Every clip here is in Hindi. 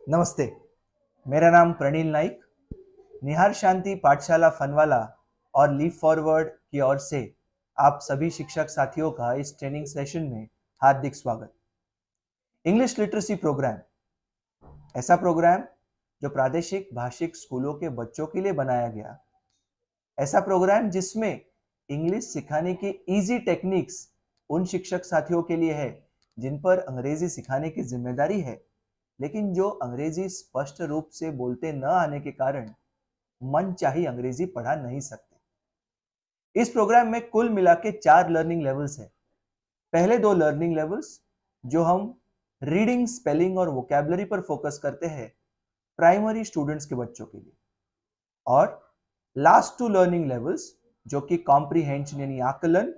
नमस्ते। मेरा नाम प्रणील नाइक। निहार शांति पाठशाला फनवाला और लीप फॉरवर्ड की ओर से आप सभी शिक्षक साथियों का इस ट्रेनिंग सेशन में हार्दिक स्वागत। इंग्लिश लिटरेसी प्रोग्राम ऐसा प्रोग्राम जो प्रादेशिक भाषिक स्कूलों के बच्चों के लिए बनाया गया, ऐसा प्रोग्राम जिसमें इंग्लिश सिखाने की इजी टेक्निक्स उन शिक्षक साथियों के लिए है जिन पर अंग्रेजी सिखाने की जिम्मेदारी है, लेकिन जो अंग्रेजी स्पष्ट रूप से बोलते न आने के कारण मनचाही अंग्रेजी पढ़ा नहीं सकते। इस प्रोग्राम में कुल मिला के 4 लर्निंग लेवल्स हैं। पहले 2 लर्निंग लेवल्स जो हम रीडिंग, स्पेलिंग और वोकैबुलरी पर फोकस करते हैं, प्राइमरी स्टूडेंट्स के बच्चों के लिए, और लास्ट 2 लर्निंग लेवल्स जो कि कॉम्प्रिहेंशन यानी आकलन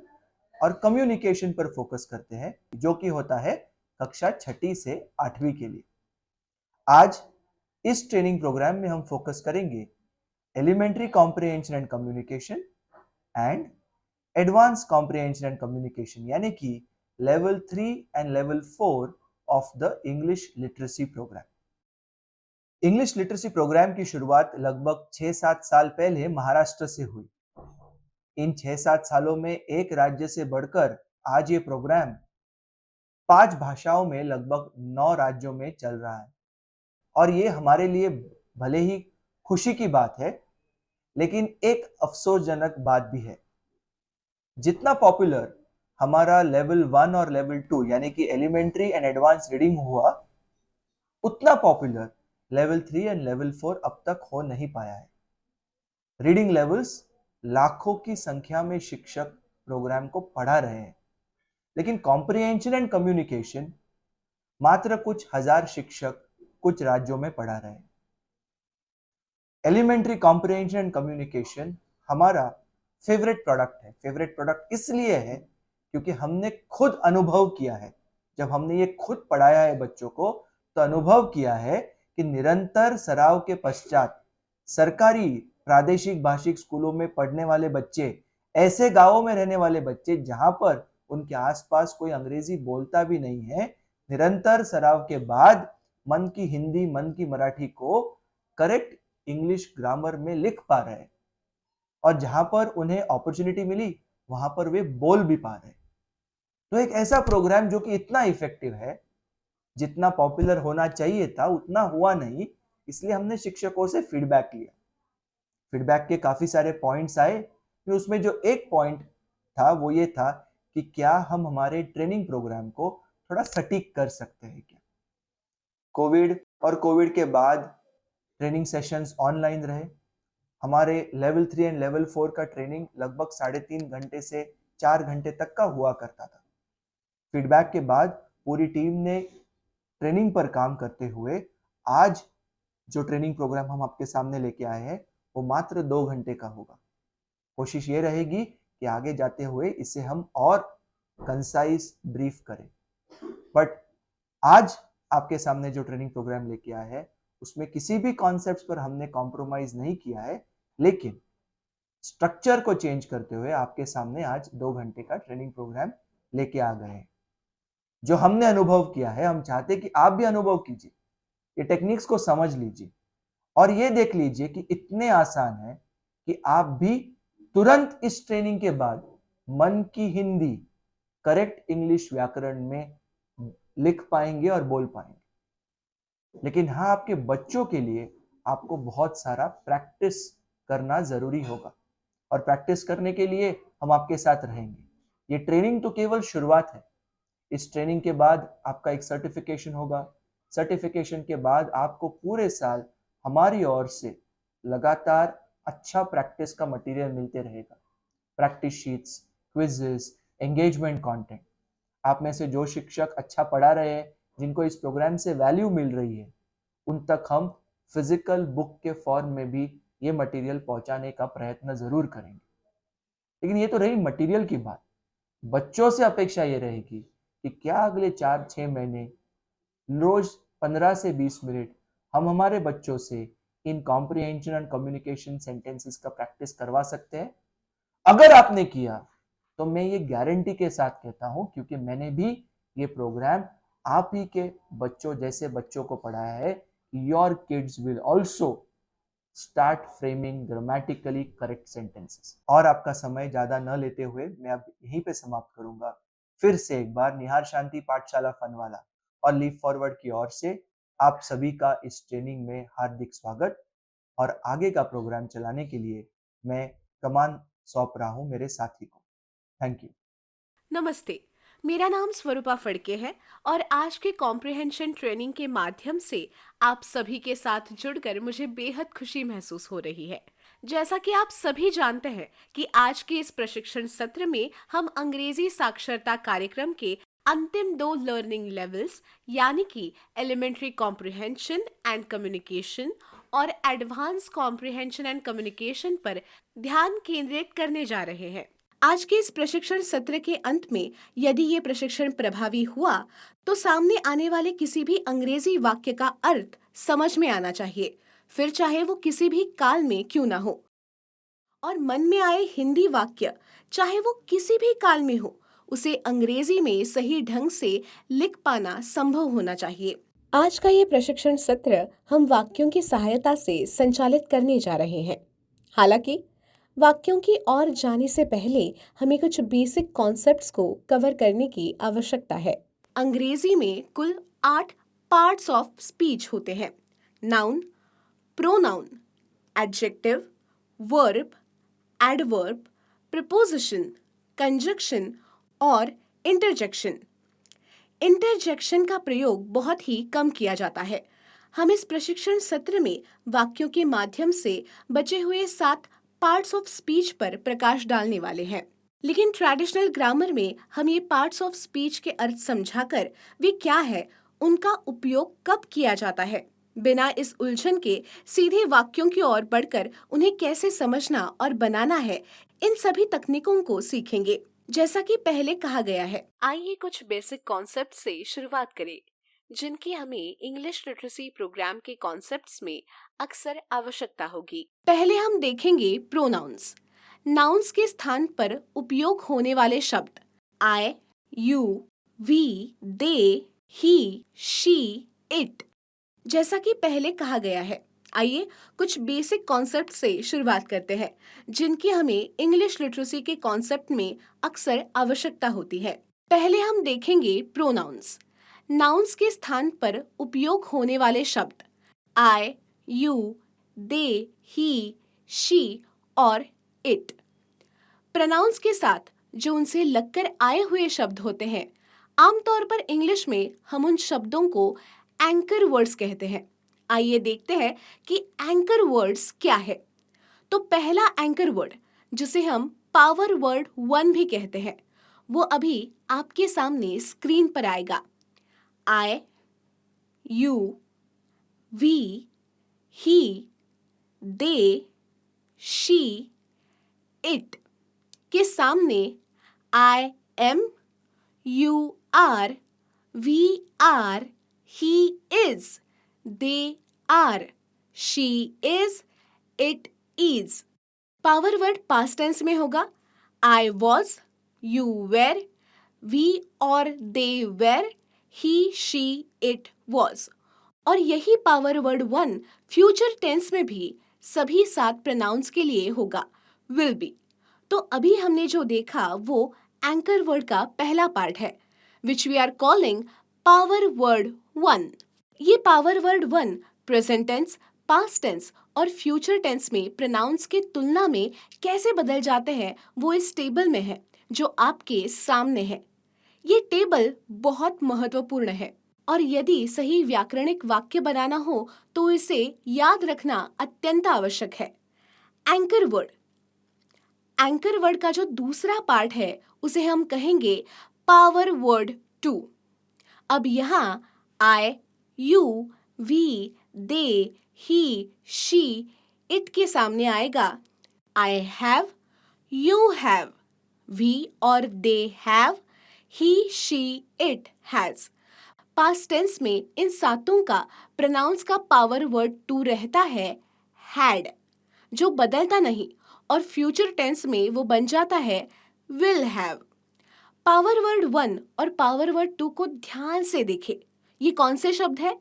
और कम्युनिकेशन पर फोकस करते हैं, जो कि होता है कक्षा 6ठी से 8वीं के लिए। आज इस ट्रेनिंग प्रोग्राम में हम फोकस करेंगे elementary comprehension and communication and advance comprehension and communication, यानी कि level 3 and level 4 of the English literacy program. English literacy program की शुरुआत लगभग 6-7 साल पहले महाराष्ट्र से हुई। इन 6-7 सालों में एक राज्य से बढ़कर आज ये प्रोग्राम 5 भाषाओं में लगभग 9 राज्यों में चल रहा है। और ये हमारे लिए भले ही खुशी की बात है, लेकिन एक अफसोसजनक बात भी है। जितना पॉपुलर हमारा लेवल 1 और लेवल 2 यानी कि एलिमेंट्री एंड एडवांस रीडिंग हुआ, उतना पॉपुलर लेवल 3 एंड लेवल 4 अब तक हो नहीं पाया है। रीडिंग लेवल्स लाखों की संख्या में शिक्षक प्रोग्राम को पढ़ा रहे हैं, लेकिन कॉम्प्रिहेंशन एंड कम्युनिकेशन मात्र कुछ हजार शिक्षक कुछ राज्यों में पढ़ा रहे हैं। एलिमेंट्री कॉम्प्रिहेंशन एंड कम्युनिकेशन हमारा फेवरेट प्रोडक्ट है। फेवरेट प्रोडक्ट इसलिए है क्योंकि हमने खुद अनुभव किया है। जब हमने ये खुद पढ़ाया है बच्चों को, तो अनुभव किया है कि निरंतर सराव के पश्चात सरकारी प्रादेशिक भाषिक स्कूलों में पढ़ने वाले बच्चे, ऐसे गांवों में रहने वाले बच्चे जहां पर उनके आसपास कोई अंग्रेजी बोलता भी नहीं है, निरंतर सराव के बाद मन की हिंदी, मन की मराठी को करेक्ट इंग्लिश ग्रामर में लिख पा रहे हैं, और जहां पर उन्हें अपॉर्चुनिटी मिली वहां पर वे बोल भी पा रहे हैं। तो एक ऐसा प्रोग्राम जो कि इतना इफेक्टिव है, जितना पॉपुलर होना चाहिए था उतना हुआ नहीं, इसलिए हमने शिक्षकों से फीडबैक लिया। फीडबैक के काफी सारे पॉइंट्स आए, फिर उसमें जो एक पॉइंट था वो ये था कि क्या हम हमारे ट्रेनिंग प्रोग्राम को थोड़ा सटीक कर सकते हैं क्या। कोविड और कोविड के बाद ट्रेनिंग सेशंस ऑनलाइन रहे। हमारे लेवल 3 एंड लेवल 4 का ट्रेनिंग लगभग 3.5 घंटे से 4 घंटे तक का हुआ करता था। फीडबैक के बाद पूरी टीम ने ट्रेनिंग पर काम करते हुए आज जो ट्रेनिंग प्रोग्राम हम आपके सामने लेके आए हैं वो मात्र 2 घंटे का होगा। कोशिश ये रहेगी कि आगे जाते हुए इसे हम और कंसाइज ब्रीफ करें। बट आज आपके सामने जो ट्रेनिंग प्रोग्राम लेके आए हैं उसमें किसी भी कॉन्सेप्ट्स पर हमने कॉम्प्रोमाइज नहीं किया है, लेकिन स्ट्रक्चर को चेंज करते हुए आपके सामने आज 2 घंटे का ट्रेनिंग प्रोग्राम लेके आ गए हैं। जो हमने अनुभव किया है, हम चाहते कि आप भी अनुभव कीजिए, ये टेक्निक्स को समझ लीजिए और ये देख लीजिए कि इतने आसान है कि आप भी तुरंत इस ट्रेनिंग के बाद मन की हिंदी करेक्ट इंग्लिश व्याकरण में लिख पाएंगे और बोल पाएंगे। लेकिन हाँ, आपके बच्चों के लिए आपको बहुत सारा प्रैक्टिस करना जरूरी होगा, और प्रैक्टिस करने के लिए हम आपके साथ रहेंगे। ये ट्रेनिंग तो केवल शुरुआत है। इस ट्रेनिंग के बाद आपका एक सर्टिफिकेशन होगा। सर्टिफिकेशन के बाद आपको पूरे साल हमारी ओर से लगातार अच्छा प्रैक्टिस का मटेरियल मिलते रहेगा। Practice sheets, quizzes, engagement content. आप में से जो शिक्षक अच्छा पढ़ा रहे हैं, जिनको इस प्रोग्राम से वैल्यू मिल रही है, उन तक हम फिजिकल बुक के फॉर्म में भी ये मटेरियल पहुंचाने का प्रयत्न जरूर करेंगे। लेकिन ये तो रही मटेरियल की बात। बच्चों से अपेक्षा ये रहेगी कि क्या अगले 4-6 महीने रोज 15 से 20 मिनट हम हमारे बच्चों से इन कॉम्प्रिहेंशन एंड कम्युनिकेशन सेंटेंसेस का प्रैक्टिस करवा सकते हैं। अगर आपने किया तो मैं ये गारंटी के साथ कहता हूं, क्योंकि मैंने भी ये प्रोग्राम आप ही के बच्चों जैसे बच्चों को पढ़ाया है, your kids will also start framing grammatically correct sentences. और आपका समय ज़्यादा न लेते हुए मैं अब यहीं पे समाप्त करूंगा। फिर से एक बार निहार शांति पाठशाला फनवाला और लीप फॉरवर्ड की ओर से आप सभी का इस ट्रेनिंग में हार्दिक स्वागत। और आगे का प्रोग्राम चलाने के लिए मैं कमान सौंप रहा हूं मेरे साथी को। Thank you. नमस्ते, मेरा नाम स्वरूपा फड़के है और आज के कॉम्प्रिहेंशन ट्रेनिंग के माध्यम से आप सभी के साथ जुड़कर मुझे बेहद खुशी महसूस हो रही है। जैसा कि आप सभी जानते हैं कि आज के इस प्रशिक्षण सत्र में हम अंग्रेजी साक्षरता कार्यक्रम के अंतिम 2 लर्निंग लेवल्स यानी कि एलिमेंट्री कॉम्प्रिहेंशन एंड कम्युनिकेशन और एडवांस कॉम्प्रिहेंशन एंड कम्युनिकेशन पर ध्यान केंद्रित करने जा रहे हैं। आज के इस प्रशिक्षण सत्र के अंत में यदि ये प्रशिक्षण प्रभावी हुआ तो सामने आने वाले किसी भी अंग्रेजी वाक्य का अर्थ समझ में आना चाहिए, फिर चाहे वो किसी भी काल में क्यों ना हो। और मन में आए हिंदी वाक्य चाहे वो किसी भी काल में हो, उसे अंग्रेजी में सही ढंग से लिख पाना संभव होना चाहिए। आज का ये प्रशिक्षण सत्र हम वाक्यों की सहायता से संचालित करने जा रहे हैं। हालांकि वाक्यों की ओर जाने से पहले हमें कुछ बेसिक कॉन्सेप्ट्स को कवर करने की आवश्यकता है। अंग्रेजी में कुल 8 पार्ट्स ऑफ स्पीच होते हैं: noun, pronoun, adjective, verb, adverb, preposition, conjunction और इंटरजेक्शन। इंटरजेक्शन का प्रयोग बहुत ही कम किया जाता है। हम इस प्रशिक्षण सत्र में वाक्यों के माध्यम से बचे हुए 7 पार्ट्स ऑफ स्पीच पर प्रकाश डालने वाले हैं। लेकिन ट्रेडिशनल ग्रामर में हम ये पार्ट्स ऑफ स्पीच के अर्थ समझाकर वे क्या है, उनका उपयोग कब किया जाता है, बिना इस उलझन के सीधे वाक्यों की ओर बढ़कर उन्हें कैसे समझना और बनाना है, इन सभी तकनीकों को सीखेंगे। जैसा कि पहले कहा गया है, आइए कुछ बेसिक कॉन्सेप्ट से शुरुआत करें जिनकी हमें इंग्लिश लिटरेसी प्रोग्राम के कॉन्सेप्ट्स में अक्सर आवश्यकता होगी। पहले हम देखेंगे प्रोनाउंस। नाउन्स के स्थान पर उपयोग होने वाले शब्द I, you, we, they, he, she, it. जैसा कि पहले कहा गया है, आइए कुछ बेसिक कॉन्सेप्ट से शुरुआत करते हैं जिनकी हमें इंग्लिश लिटरेसी के कॉन्सेप्ट में अक्सर आवश्यकता होती है। पहले हम देखेंगे प्रोनाउंस। नाउन्स के स्थान पर उपयोग होने वाले शब्द I, you, they, he, she और इट। प्रोनाउंस के साथ जो उनसे लगकर आए हुए शब्द होते हैं, आमतौर पर इंग्लिश में हम उन शब्दों को एंकर वर्ड्स कहते हैं। आइए देखते हैं कि एंकर वर्ड्स क्या है। तो पहला एंकर वर्ड, जिसे हम पावर वर्ड 1 भी कहते हैं, वो अभी आपके सामने स्क्रीन पर आएगा। I, you, we, he, they, she, it के सामने I am, you are, we are, he is, they are, she is, it is। Power word past tense में होगा। I was, you were, we और they were, he, she, it was। और यही पावर वर्ड 1 फ्यूचर टेंस में भी सभी 7 प्रोनाउंस के लिए होगा, will be। तो अभी हमने जो देखा वो एंकर वर्ड का पहला पार्ट है, which we are calling power word 1। ये power word 1 present tense, past tense और फ्यूचर टेंस में प्रोनाउंस के तुलना में कैसे बदल जाते हैं वो इस टेबल में है जो आपके सामने है। ये टेबल बहुत महत्वपूर्ण है और यदि सही व्याकरणिक वाक्य बनाना हो तो इसे याद रखना अत्यंत आवश्यक है। एंकर वर्ड, एंकर वर्ड का जो दूसरा पार्ट है उसे हम कहेंगे पावर वर्ड 2। अब यहाँ I, you, we, they, he, she, it के सामने आएगा I have, you have, we और they have, he, she, it has. Past tense में इन सातों का प्रोनाउंस का पावर वर्ड 2 रहता है हैड, जो बदलता नहीं, और फ्यूचर टेंस में वो बन जाता है विल हैव। पावर वर्ड 1 और पावर वर्ड 2 को ध्यान से देखें। ये कौन से शब्द है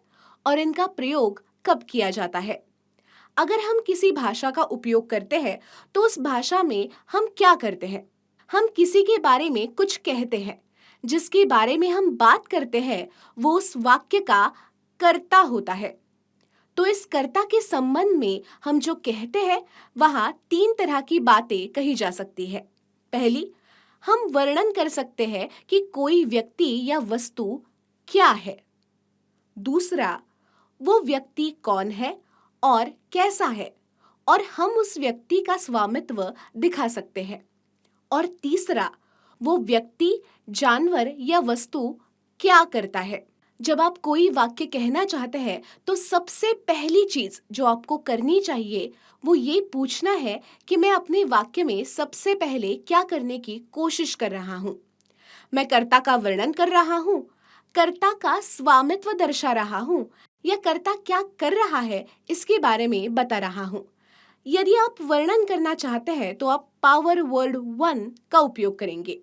और इनका प्रयोग कब किया जाता है। अगर हम किसी भाषा का उपयोग करते हैं तो उस भाषा में हम क्या करते हैं? हम किसी के बारे में कुछ कहते हैं। जिसके बारे में हम बात करते हैं वो उस वाक्य का कर्ता होता है। तो इस कर्ता के संबंध में हम जो कहते हैं वहाँ 3 तरह की बातें कही जा सकती है। पहली, हम वर्णन कर सकते हैं कि कोई व्यक्ति या वस्तु क्या है। दूसरा, वो व्यक्ति कौन है और कैसा है, और हम उस व्यक्ति का स्वामित्व दिखा सकते हैं। और तीसरा, वो व्यक्ति, जानवर या वस्तु क्या करता है। जब आप कोई वाक्य कहना चाहते हैं तो सबसे पहली चीज जो आपको करनी चाहिए वो ये पूछना है कि मैं अपने वाक्य में सबसे पहले क्या करने की कोशिश कर रहा हूँ। मैं कर्ता का वर्णन कर रहा हूँ, कर्ता का स्वामित्व दर्शा रहा हूँ, या कर्ता क्या कर रहा है इसके बारे में बता रहा हूँ। यदि आप वर्णन करना चाहते हैं तो आप पावर वर्ड 1 का उपयोग करेंगे।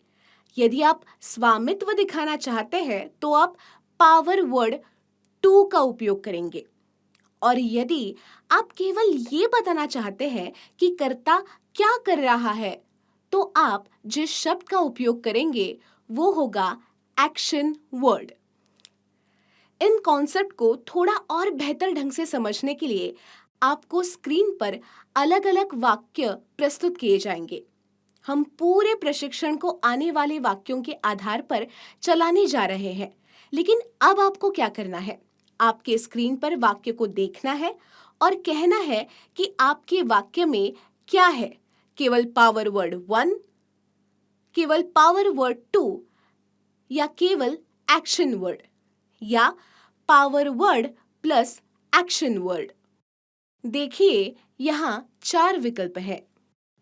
यदि आप स्वामित्व दिखाना चाहते हैं तो आप पावर वर्ड 2 का उपयोग करेंगे। और यदि आप केवल ये बताना चाहते हैं कि कर्ता क्या कर रहा है तो आप जिस शब्द का उपयोग करेंगे वो होगा एक्शन वर्ड। इन कॉन्सेप्ट को थोड़ा और बेहतर ढंग से समझने के लिए आपको स्क्रीन पर अलग-अलग वाक्य प्रस्तुत किए जाएंगे। हम पूरे प्रशिक्षण को आने वाले वाक्यों के आधार पर चलाने जा रहे हैं। लेकिन अब आपको क्या करना है? आपके स्क्रीन पर वाक्य को देखना है और कहना है कि आपके वाक्य में क्या है। केवल पावर वर्ड 1, केवल पावर वर्ड 2, या केवल एक्शन वर्ड, या power word plus action word. देखिए, यहाँ 4 विकल्प हैं।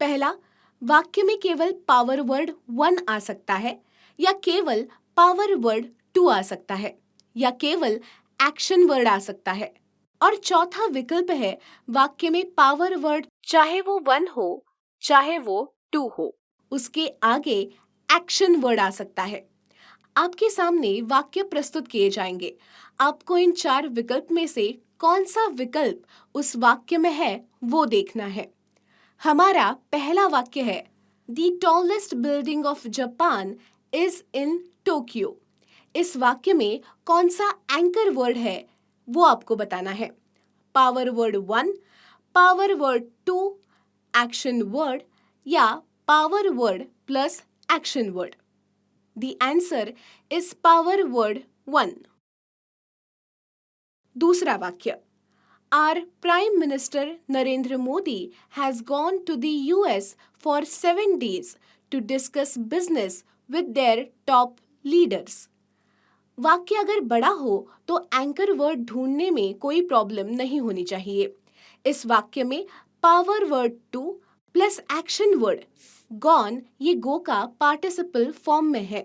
पहला, वाक्य में केवल पावर वर्ड 1 आ सकता है, या केवल पावर वर्ड 2 आ सकता है, या केवल एक्शन वर्ड आ सकता है। और चौथा विकल्प है, वाक्य में पावर वर्ड चाहे वो 1 हो चाहे वो 2 हो, उसके आगे एक्शन वर्ड आ सकता है। आपके सामने वाक्य प्रस्तुत किए जाएंगे। आपको इन 4 विकल्प में से कौन सा विकल्प उस वाक्य में है वो देखना है। हमारा पहला वाक्य है, The tallest building of Japan is in Tokyo। इस वाक्य में कौन सा एंकर वर्ड है वो आपको बताना है। Power word 1, power word 2, action word, या power word plus action word. The answer is power word 1। दूसरा वाक्य, Our Prime Minister Narendra Modi has gone to the US for 7 days to discuss business with their top leaders। वाक्य अगर बड़ा हो तो एंकर वर्ड ढूंढने में कोई प्रॉब्लम नहीं होनी चाहिए। इस वाक्य में power word 2 plus action word gone, ये गो का पार्टिसिपल फॉर्म में है।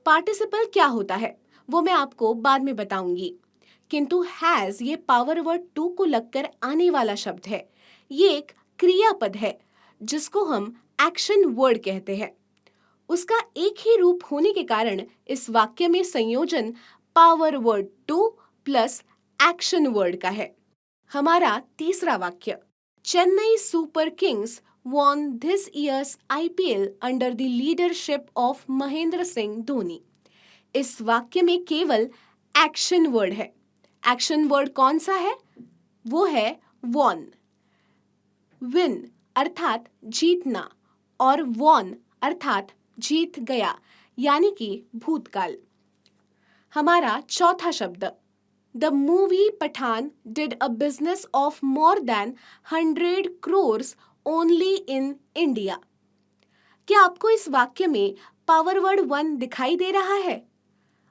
पार्टिसिपल क्या होता है वो मैं आपको बाद में बताऊंगी, किंतु हैज ये पावर वर्ड 2 को लगकर आने वाला शब्द है। ये एक क्रियापद है जिसको हम एक्शन वर्ड कहते हैं। उसका एक ही रूप होने के कारण इस वाक्य में संयोजन power word 2 plus action word का है। हमारा तीसरा वाक्य, Chennai super Kings won this year's IPL under the leadership of Mahendra Singh Dhoni. इस वाक्य में केवल एक्शन वर्ड है। एक्शन वर्ड कौन सा है? वो है won। विन अर्थात जीतना और won अर्थात जीत गया, यानी कि भूतकाल। हमारा चौथा शब्द, The movie Pathan did a business of more than 100 crores only in India। क्या आपको इस वाक्य में पावर वर्ड 1 दिखाई दे रहा है?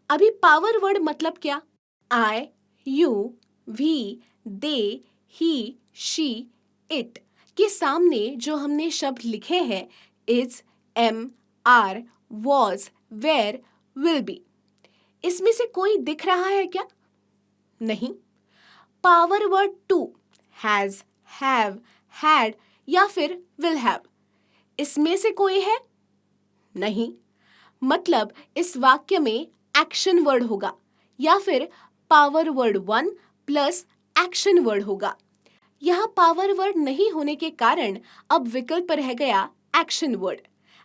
अभी पावर वर्ड मतलब क्या? I, you, we, they, he, she, it के सामने जो हमने शब्द लिखे हैं is, am, are, was, were, will be, इसमें से कोई दिख रहा है क्या? नहीं। Power word 2 has, have, had या फिर विल हैव, इसमें से कोई है? नहीं। मतलब इस वाक्य में एक्शन वर्ड होगा या फिर power word 1 plus action word होगा। यहाँ पावर वर्ड नहीं होने के कारण अब विकल्प रह गया action word,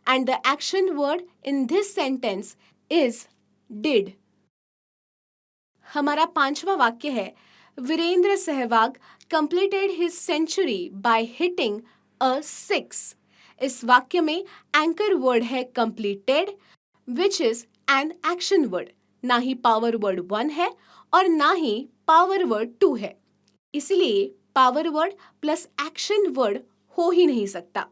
and the action word in this sentence is did. हमारा पांचवा वाक्य है, Virender Sehwag completed his century by hitting a 6। इस वाक्य में एंकर वर्ड है completed, which is an action word. ना ही पावर वर्ड 1 है और ना ही पावर वर्ड 2 है, इसलिए power word plus action word हो ही नहीं सकता।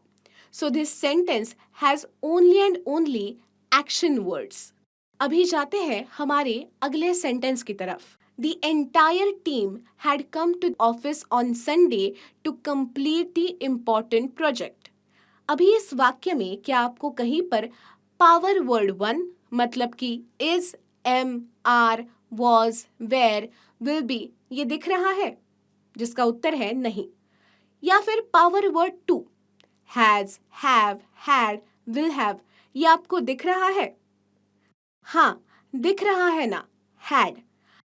सो this sentence has only and only action words. अभी जाते हैं हमारे अगले सेंटेंस की तरफ। The entire team had come to office on Sunday to complete the important project. अभी इस वाक्य में क्या आपको कहीं पर पावर वर्ड 1 मतलब कि is, am, are, was, were, will be ये दिख रहा है? जिसका उत्तर है नहीं। या फिर power word 2 has, have, had, will have ये आपको दिख रहा है? हाँ, दिख रहा है ना, had।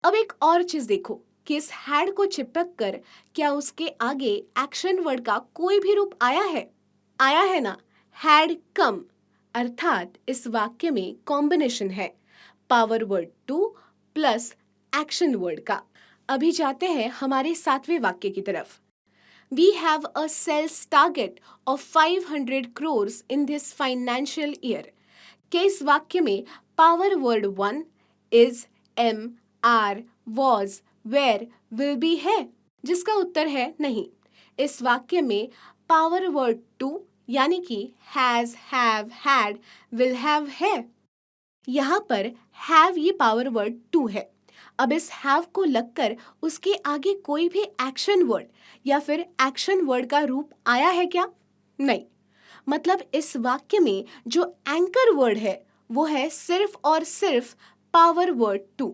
अब एक और चीज देखो कि इस had को चिपक कर क्या उसके आगे एक्शन वर्ड का कोई भी रूप आया है? आया है ना, had come। अर्थात इस वाक्य में कॉम्बिनेशन है power word 2 plus action word का। अभी जाते हैं हमारे 7वें वाक्य की तरफ। We have a sales target of 500 crores in this financial year। के इस वाक्य में power word 1 is, am, are, was, were, will be है, जिसका उत्तर है नहीं। इस वाक्य में पावर वर्ड 2 यानी कि has, have, had, will have है। यहाँ पर have ये पावर वर्ड 2 है। अब इस have को लगकर उसके आगे कोई भी एक्शन वर्ड या फिर एक्शन वर्ड का रूप आया है क्या? नहीं। मतलब इस वाक्य में जो एंकर वर्ड है वो है सिर्फ और सिर्फ पावर वर्ड 2।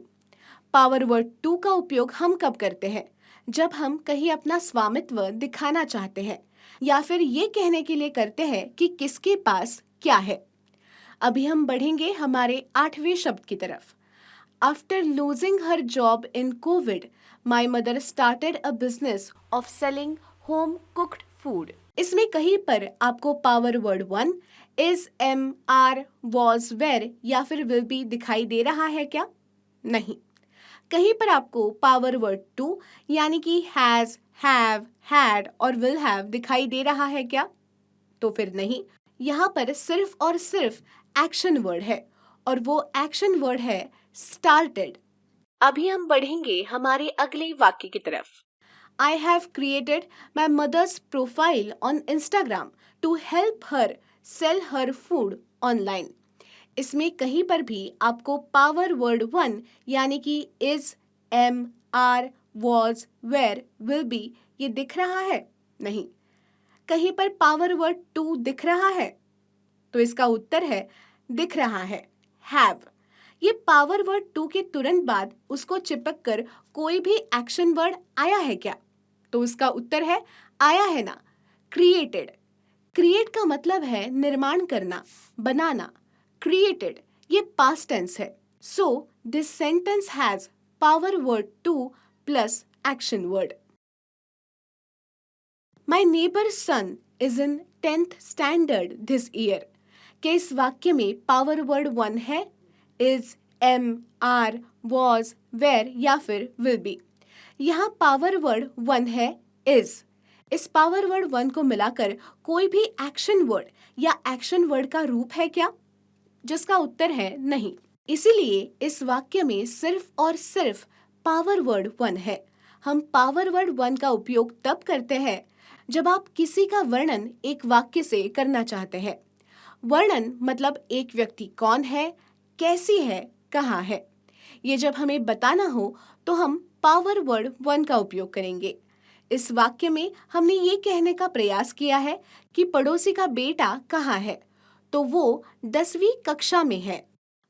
पावर वर्ड 2 का उपयोग हम कब करते हैं? जब हम कहीं अपना स्वामित्व दिखाना चाहते हैं या फिर ये कहने के लिए करते हैं कि किसके पास क्या है। अभी हम बढ़ेंगे हमारे 8वें शब्द की तरफ। After losing her job in covid, my mother started a business of selling home cooked food. इसमें कहीं पर आपको power word 1 is, am, are, was, were या फिर विल बी दिखाई दे रहा है क्या? नहीं। कहीं पर आपको पावर वर्ड 2 यानी कि हैज, हैव, हैड और विल हैव दिखाई दे रहा है क्या? तो फिर नहीं। यहाँ पर सिर्फ और सिर्फ एक्शन वर्ड है और वो एक्शन वर्ड है स्टार्टेड। अभी हम बढ़ेंगे हमारे अगले वाक्य की तरफ। I have created my mother's profile on Instagram to help her sell her food online। इसमें कहीं पर भी आपको पावर वर्ड 1 यानी कि is, am, are, was, were, will be ये दिख रहा है? नहीं। कहीं पर पावर वर्ड 2 दिख रहा है? तो इसका उत्तर है दिख रहा है have। ये पावर वर्ड 2 के तुरंत बाद उसको चिपक कर कोई भी एक्शन वर्ड आया है क्या? तो उसका उत्तर है आया है ना, क्रिएटेड। क्रिएट का मतलब है निर्माण करना, बनाना। क्रिएटेड ये पास्ट टेंस है। So this sentence has power word 2 plus action word. My neighbour son is in 10th standard this year. के इस वाक्य में पावर वर्ड 1 है, is, am, are, was, were या फिर विल बी। यहाँ पावर वर्ड 1 है इज। इस पावर वर्ड 1 को मिलाकर कोई भी एक्शन वर्ड या एक्शन वर्ड का रूप है क्या? जिसका उत्तर है नहीं। इसीलिए इस वाक्य में सिर्फ और सिर्फ पावर वर्ड 1 है। हम पावर वर्ड 1 का उपयोग तब करते हैं जब आप किसी का वर्णन एक वाक्य से करना चाहते हैं। वर्णन मतलब एक व्यक्ति कौन है, कैसी है, कहाँ है। ये जब हमें बताना हो तो हम पावर वर्ड 1 का उपयोग करेंगे। इस वाक्य में हमने ये कहने का प्रयास किया है कि पड़ोसी का बेटा कहाँ है, तो वो 10वीं कक्षा में है।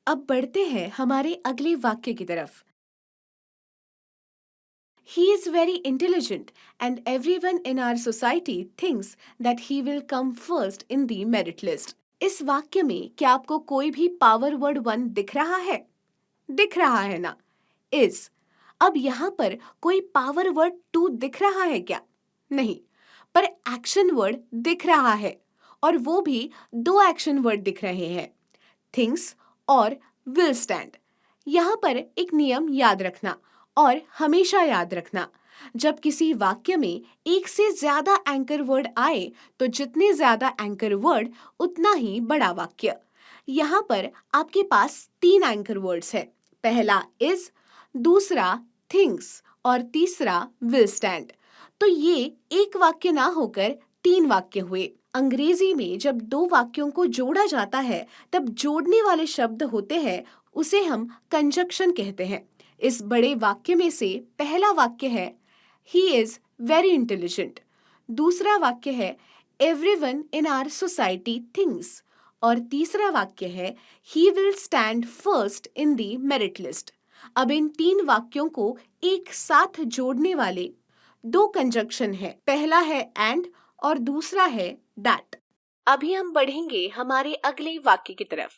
अब बढ़ते हैं हमारे अगले वाक्य की तरफ। He is very intelligent and everyone in our society thinks that he will come first in the merit list। इस वाक्य में क्या आपको कोई भी पावर वर्ड 1 दिख रहा है? दिख रहा है ना, is। अब यहाँ पर कोई पावर वर्ड टू दिख रहा है क्या? नहीं, पर एक्शन वर्ड दिख रहा है, और वो भी दो एक्शन वर्ड दिख रहे हैं, थिंग्स और विल स्टैंड। यहाँ पर एक नियम याद रखना और हमेशा याद रखना, जब किसी वाक्य में एक से ज्यादा एंकर वर्ड आए तो जितने ज्यादा एंकर वर्ड उतना ही बड़ा वाक्य। यहाँ पर आपके पास तीन एंकर वर्ड्स है, पहला इज, दूसरा थिंग्स और तीसरा विल स्टैंड। तो ये एक वाक्य ना होकर तीन वाक्य हुए। अंग्रेजी में जब दो वाक्यों को जोड़ा जाता है तब जोड़ने वाले शब्द होते हैं, उसे हम कंजक्शन कहते हैं। इस बड़े वाक्य में से पहला वाक्य है ही इज वेरी इंटेलिजेंट, दूसरा वाक्य है everyone in our society thinks, और तीसरा वाक्य है he will stand first in the merit list. अब इन तीन वाक्यों को एक साथ जोड़ने वाले दो कंजक्शन है, पहला है एंड और दूसरा है दैट। अभी हम बढ़ेंगे हमारे अगले वाक्य की तरफ।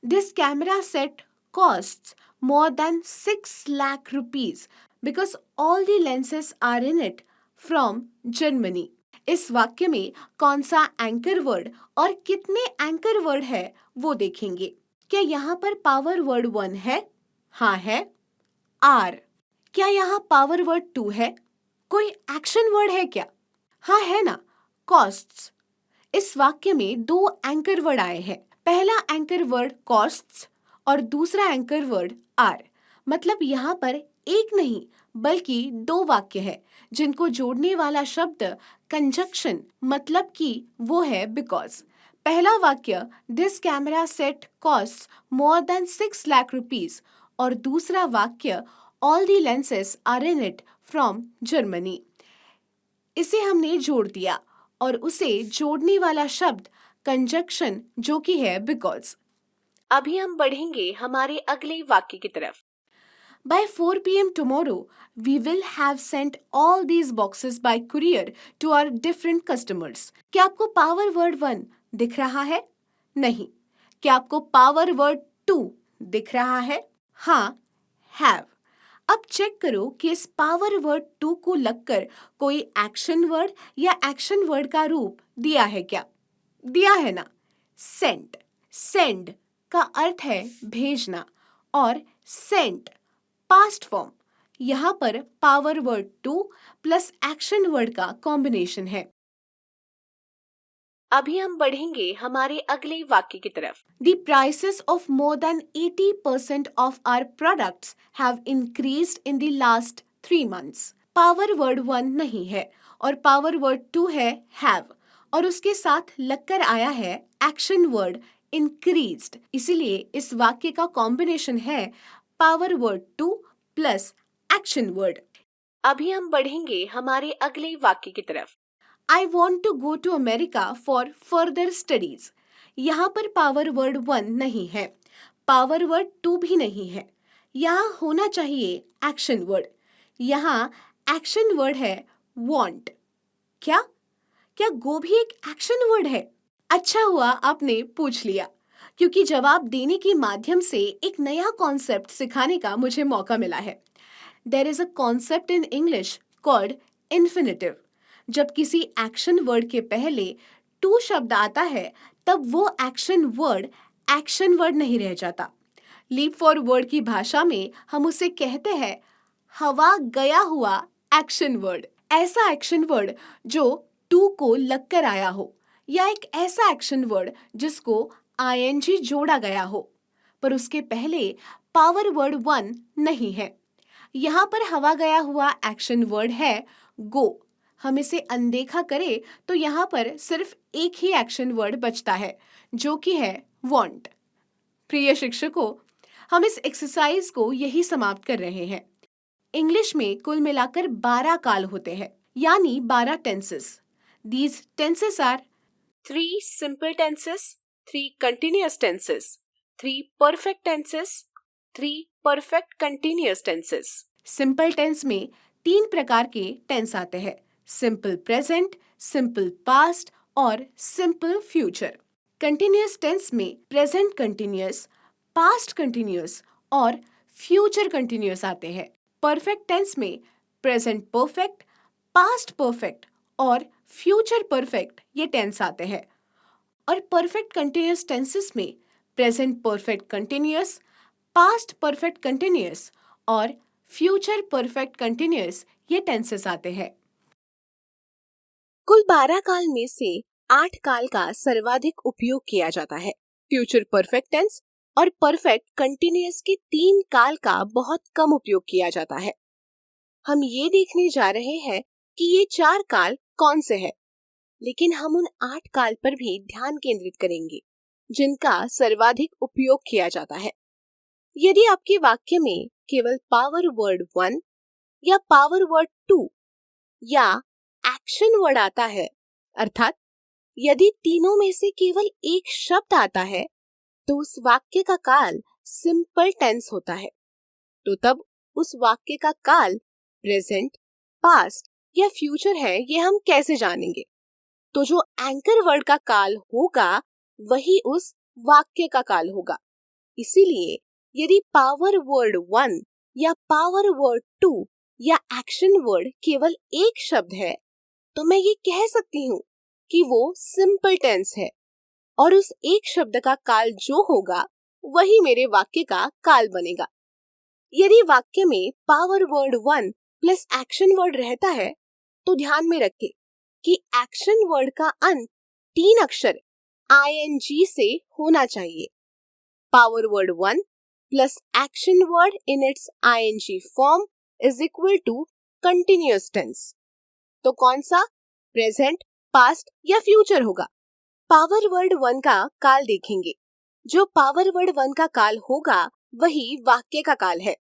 This camera set costs more than 6 lakh rupees because all the lenses are in it from Germany। इस वाक्य में कौन सा एंकर वर्ड और कितने एंकर वर्ड है वो देखेंगे। क्या यहाँ पर पावर वर्ड 1 है? हाँ है। आर। क्या यहाँ पावर वर्ड 2 है? कोई एक्शन वर्ड है क्या? हाँ है ना, कॉस्ट्स। इस वाक्य में दो एंकर वर्ड आए हैं, पहला एंकर वर्ड कॉस्ट्स और दूसरा एंकर वर्ड आर। मतलब यहाँ पर एक नहीं बल्कि दो वाक्य है जिनको जोड़ने वाला शब्द कंजक्शन, मतलब कि वो है बिकॉज। पहला वाक्य this camera set cost more than 6 lakh rupees और दूसरा वाक्य all the lenses are in it from Germany. इसे हमने जोड़ दिया और उसे जोड़ने वाला शब्द कंजक्शन जो कि है बिकॉज। अभी हम बढ़ेंगे हमारे अगले वाक्य की तरफ। By 4 p.m. tomorrow, we will have sent all these boxes by courier to our different customers। क्या आपको पावर वर्ड 1 दिख रहा है? नहीं। क्या आपको पावर वर्ड 2 दिख रहा है? हाँ, have। अब चेक करो कि इस पावर वर्ड 2 को लगकर कोई एक्शन वर्ड या एक्शन वर्ड का रूप दिया है क्या? दिया है ना, सेंट। सेंड का अर्थ है भेजना और सेंट पास्ट फॉर्म। यहाँ पर power word 2 plus action word का कॉम्बिनेशन है। अभी हम बढ़ेंगे हमारे अगले वाक्य की तरफ। The prices of more than 80% of our products have increased in the last 3 months। Power word 1 नहीं है और पावर वर्ड 2 है have और उसके साथ लगकर आया है एक्शन वर्ड increased। इसीलिए इस वाक्य का कॉम्बिनेशन है power word 2 plus action word. अभी हम बढ़ेंगे हमारे अगले वाक्य की तरफ। I want to go to America for further studies। यहाँ पर पावर वर्ड 1 नहीं है, पावर वर्ड 2 भी नहीं है, यहाँ होना चाहिए एक्शन वर्ड। यहाँ एक्शन वर्ड है want। क्या क्या गो भी एक एक्शन वर्ड है? अच्छा हुआ आपने पूछ लिया, क्योंकि जवाब देने के माध्यम से एक नया कॉन्सेप्ट सिखाने का मुझे मौका मिला है। There is a concept in English called infinitive। जब किसी एक्शन वर्ड के पहले टू शब्द आता है तब वो एक्शन वर्ड नहीं रह जाता। लीप फॉर वर्ड की भाषा में हम उसे कहते हैं हवा गया हुआ एक्शन वर्ड। ऐसा एक्शन वर्ड जो टू को लगकर आया हो या एक ऐसा एक्शन वर्ड जिसको आईएनजी जोड़ा गया हो पर उसके पहले पावर वर्ड 1 नहीं है। यहाँ पर हवा गया हुआ एक्शन वर्ड है गो। हम इसे अनदेखा करें तो यहाँ पर सिर्फ एक ही एक्शन वर्ड बचता है जो कि है want। प्रिय शिक्षकों, हम इस एक्सरसाइज को यही समाप्त कर रहे हैं। इंग्लिश में कुल मिलाकर 12 काल होते हैं, यानी 12 tenses. These tenses are 3 simple tenses, 3 continuous tenses, 3 perfect tenses, 3 perfect continuous tenses। Simple tense में 3 प्रकार के टेंस आते हैं, सिंपल प्रेजेंट, सिंपल पास्ट और सिंपल फ्यूचर। कंटिन्यूअस टेंस में प्रेजेंट कंटिन्यूअस, पास्ट कंटिन्यूअस और फ्यूचर कंटिन्यूअस आते हैं। परफेक्ट टेंस में प्रेजेंट परफेक्ट, पास्ट परफेक्ट और फ्यूचर परफेक्ट ये टेंस आते हैं। और परफेक्ट कंटिन्यूअस टेंसेस में present perfect continuous, past perfect continuous और फ्यूचर परफेक्ट कंटिन्यूअस ये टेंसेस आते हैं। कुल 12 काल में से 8 काल का सर्वाधिक उपयोग किया जाता है। फ्यूचर परफेक्ट टेंस और परफेक्ट कंटिन्यूअस के 3 काल का बहुत कम उपयोग किया जाता है। हम ये देखने जा रहे हैं कि ये 4 काल कौन से हैं, लेकिन हम उन 8 काल पर भी ध्यान केंद्रित करेंगे जिनका सर्वाधिक उपयोग किया जाता है। यदि आपके वाक्य में केवल पावर वर्ड 1 या पावर वर्ड 2 या एक्शन वर्ड आता है, अर्थात यदि तीनों में से केवल एक शब्द आता है, तो उस वाक्य का काल सिंपल टेंस होता है। तो तब उस वाक्य का काल प्रेजेंट, पास्ट या फ्यूचर है, ये हम कैसे जानेंगे? तो जो एंकर वर्ड का काल होगा वही उस वाक्य का काल होगा। इसीलिए यदि पावर वर्ड 1 या पावर वर्ड 2 या एक्शन वर्ड केवल एक शब्द है, तो मैं ये कह सकती हूँ कि वो सिंपल टेंस है और उस एक शब्द का काल जो होगा वही मेरे वाक्य का काल बनेगा। यदि वाक्य में power word 1 plus action word रहता है, तो ध्यान में रखें कि एक्शन वर्ड का अंत 3 अक्षर ing से होना चाहिए। Power word 1 plus action word in its ing form is equal to continuous tense. तो कौन सा, प्रेजेंट, पास्ट या फ्यूचर होगा? पावर वर्ड 1 का काल देखेंगे। जो पावर वर्ड 1 का काल होगा वही वाक्य का काल है।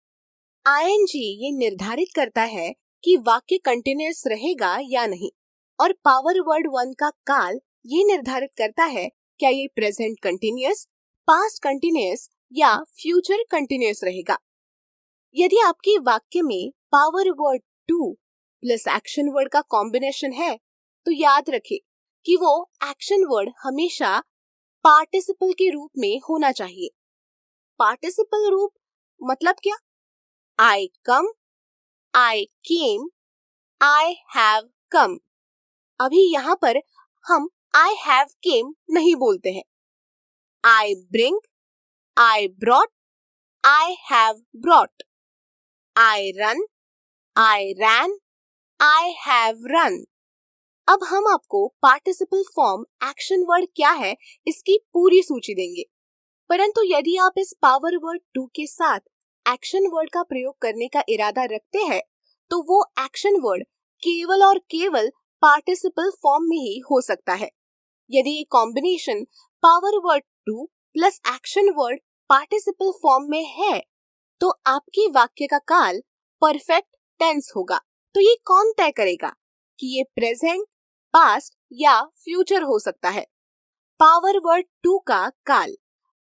ing ये निर्धारित करता है कि वाक्य कंटिन्यूअस रहेगा या नहीं, और पावर वर्ड 1 का काल ये निर्धारित करता है क्या ये प्रेजेंट कंटिन्यूअस, पास्ट कंटिन्यूअस या फ्यूचर कंटिन्यूअस रहेगा। यदि आपके वाक्य में power word 2 plus action word का कॉम्बिनेशन है, तो याद रखें कि वो एक्शन वर्ड हमेशा पार्टिसिपल के रूप में होना चाहिए। पार्टिसिपल रूप मतलब क्या? I come, I came, I have come। अभी यहाँ पर हम I have came नहीं बोलते हैं। I bring, I brought, I have brought। I run, I ran, I have run। अब हम आपको पार्टिसिपल फॉर्म एक्शन वर्ड क्या है इसकी पूरी सूची देंगे, परंतु यदि आप इस पावर वर्ड 2 के साथ एक्शन वर्ड का प्रयोग करने का इरादा रखते हैं, तो वो एक्शन वर्ड केवल और केवल पार्टिसिपल फॉर्म में ही हो सकता है। यदि ये combination power word 2 plus action word participle form में है, तो आपके वाक्य का काल परफेक्ट टेंस होगा। तो ये कौन तय करेगा कि ये प्रेजेंट, पास्ट या फ्यूचर हो सकता है? पावर वर्ड 2 का काल।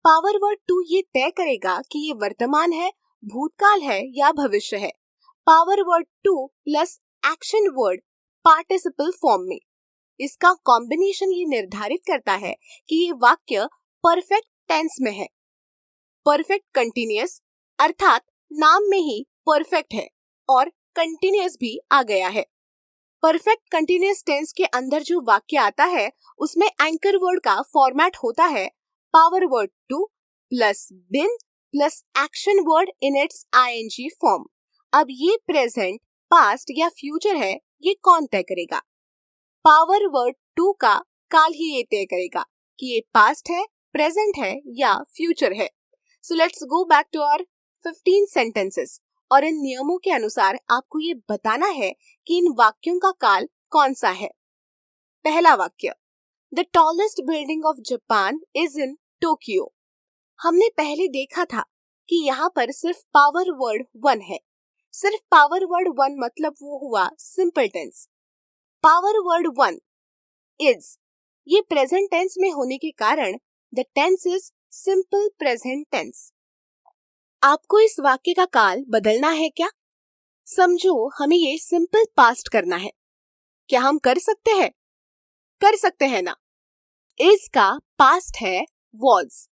पावर वर्ड 2 ये तय करेगा कि ये वर्तमान है, भूतकाल है या भविष्य है। Power word 2 plus action word participle form में इसका कॉम्बिनेशन ये निर्धारित करता है कि ये वाक्य परफेक्ट टेंस में है। परफेक्ट कंटिन्यूअस अर्थात नाम में ही परफेक्ट है और कंटिन्यूअस भी आ गया है। परफेक्ट कंटिन्यूअस टेंस के अंदर जो वाक्य आता है उसमें एंकर वर्ड का फॉर्मेट होता है power word 2 plus been plus action word in its ing form. अब ये प्रेजेंट, पास्ट या फ्यूचर है, ये कौन तय करेगा? पावर वर्ड 2 का काल ही ये तय करेगा कि ये पास्ट है, प्रेजेंट है या फ्यूचर है। So let's go back to our 15 sentences और इन नियमों के अनुसार आपको ये बताना है कि इन वाक्यों का काल कौन सा है। पहला वाक्य, the tallest building of Japan is in Tokyo. हमने पहले देखा था कि यहाँ पर सिर्फ पावर वर्ड 1 है। सिर्फ पावर वर्ड 1 मतलब वो हुआ simple tense. Power word 1 is ये प्रेजेंट टेंस में होने के कारण the tense is simple present tense. आपको इस वाक्य का काल बदलना है क्या? समझो हमें ये सिंपल पास्ट करना है। क्या हम कर सकते हैं? कर सकते हैं ना। इज का पास्ट है वॉज।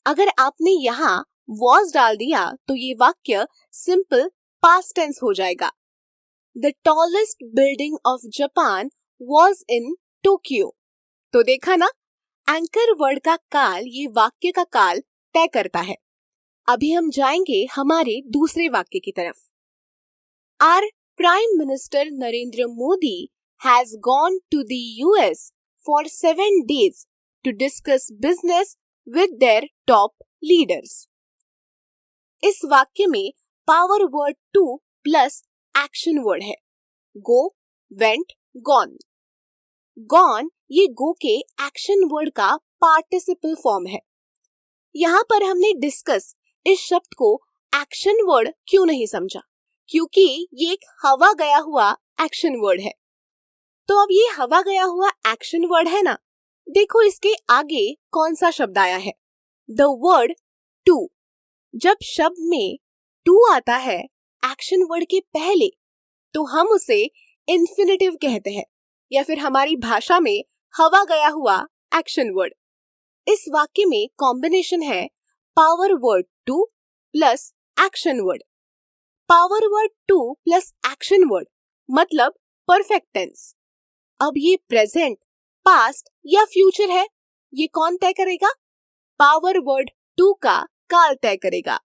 अगर आपने यहाँ वॉज डाल दिया तो ये वाक्य सिंपल पास्ट टेंस हो जाएगा। The tallest building of Japan was in Tokyo. तो देखा ना, एंकर वर्ड का काल ये वाक्य का काल तय करता है। अभी हम जाएंगे हमारे दूसरे वाक्य की तरफ। Our prime minister Narendra Modi has gone to the US for 7 days to discuss business with their top leaders। इस वाक्य में power word two plus action word है। गो, वेंट, गॉन। गॉन ये गो के एक्शन वर्ड का पार्टिसिपल फॉर्म है। यहाँ पर हमने डिस्कस इस शब्द को एक्शन वर्ड क्यों नहीं समझा, क्योंकि ये एक हवा गया हुआ एक्शन वर्ड है। तो अब ये हवा गया हुआ एक्शन वर्ड है ना, देखो इसके आगे कौन सा शब्द आया है, द वर्ड टू। जब शब्द में टू आता है एक्शन वर्ड के पहले तो हम उसे इन्फिनिटिव कहते हैं, या फिर हमारी भाषा में हवा गया हुआ एक्शन वर्ड। इस वाक्य में कॉम्बिनेशन है power word two plus action word. Power word two plus action word मतलब परफेक्ट टेंस। अब ये प्रेजेंट, पास्ट या फ्यूचर है, ये कौन तय करेगा? पावर वर्ड टू का काल तय करेगा।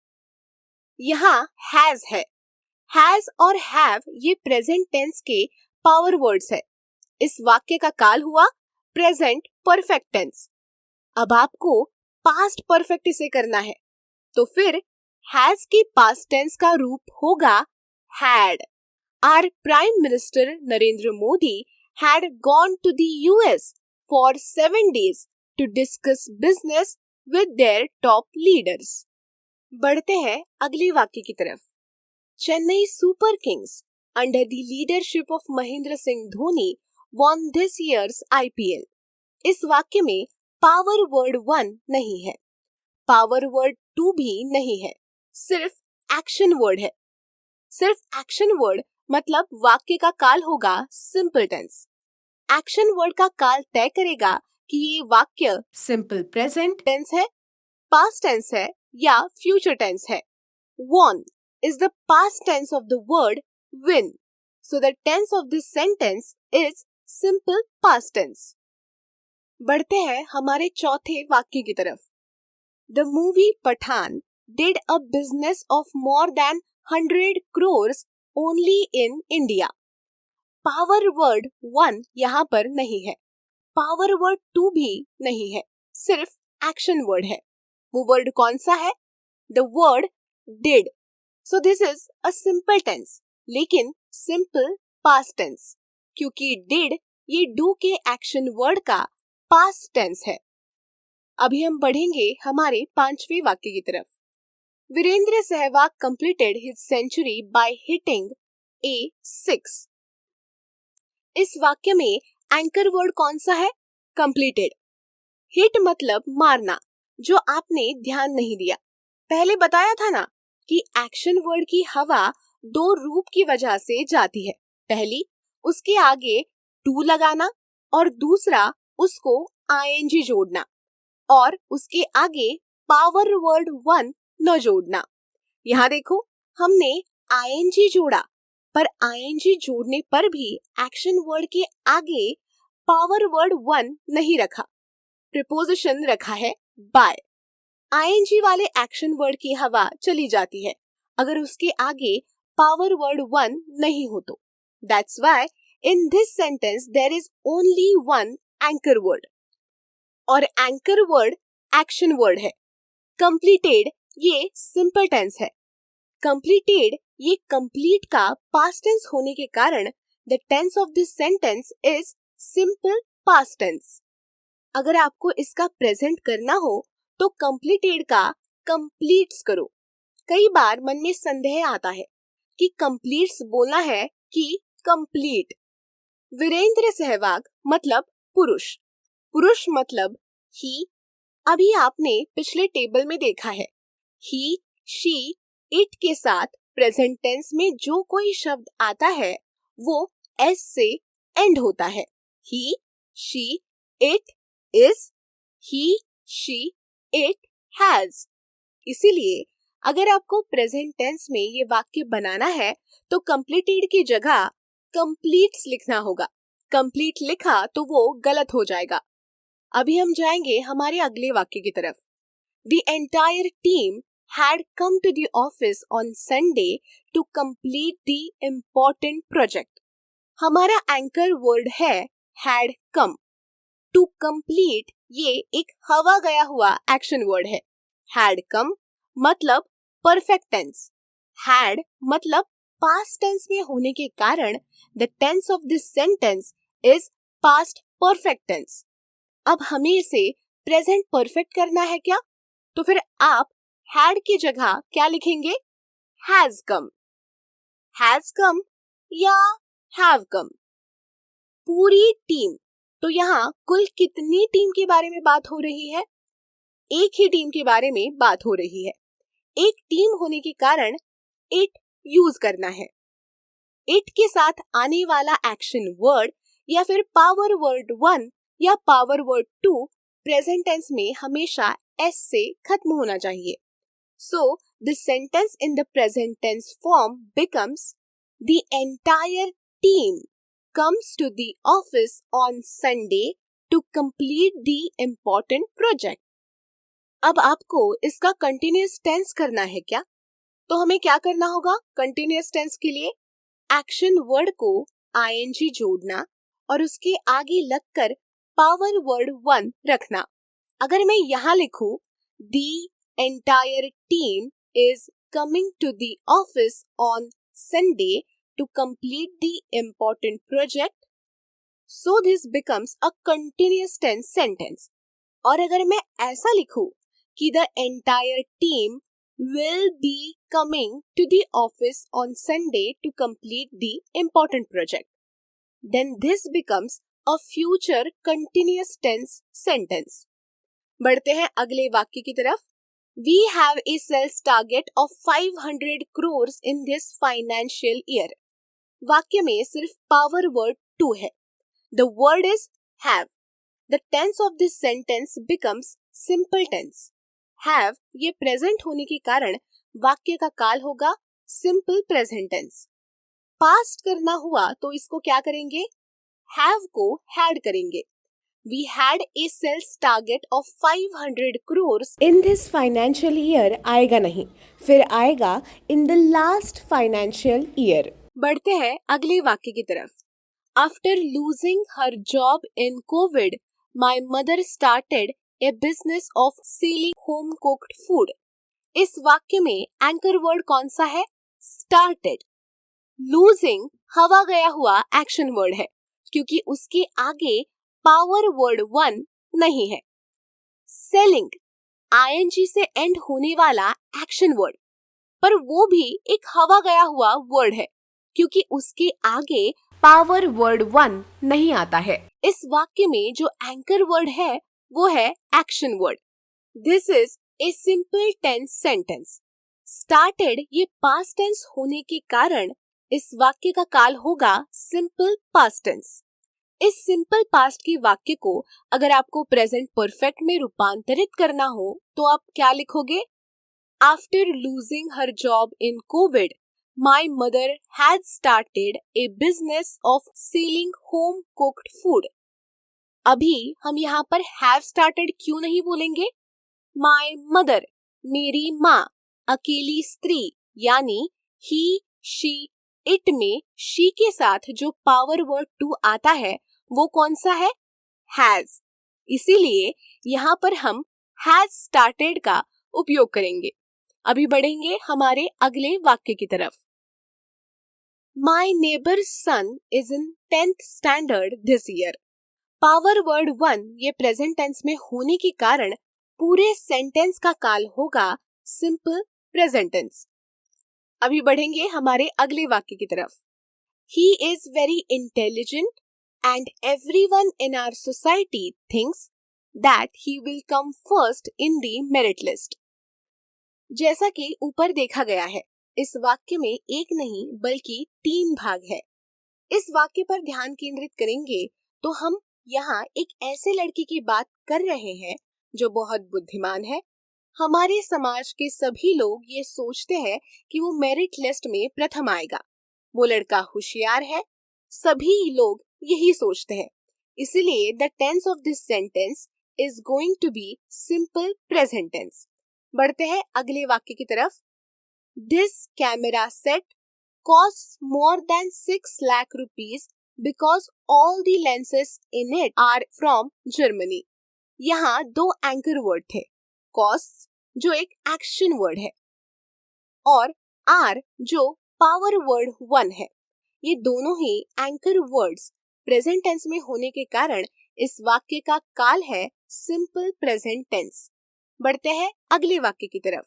यहाँ हैज है। हैज और हैव ये प्रेजेंट टेंस के पावर वर्ड्स है। इस वाक्य का काल हुआ प्रेजेंट परफेक्ट टेंस। अब आपको पास्ट परफेक्ट इसे करना है, तो फिर हैज के पास्ट टेंस का रूप होगा had. Our prime minister Narendra Modi had gone to the US for 7 days to discuss business with their top leaders। बढ़ते हैं अगले वाक्य की तरफ। Chennai super Kings under the leadership of Mahendra Singh Dhoni won this year's IPL। इस वाक्य में पावर वर्ड वन नहीं है, पावर वर्ड टू भी नहीं है, सिर्फ एक्शन वर्ड है। सिर्फ एक्शन वर्ड मतलब वाक्य का काल होगा सिंपल टेंस। एक्शन वर्ड का काल तय करेगा कि ये वाक्य सिंपल प्रेजेंट टेंस है, पास्ट टेंस है या फ्यूचर टेंस है। won is the past tense of the word win, so the tense of this sentence is simple past tense। बढ़ते हैं हमारे चौथे वाक्य की तरफ। The movie Pathan did a business of more than 100 crores only in India। Power word one यहाँ पर नहीं है, पावर वर्ड टू भी नहीं है, सिर्फ एक्शन वर्ड है। वो वर्ड कौन सा है? The word did. So this is a simple tense, लेकिन सिंपल पास्ट टेंस, क्योंकि डिड ये डू के एक्शन वर्ड का पास्ट टेंस है। अभी हम बढ़ेंगे हमारे पांचवें वाक्य की तरफ। Virender Sehwag completed his century by hitting A6। इस वाक्य में एंकर वर्ड कौन सा है? कंप्लीटेड। हिट मतलब मारना, जो आपने ध्यान नहीं दिया। पहले बताया था ना कि एक्शन वर्ड की हवा दो रूप की वजह से जाती है। पहली, उसके आगे टू लगाना, और दूसरा उसको आईएनजी जोड़ना, और उसके आगे पावर वर्ड वन न जोड़ना। यहाँ देखो, हमने आईएनजी जोड़ा, पर आईएनजी जोड़ने पर भी एक्शन वर्ड के आगे पावर वर्ड वन नहीं रखा, प्रीपोजिशन रखा है बाय। आईएनजी वाले एक्शन वर्ड की हवा चली जाती है अगर उसके आगे पावर वर्ड वन नहीं हो तो। That's why in this sentence there is only one anchor word, और एंकर वर्ड एक्शन वर्ड है। कंप्लीटेड ये सिंपल टेंस है। कंप्लीटेड ये कंप्लीट का पास्ट टेंस होने के कारण the tense of this sentence is simple past tense. अगर आपको इसका प्रेजेंट करना हो तो कंप्लीटेड का कंप्लीट्स करो। कई बार मन में संदेह आता है कि कंप्लीट्स बोलना है कि कंप्लीट। वीरेंद्र सहवाग मतलब पुरुष, पुरुष मतलब ही। अभी आपने पिछले टेबल में देखा है, ही, शी, इट के साथ प्रेजेंट टेंस में जो कोई शब्द आता है वो एस से एंड होता है। He, she, it, is, he, she, it, has. इसीलिए अगर आपको प्रेजेंट टेंस में ये वाक्य बनाना है तो कंप्लीटेड की जगह कंप्लीट्स लिखना होगा। कंप्लीट लिखा तो वो गलत हो जाएगा। अभी हम जाएंगे हमारे अगले वाक्य की तरफ। The entire team had come to the office on Sunday to complete the important project. हमारा एंकर वर्ड है had come. To complete ये एक हवा गया हुआ एक्शन वर्ड है। had come मतलब परफेक्ट टेंस, had मतलब पास्ट टेंस में होने के कारण the tense of this sentence is past perfect tense। अब हमें इसे प्रेजेंट परफेक्ट करना है क्या? तो फिर आप had की जगह क्या लिखेंगे? has come, has come या have come। पूरी टीम, तो यहाँ कुल कितनी टीम के बारे में बात हो रही है? एक ही टीम के बारे में बात हो रही है। एक टीम होने के कारण इट यूज करना है। इट के साथ आने वाला एक्शन वर्ड या फिर पावर वर्ड 1 या पावर वर्ड 2 प्रेजेंट टेंस में हमेशा एस से खत्म होना चाहिए। So the sentence in the present tense form becomes the entire team comes to the office on Sunday to complete the important project. अब आपको इसका कंटिन्यूअस टेंस करना है क्या? तो हमें क्या करना होगा? कंटिन्यूअस टेंस के लिए एक्शन वर्ड को आईएनजी जोड़ना और उसके आगे लगकर पावर वर्ड 1 रखना। अगर मैं यहाँ लिखूं the entire team is coming to the office on Sunday to complete the important project, so this becomes a continuous tense sentence। और अगर मैं ऐसा लिखूं कि the entire team will be coming to the office on Sunday to complete the important project, then this becomes a future continuous tense sentence। बढ़ते हैं अगले वाक्य की तरफ। We have a sales target of 500 crores in this financial year। वाक्य में सिर्फ पावर वर्ड 2 है। The word is have। The tense of this sentence becomes simple tense। have ये प्रेजेंट होने के कारण वाक्य का काल होगा सिंपल प्रेजेंट टेंस। पास्ट करना हुआ तो इसको क्या करेंगे? have को had करेंगे। We had a sales target of 500 crores in this financial year आएगा नहीं, फिर आएगा in the last financial year। बढ़ते हैं अगले वाक्य की तरफ। After losing her job in COVID, my mother started a business of selling home cooked food। इस वाक्य में एंकर वर्ड कौन सा है? Started। Losing हवा गया हुआ एक्शन वर्ड है क्योंकि उसके आगे पावर वर्ड 1 नहीं है। सेलिंग आईएनजी से एंड होने वाला एक्शन वर्ड, पर वो भी एक हवा गया हुआ वर्ड है क्योंकि उसके आगे पावर वर्ड 1 नहीं आता है। इस वाक्य में जो एंकर वर्ड है वो है action word. This is a simple tense sentence. Started ये पास्ट टेंस होने के कारण इस वाक्य का काल होगा सिंपल पास्ट टेंस। इस सिंपल पास्ट के वाक्य को अगर आपको प्रेजेंट परफेक्ट में रूपांतरित करना हो तो आप क्या लिखोगे? After losing her job in covid, my mother had started A business of selling home cooked food. अभी हम यहाँ पर हैव स्टार्टेड क्यों नहीं बोलेंगे? माई मदर मेरी माँ, अकेली स्त्री यानी ही शी इट में शी के साथ जो पावर वर्ड 2 आता है वो कौन सा है? हैज। इसीलिए यहाँ पर हम हैज स्टार्टेड का उपयोग करेंगे। अभी बढ़ेंगे हमारे अगले वाक्य की तरफ। My neighbour's son is in 10th standard this year. Power word 1 ये प्रेजेंट टेंस में होने के कारण पूरे सेंटेंस का काल होगा सिंपल प्रेजेंट टेंस। अभी बढ़ेंगे हमारे अगले वाक्य की तरफ। He is very intelligent and everyone in our society thinks that he will come first in the merit list। जैसा कि ऊपर देखा गया है, इस वाक्य में एक नहीं बल्कि 3 भाग है। इस वाक्य पर ध्यान केंद्रित करेंगे तो हम यहाँ एक ऐसे लड़के की बात कर रहे हैं जो बहुत बुद्धिमान है, हमारे समाज के सभी लोग ये सोचते हैं कि वो मेरिट लिस्ट में प्रथम आएगा, वो लड़का होशियार है, सभी लोग यही सोचते हैं। इसीलिए the tense of this sentence is going to be simple present tense. बढ़ते हैं अगले वाक्य की तरफ। This camera set costs more than 6 lakh rupees because all the lenses in it are from Germany। यहाँ दो एंकर वर्ड थे, costs जो एक एक्शन वर्ड है और are जो पावर वर्ड 1 है। ये दोनों ही एंकर वर्ड्स प्रेजेंट टेंस में होने के कारण इस वाक्य का काल है सिंपल प्रेजेंट टेंस। बढ़ते हैं अगले वाक्य की तरफ।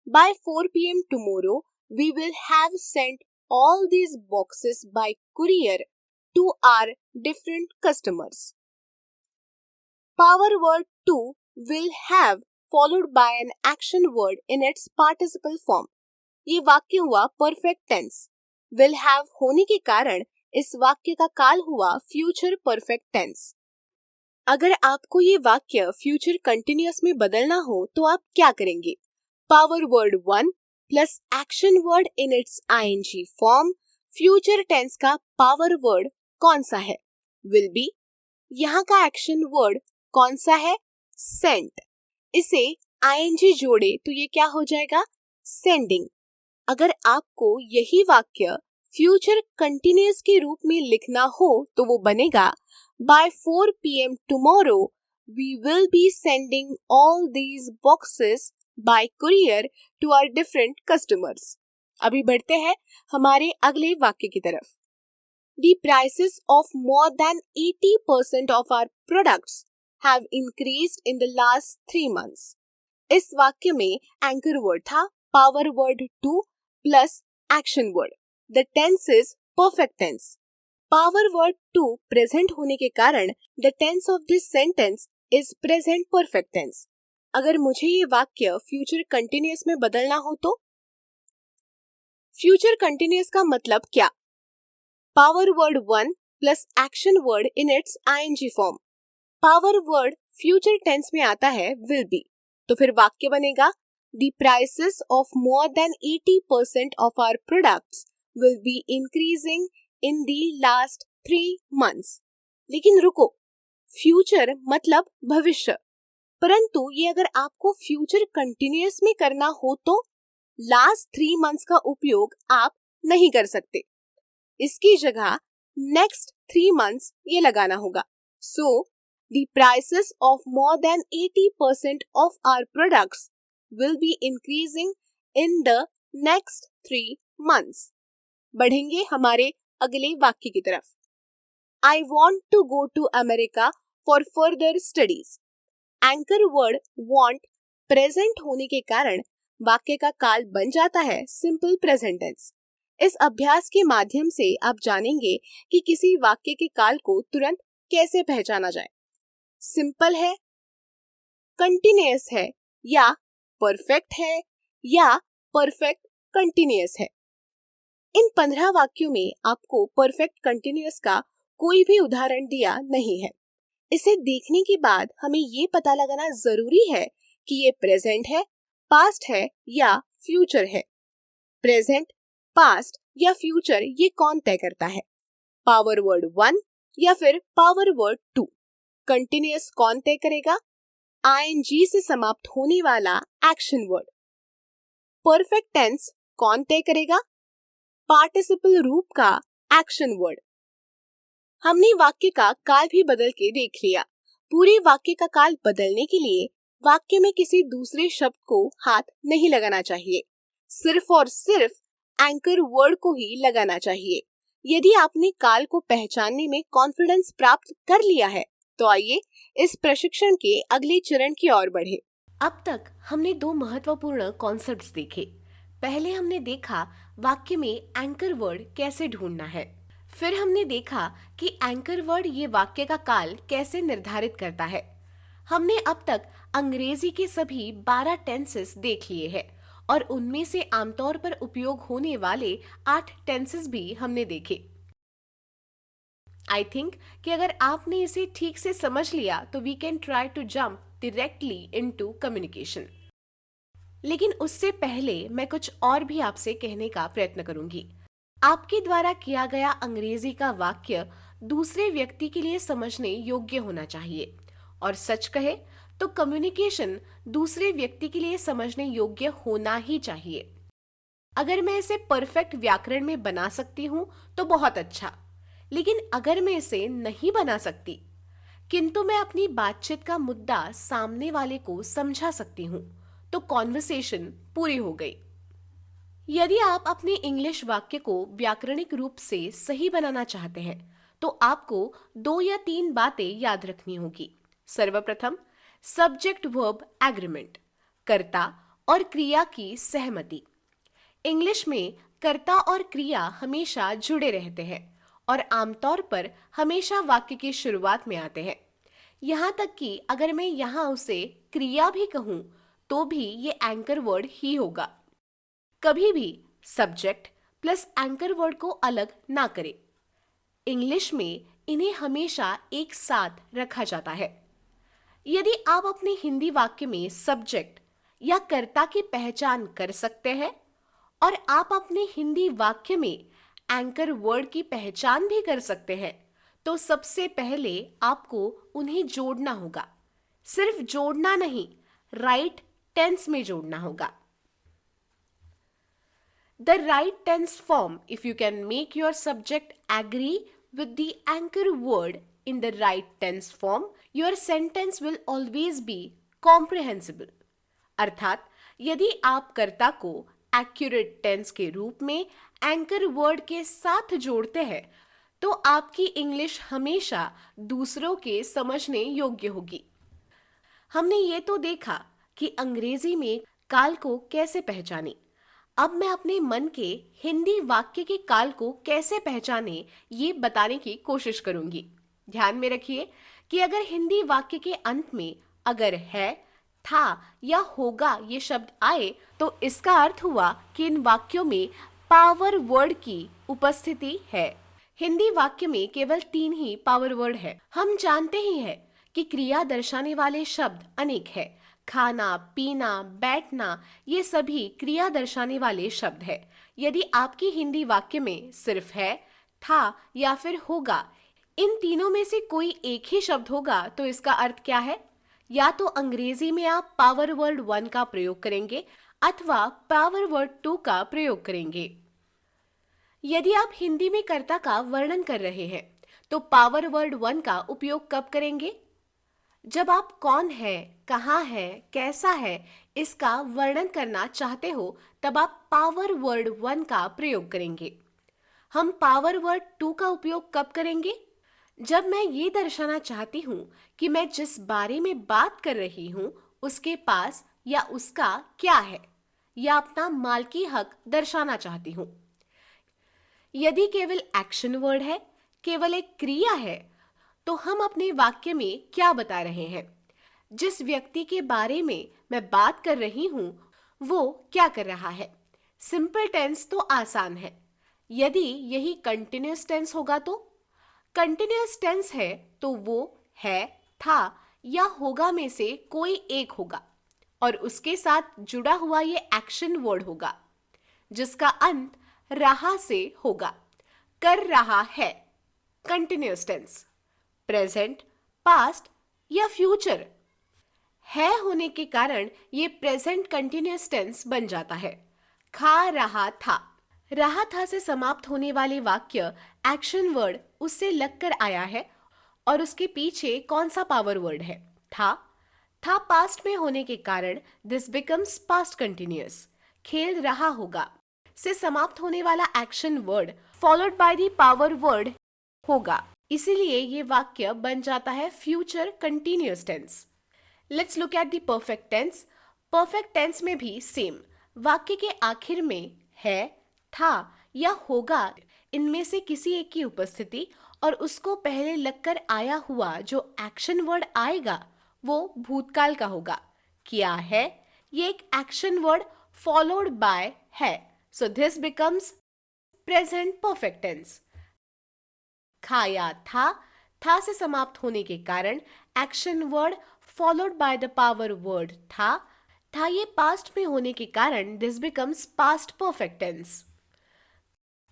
By 4 p.m. tomorrow, we will have sent all these boxes by courier to our different customers। Power word to will have followed by an action word in its participle form। ये वाक्य हुआ परफेक्ट टेंस। will have होने के कारण इस वाक्य का काल हुआ फ्यूचर परफेक्ट टेंस। अगर आपको ये वाक्य फ्यूचर कंटिन्यूअस में बदलना हो तो आप क्या करेंगे? Power word 1 plus action word in its I N G form. Future tense का पावर वर्ड कौन सा है? Will be. यहाँ का एक्शन वर्ड कौन सा है? सेंट। इसे आईएनजी जोड़े तो ये क्या हो जाएगा? सेंडिंग। अगर आपको यही वाक्य फ्यूचर कंटिन्यूअस के रूप में लिखना हो तो वो बनेगा by 4 p.m. tomorrow we will be sending all these boxes by courier to our different customers। अभी बढ़ते हैं हमारे अगले वाक्य की तरफ। The prices of more than 80% of our products have increased in the last 3 months। इस वाक्य में एंकर वर्ड था power word 2 plus action word. The tense is perfect tense। Power word 2 present होने के कारण the tense of this sentence is present perfect tense. अगर मुझे ये वाक्य फ्यूचर कंटिन्यूअस में बदलना हो तो फ्यूचर कंटिन्यूअस का मतलब क्या? Power word 1 plus action word in its I N G form. Power word future tense में आता है विल बी, तो फिर वाक्य बनेगा the prices of more than 80% of our products will be increasing in the last 3 months। लेकिन रुको, फ्यूचर मतलब भविष्य, परंतु ये अगर आपको फ्यूचर कंटिन्यूअस में करना हो तो लास्ट 3 मंथ्स का उपयोग आप नहीं कर सकते। इसकी जगह नेक्स्ट 3 मंथ्स ये लगाना होगा। So the prices of more than 80% of our products will be increasing in the next 3 months. बढ़ेंगे हमारे अगले वाक्य की तरफ। I want to go to America for further studies। Anchor word want present होने के कारण वाक्य का काल बन जाता है सिंपल प्रेजेंट टेंस। इस अभ्यास के माध्यम से आप जानेंगे कि किसी वाक्य के काल को तुरंत कैसे पहचाना जाए। सिंपल है, कंटिन्यूअस है या परफेक्ट है या परफेक्ट कंटिन्यूअस है। इन 15 वाक्यों में आपको परफेक्ट कंटिन्यूअस का कोई भी उदाहरण दिया नहीं है। इसे देखने के बाद हमें ये पता लगाना जरूरी है कि ये प्रेजेंट है, पास्ट है या फ्यूचर है। प्रेजेंट, पास्ट या फ्यूचर ये कौन तय करता है? पावर वर्ड 1 या फिर पावर वर्ड 2। कंटिन्यूअस कौन तय करेगा? आईएनजी से समाप्त होने वाला एक्शन वर्ड। परफेक्ट टेंस कौन तय करेगा? पार्टिसिपल रूप का एक्शन वर्ड। हमने वाक्य का काल भी बदल के देख लिया। पूरे वाक्य का काल बदलने के लिए वाक्य में किसी दूसरे शब्द को हाथ नहीं लगाना चाहिए, सिर्फ और सिर्फ एंकर वर्ड को ही लगाना चाहिए। यदि आपने काल को पहचानने में कॉन्फिडेंस प्राप्त कर लिया है तो आइए इस प्रशिक्षण के अगले चरण की ओर बढ़े। अब तक हमने 2 महत्वपूर्ण कॉन्सेप्ट्स देखे। पहले हमने देखा वाक्य में एंकर वर्ड कैसे ढूंढना है, फिर हमने देखा कि एंकर वर्ड ये वाक्य का काल कैसे निर्धारित करता है। हमने अब तक अंग्रेजी के सभी 12 टेंसेस देख लिए हैं और उनमें से आमतौर पर उपयोग होने वाले 8 टेंसेस भी हमने देखे। आई थिंक कि अगर आपने इसे ठीक से समझ लिया तो we can try to jump directly into communication. लेकिन उससे पहले मैं कुछ और भी आपसे कहने का प्रयत्न करूंगी। आपके द्वारा किया गया अंग्रेजी का वाक्य दूसरे व्यक्ति के लिए समझने योग्य होना चाहिए, और सच कहे तो कम्युनिकेशन दूसरे व्यक्ति के लिए समझने योग्य होना ही चाहिए। अगर मैं इसे परफेक्ट व्याकरण में बना सकती हूँ तो बहुत अच्छा, लेकिन अगर मैं इसे नहीं बना सकती किंतु मैं अपनी बातचीत का मुद्दा सामने वाले को समझा सकती हूँ, तो कॉन्वर्सेशन पूरी हो गई। यदि आप अपने इंग्लिश वाक्य को व्याकरणिक रूप से सही बनाना चाहते हैं तो आपको 2 या 3 बातें याद रखनी होगी। सर्वप्रथम, सब्जेक्ट वर्ब एग्रीमेंट, कर्ता और क्रिया की सहमति। इंग्लिश में कर्ता और क्रिया हमेशा जुड़े रहते हैं और आमतौर पर हमेशा वाक्य की शुरुआत में आते हैं। यहाँ तक कि अगर मैं यहाँ उसे क्रिया भी कहूँ तो भी ये एंकर वर्ड ही होगा। कभी भी सब्जेक्ट प्लस एंकर वर्ड को अलग ना करें। इंग्लिश में इन्हें हमेशा एक साथ रखा जाता है। यदि आप अपने हिंदी वाक्य में सब्जेक्ट या कर्ता की पहचान कर सकते हैं और आप अपने हिंदी वाक्य में एंकर वर्ड की पहचान भी कर सकते हैं, तो सबसे पहले आपको उन्हें जोड़ना होगा। सिर्फ जोड़ना नहीं, राइट टेंस में जोड़ना होगा। The right tense form, if you can make your subject agree with the anchor word in the right tense form, your sentence will always be comprehensible. अर्थात यदि आप कर्ता को एक्यूरेट टेंस के रूप में एंकर वर्ड के साथ जोड़ते हैं तो आपकी इंग्लिश हमेशा दूसरों के समझने योग्य होगी। हमने ये तो देखा कि अंग्रेजी में काल को कैसे पहचाने। अब मैं अपने मन के हिंदी वाक्य के काल को कैसे पहचाने ये बताने की कोशिश करूंगी। ध्यान में रखिए कि अगर हिंदी वाक्य के अंत में अगर है, था या होगा ये शब्द आए तो इसका अर्थ हुआ कि इन वाक्यों में पावर वर्ड की उपस्थिति है। हिंदी वाक्य में केवल 3 ही पावर वर्ड है। हम जानते ही हैं कि क्रिया दर्शाने वाले शब्द अनेक है। खाना, पीना, बैठना, ये सभी क्रिया दर्शाने वाले शब्द है। यदि आपकी हिंदी वाक्य में सिर्फ है, था या फिर होगा, इन तीनों में से कोई एक ही शब्द होगा तो इसका अर्थ क्या है? या तो अंग्रेजी में आप पावर वर्ड 1 का प्रयोग करेंगे अथवा पावर वर्ड 2 का प्रयोग करेंगे। यदि आप हिंदी में कर्ता का वर्णन कर रहे हैं तो पावर वर्ड 1 का उपयोग कब करेंगे? जब आप कौन है, कहाँ है, कैसा है इसका वर्णन करना चाहते हो तब आप पावर वर्ड 1 का प्रयोग करेंगे। हम पावर वर्ड 2 का उपयोग कब करेंगे? जब मैं ये दर्शाना चाहती हूँ कि मैं जिस बारे में बात कर रही हूँ उसके पास या उसका क्या है, या अपना मालकी हक दर्शाना चाहती हूँ। यदि केवल एक्शन वर्ड है, केवल एक क्रिया है, तो हम अपने वाक्य में क्या बता रहे हैं? जिस व्यक्ति के बारे में मैं बात कर रही हूं वो क्या कर रहा है? सिंपल टेंस तो आसान है। यदि यही कंटिन्यूअस टेंस होगा तो कंटिन्यूअस टेंस है तो वो है, था या होगा में से कोई एक होगा और उसके साथ जुड़ा हुआ ये एक्शन वर्ड होगा जिसका अंत रहा से होगा। कर रहा है कंटिन्यूअस टेंस, प्रेजेंट, पास्ट या फ्यूचर है होने के कारण ये प्रेजेंट कंटिन्यूअस टेंस बन जाता है। खा रहा था से समाप्त होने वाले वाक्य एक्शन वर्ड उससे लगकर आया है और उसके पीछे कौन सा पावर वर्ड है? था पास्ट में होने के कारण दिस बिकम्स पास्ट कंटिन्यूअस। खेल रहा होगा से समाप्त होने वाला action word followed by the power word होगा, इसीलिए ये वाक्य बन जाता है future continuous tense. Let's look at the perfect tense. Perfect tense में भी सेम, वाक्य के आखिर में है, था या होगा इनमें से किसी एक की उपस्थिति और उसको पहले लगकर आया हुआ जो एक्शन वर्ड आएगा वो भूतकाल का होगा। किया है ये एक एक्शन वर्ड फॉलोड बाय है, so this becomes present perfect tense. खाया था से समाप्त होने के कारण action word followed by the power word था था ये पास्ट में होने के कारण this becomes past perfect tense.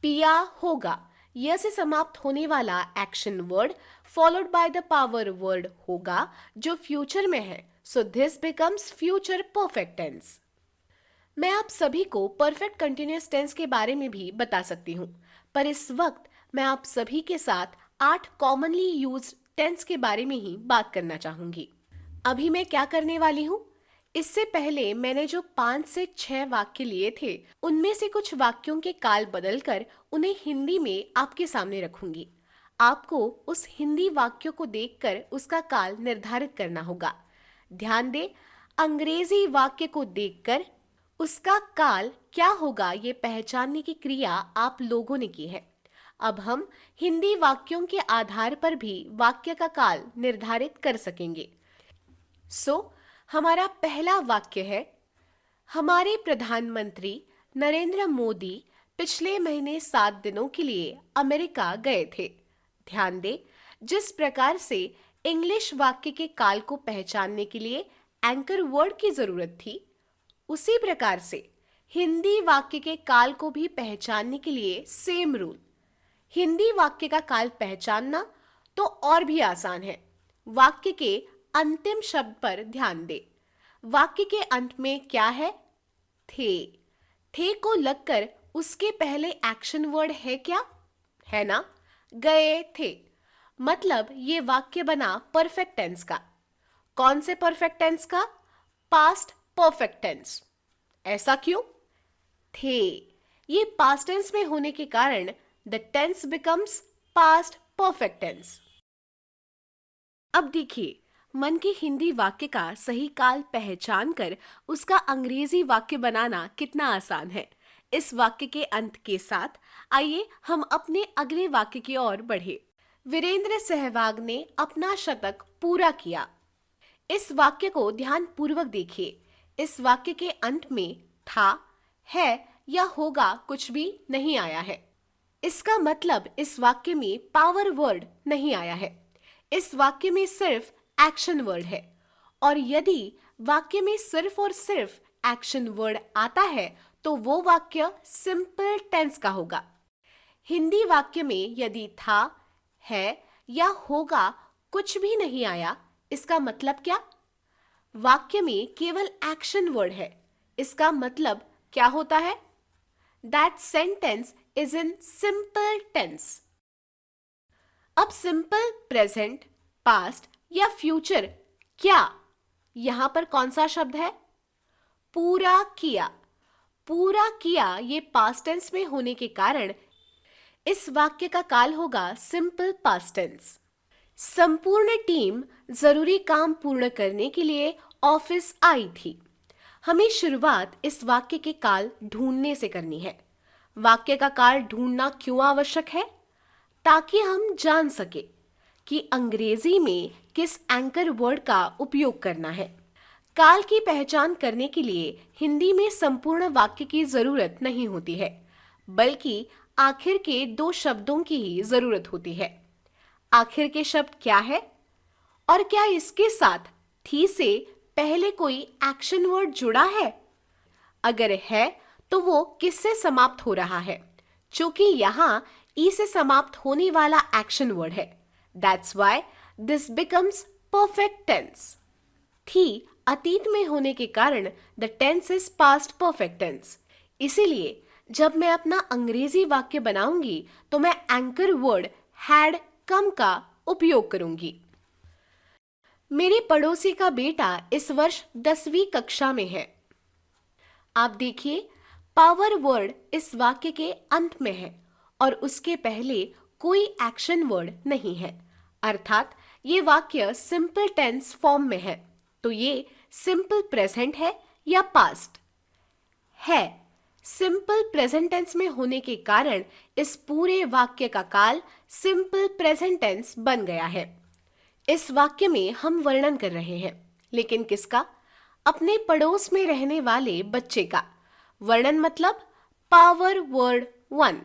पिया होगा, यह से समाप्त होने वाला action word followed by the power word होगा जो फ्यूचर में है, so this becomes future perfect tense. मैं आप सभी को परफेक्ट कंटिन्यूअस टेंस के बारे में भी बता सकती हूँ, पर इस वक्त मैं आप सभी के साथ 8 कॉमनली यूज्ड टेंस के बारे में ही बात करना चाहूंगी। अभी मैं क्या करने वाली हूँ, इससे पहले मैंने जो 5 से 6 वाक्य लिए थे उनमें से कुछ वाक्यों के काल बदलकर उन्हें हिंदी में आपके सामने रखूंगी। आपको उस हिंदी वाक्यों को देखकर उसका काल निर्धारित करना होगा। ध्यान दें, अंग्रेजी वाक्य को देखकर उसका काल क्या होगा ये पहचानने की क्रिया आप लोगों ने की है। अब हम हिंदी वाक्यों के आधार पर भी वाक्य का काल निर्धारित कर सकेंगे। हमारा पहला वाक्य है, हमारे प्रधानमंत्री नरेंद्र मोदी पिछले महीने 7 दिनों के लिए अमेरिका गए थे। ध्यान दें, जिस प्रकार से इंग्लिश वाक्य के काल को पहचानने के लिए एंकर वर्ड की जरूरत थी, उसी प्रकार से हिंदी वाक्य के काल को भी पहचानने के लिए सेम रूल। हिंदी वाक्य का काल पहचानना तो और भी आसान है। वाक्य के अंतिम शब्द पर ध्यान दें। वाक्य के अंत में क्या है? थे। थे को लगकर उसके पहले एक्शन वर्ड है क्या? है ना, गए थे। मतलब ये वाक्य बना परफेक्ट टेंस का। कौन से परफेक्ट टेंस का? Past perfect tense. ऐसा क्यों? थे, ये पास्ट टेंस में होने के कारण the tense becomes past perfect tense. अब देखिए, मन के हिंदी वाक्य का सही काल पहचान कर उसका अंग्रेजी वाक्य बनाना कितना आसान है। इस वाक्य के अंत के साथ आइए हम अपने अगले वाक्य की ओर बढ़े। वीरेंद्र सहवाग ने अपना शतक पूरा किया। इस वाक्य को ध्यान पूर्वक देखिए। इस वाक्य के अंत में था, है या होगा कुछ भी नहीं आया है। इसका मतलब इस वाक्य में पावर वर्ड नहीं आया है। इस वाक्य में सिर्फ एक्शन वर्ड है, और यदि वाक्य में सिर्फ और सिर्फ एक्शन वर्ड आता है तो वो वाक्य सिंपल टेंस का होगा। हिंदी वाक्य में यदि था, है या होगा कुछ भी नहीं आया, इसका मतलब क्या? वाक्य में केवल एक्शन वर्ड है। इसका मतलब क्या होता है? That sentence is in simple tense. अब सिंपल प्रेजेंट, पास्ट या फ्यूचर क्या, यहां पर कौन सा शब्द है? पूरा किया। पूरा किया ये पास्ट टेंस में होने के कारण इस वाक्य का काल होगा सिंपल पास्ट टेंस। संपूर्ण टीम जरूरी काम पूर्ण करने के लिए ऑफिस आई थी। हमें शुरुआत इस वाक्य के काल ढूंढने से करनी है। वाक्य का काल ढूंढना क्यों आवश्यक है? ताकि हम जान सके कि अंग्रेजी में किस एंकर वर्ड का उपयोग करना है। काल की पहचान करने के लिए हिंदी में संपूर्ण वाक्य की जरूरत नहीं होती है, बल्कि आखिर के 2 शब्दों की ही जरूरत होती है। आखिर के शब्द क्या है, और क्या इसके साथ थी से पहले कोई एक्शन वर्ड जुड़ा है? अगर है तो वो किससे समाप्त हो रहा है? चूंकि यहां ई से समाप्त होने वाला एक्शन वर्ड है, that's why this becomes perfect tense. थी अतीत में होने के कारण the tense is past perfect tense. इसीलिए जब मैं अपना अंग्रेजी वाक्य बनाऊंगी तो मैं एंकर वर्ड हैड कम का उपयोग करूंगी। मेरे पड़ोसी का बेटा इस वर्ष 10वीं कक्षा में है। आप देखिए, पावर वर्ड इस वाक्य के अंत में है और उसके पहले कोई एक्शन वर्ड नहीं है, अर्थात ये वाक्य सिंपल टेंस फॉर्म में है। तो ये सिंपल प्रेजेंट है या पास्ट है? सिंपल प्रेजेंट टेंस में होने के कारण इस पूरे वाक्य का काल सिंपल प्रेजेंट टेंस बन गया है। इस वाक्य में हम वर्णन कर रहे हैं, लेकिन किसका? अपने पड़ोस में रहने वाले बच्चे का। वर्णन मतलब पावर वर्ड 1।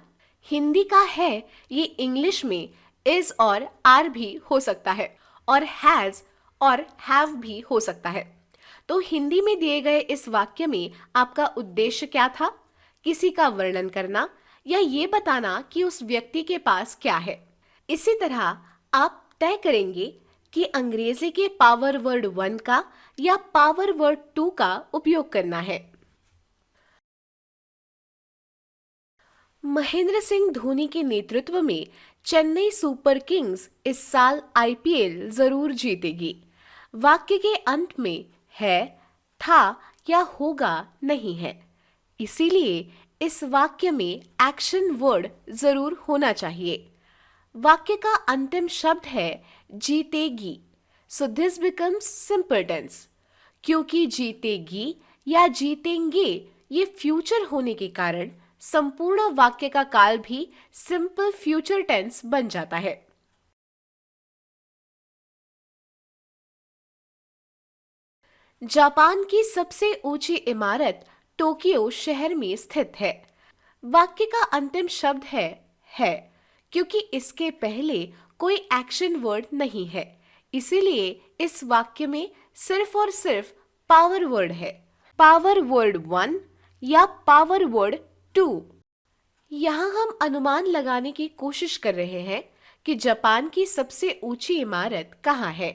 हिंदी का है ये इंग्लिश में इज और आर भी हो सकता है, और हैज और हैव भी हो सकता है। तो हिंदी में दिए गए इस वाक्य में आपका उद्देश्य क्या था? किसी का वर्णन करना या ये बताना कि उस व्यक्ति के पास क्या है। इसी तरह आप तय करेंगे कि अंग्रेजी के पावर वर्ड 1 का या पावर वर्ड 2 का उपयोग करना है। महेंद्र सिंह धोनी के नेतृत्व में चेन्नई सुपर किंग्स इस साल आईपीएल जरूर जीतेगी। वाक्य के अंत में है, था या होगा नहीं है, इसीलिए इस वाक्य में एक्शन वर्ड जरूर होना चाहिए। वाक्य का अंतिम शब्द है जीतेगी, so this becomes simple tense. क्योंकि जीतेगी या जीतेंगे ये फ्यूचर होने के कारण संपूर्ण वाक्य का काल भी सिंपल फ्यूचर टेंस बन जाता है। जापान की सबसे ऊंची इमारत टोक्यो शहर में स्थित है। वाक्य का अंतिम शब्द है क्योंकि इसके पहले कोई एक्शन वर्ड नहीं है, इसीलिए इस वाक्य में सिर्फ और सिर्फ पावर वर्ड है, पावर वर्ड 1 या पावर वर्ड 2। यहाँ हम अनुमान लगाने की कोशिश कर रहे हैं कि जापान की सबसे ऊंची इमारत कहाँ है।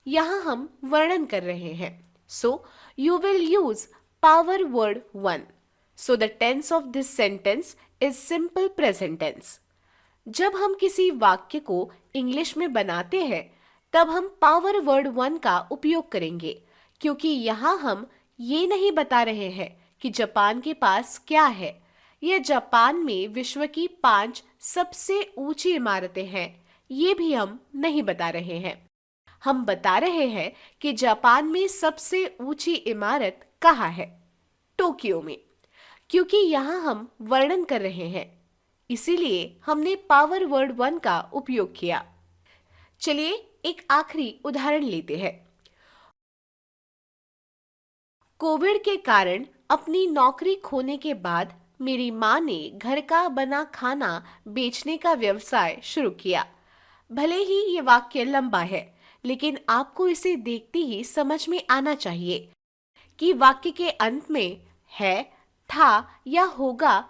यहाँ हम वर्णन कर रहे हैं, so you will use power word 1। So the tense of this sentence is simple present tense. जब हम किसी वाक्य को इंग्लिश में बनाते हैं तब हम पावर वर्ड 1 का उपयोग करेंगे, क्योंकि यहाँ हम ये नहीं बता रहे हैं कि जापान के पास क्या है या जापान में विश्व की 5 सबसे ऊंची इमारतें हैं, ये भी हम नहीं बता रहे हैं। हम बता रहे हैं कि जापान में सबसे ऊंची इमारत कहाँ है, टोक्यो में। क्योंकि यहाँ हम वर्णन कर रहे हैं, इसीलिए हमने पावर वर्ड 1 का उपयोग किया। चलिए एक आखिरी उदाहरण लेते हैं। कोविड के कारण अपनी नौकरी खोने के बाद मेरी माँ ने घर का बना खाना बेचने का व्यवसाय शुरू किया। भले ही ये वाक्य लंबा है, लेकिन आपको इसे देखते ही समझ में आना चाहिए कि वाक्य के अंत में है, था या होगा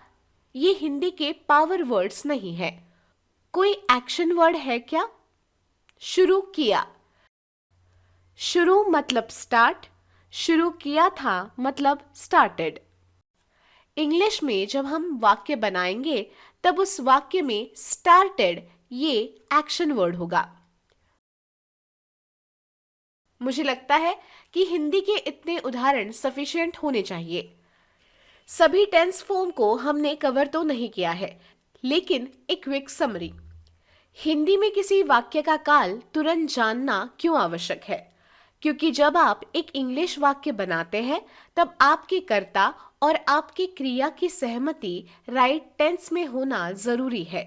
ये हिंदी के पावर वर्ड्स नहीं है। कोई एक्शन वर्ड है क्या? शुरू किया, शुरू मतलब स्टार्ट, शुरू किया था मतलब स्टार्टेड। इंग्लिश में जब हम वाक्य बनाएंगे तब उस वाक्य में स्टार्टेड ये एक्शन वर्ड होगा। मुझे लगता है कि हिंदी के इतने उदाहरण सफिशिएंट होने चाहिए। सभी टेंस फॉर्म को हमने कवर तो नहीं किया है, लेकिन एक क्विक समरी। हिंदी में किसी वाक्य का काल तुरंत जानना क्यों आवश्यक है? क्योंकि जब आप एक इंग्लिश वाक्य बनाते हैं तब आपके कर्ता और आपकी क्रिया की सहमति राइट टेंस में होना जरूरी है।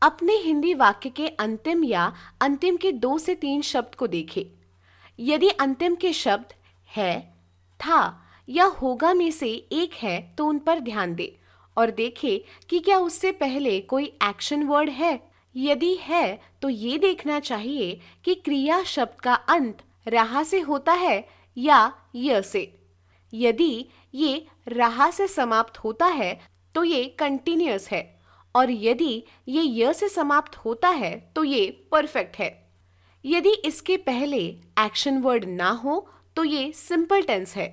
अपने हिंदी वाक्य के अंतिम या अंतिम के 2 से 3 शब्द को देखें। यदि अंतिम के शब्द है, था या होगा में से एक है तो उन पर ध्यान दें और देखें कि क्या उससे पहले कोई एक्शन वर्ड है। यदि है तो ये देखना चाहिए कि क्रिया शब्द का अंत रहा से होता है या य से। यदि ये रहा से समाप्त होता है तो ये कंटिन्यूअस है, और यदि ये य से समाप्त होता है तो ये परफेक्ट है। यदि इसके पहले एक्शन वर्ड ना हो तो ये सिंपल टेंस है,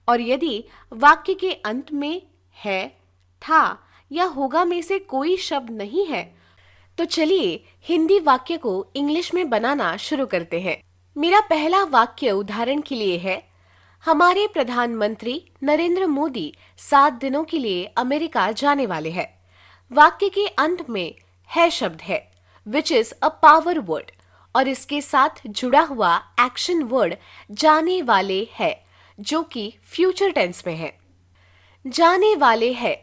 और यदि वाक्य के अंत में है, था या होगा में से कोई शब्द नहीं है तो चलिए हिंदी वाक्य को इंग्लिश में बनाना शुरू करते हैं। मेरा पहला वाक्य उदाहरण के लिए है, हमारे प्रधानमंत्री नरेंद्र मोदी 7 दिनों के लिए अमेरिका जाने वाले हैं। वाक्य के अंत में है शब्द है, which is a power word, और इसके साथ जुड़ा हुआ एक्शन वर्ड जाने वाले है, जो कि फ्यूचर टेंस में है। जाने वाले है,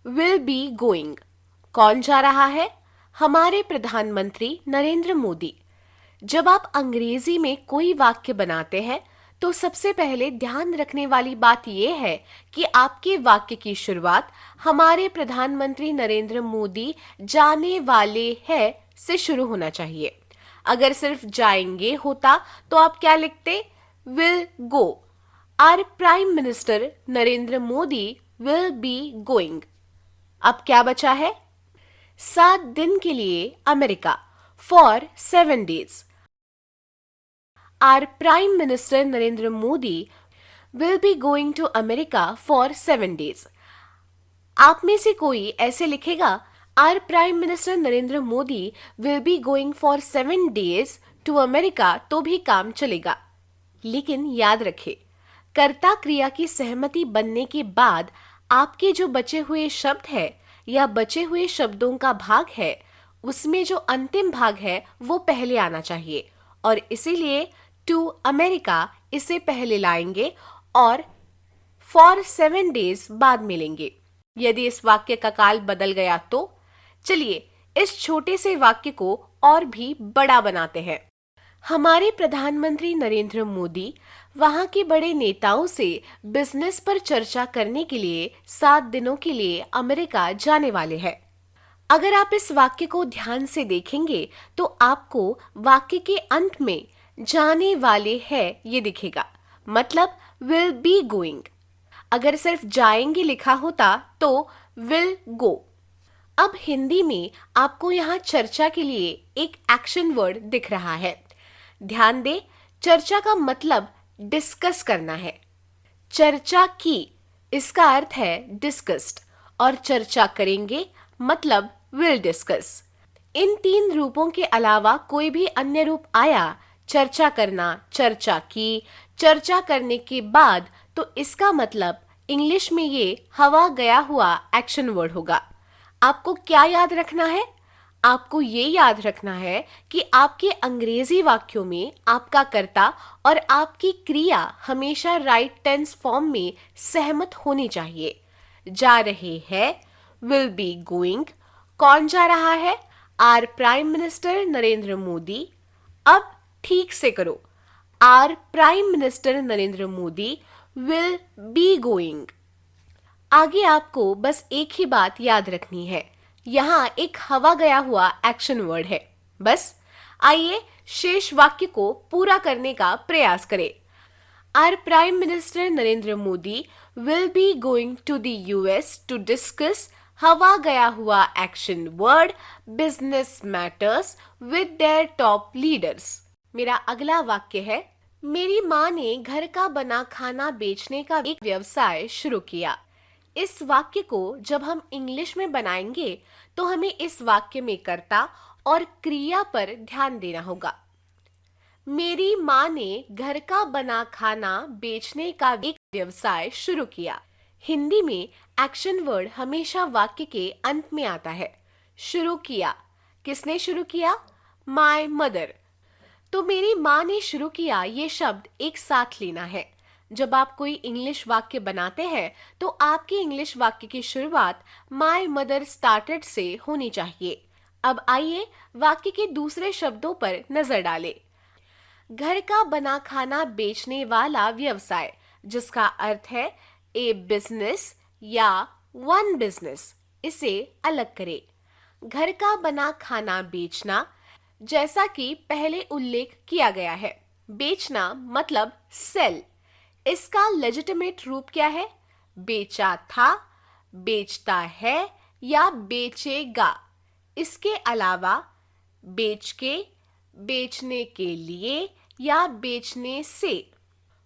विल बी गोइंग। कौन जा रहा है? हमारे प्रधानमंत्री नरेंद्र मोदी। जब आप अंग्रेजी में कोई वाक्य बनाते हैं तो सबसे पहले ध्यान रखने वाली बात यह है कि आपके वाक्य की शुरुआत हमारे प्रधानमंत्री नरेंद्र मोदी जाने वाले हैं से शुरू होना चाहिए। अगर सिर्फ जाएंगे होता तो आप क्या लिखते? Will go. Our prime minister Narendra Modi will be going. अब क्या बचा है? 7 दिन के लिए America for 7 days। Our prime minister Narendra Modi will be going to America for 7 days। आप में से कोई ऐसे लिखेगा, our prime minister Narendra Modi will be going for 7 days to America, तो भी काम चलेगा। लेकिन याद रखें, कर्ता क्रिया की सहमति बनने के बाद आपके जो बचे हुए शब्द है या बचे हुए शब्दों का भाग है, उसमें जो अंतिम भाग है वो पहले आना चाहिए, और इसीलिए टू अमेरिका इसे पहले लाएंगे और फॉर 7 days बाद मिलेंगे। यदि इस वाक्य का काल बदल गया तो चलिए इस छोटे से वाक्य को और भी बड़ा बनाते हैं। हमारे प्रधानमंत्री नरेंद्र मोदी वहां के बड़े नेताओं से बिजनेस पर चर्चा करने के लिए 7 दिनों के लिए अमेरिका जाने वाले हैं। अगर आप इस वाक्य को ध्यान से देखेंगे तो आपको वाक्य के अंत में जाने वाले हैं ये दिखेगा, मतलब विल बी गोइंग। अगर सिर्फ जाएंगे लिखा होता तो विल गो। अब हिंदी में आपको यहाँ चर्चा के लिए एक एक्शन वर्ड दिख रहा है। ध्यान दें, चर्चा का मतलब डिस्कस करना है। चर्चा की इसका अर्थ है डिस्कस्ड, और चर्चा करेंगे मतलब विल डिस्कस। इन 3 रूपों के अलावा कोई भी अन्य रूप आया, चर्चा करना, चर्चा की, चर्चा करने के बाद, तो इसका मतलब इंग्लिश में ये हवा गया हुआ एक्शन वर्ड होगा। आपको क्या याद रखना है? आपको ये याद रखना है कि आपके अंग्रेजी वाक्यों में आपका कर्ता और आपकी क्रिया हमेशा राइट टेंस फॉर्म में सहमत होनी चाहिए। जा रहे हैं, विल बी गोइंग। कौन जा रहा है? Our prime minister Narendra Modi. अब ठीक से करो, our prime minister Narendra Modi will be going. आगे आपको बस एक ही बात याद रखनी है, यहाँ एक हवा गया हुआ एक्शन वर्ड है। बस आइए शेष वाक्य को पूरा करने का प्रयास करें। Our prime minister Narendra Modi will be going to the US to discuss हवा गया हुआ action word business matters with their top leaders. मेरा अगला वाक्य है, मेरी माँ ने घर का बना खाना बेचने का एक व्यवसाय शुरू किया। इस वाक्य को जब हम इंग्लिश में बनाएंगे तो हमें इस वाक्य में कर्ता और क्रिया पर ध्यान देना होगा। मेरी माँ ने घर का बना खाना बेचने का एक व्यवसाय शुरू किया। हिंदी में एक्शन वर्ड हमेशा वाक्य के अंत में आता है। शुरू किया, किसने शुरू किया? My mother. तो मेरी माँ ने शुरू किया ये शब्द एक साथ लेना है। जब आप कोई इंग्लिश वाक्य बनाते हैं तो आपके इंग्लिश वाक्य की शुरुआत माय मदर स्टार्टेड से होनी चाहिए। अब आइए वाक्य के दूसरे शब्दों पर नजर डालें। घर का बना खाना बेचने वाला व्यवसाय, जिसका अर्थ है ए बिजनेस या वन बिजनेस, इसे अलग करें। घर का बना खाना बेचना, जैसा कि पहले उल्लेख किया गया है, बेचना मतलब सेल। इसका लेजिटिमेट रूप क्या है? बेचा था, बेचता है या बेचेगा। इसके अलावा बेच के, बेचने के लिए या बेचने से,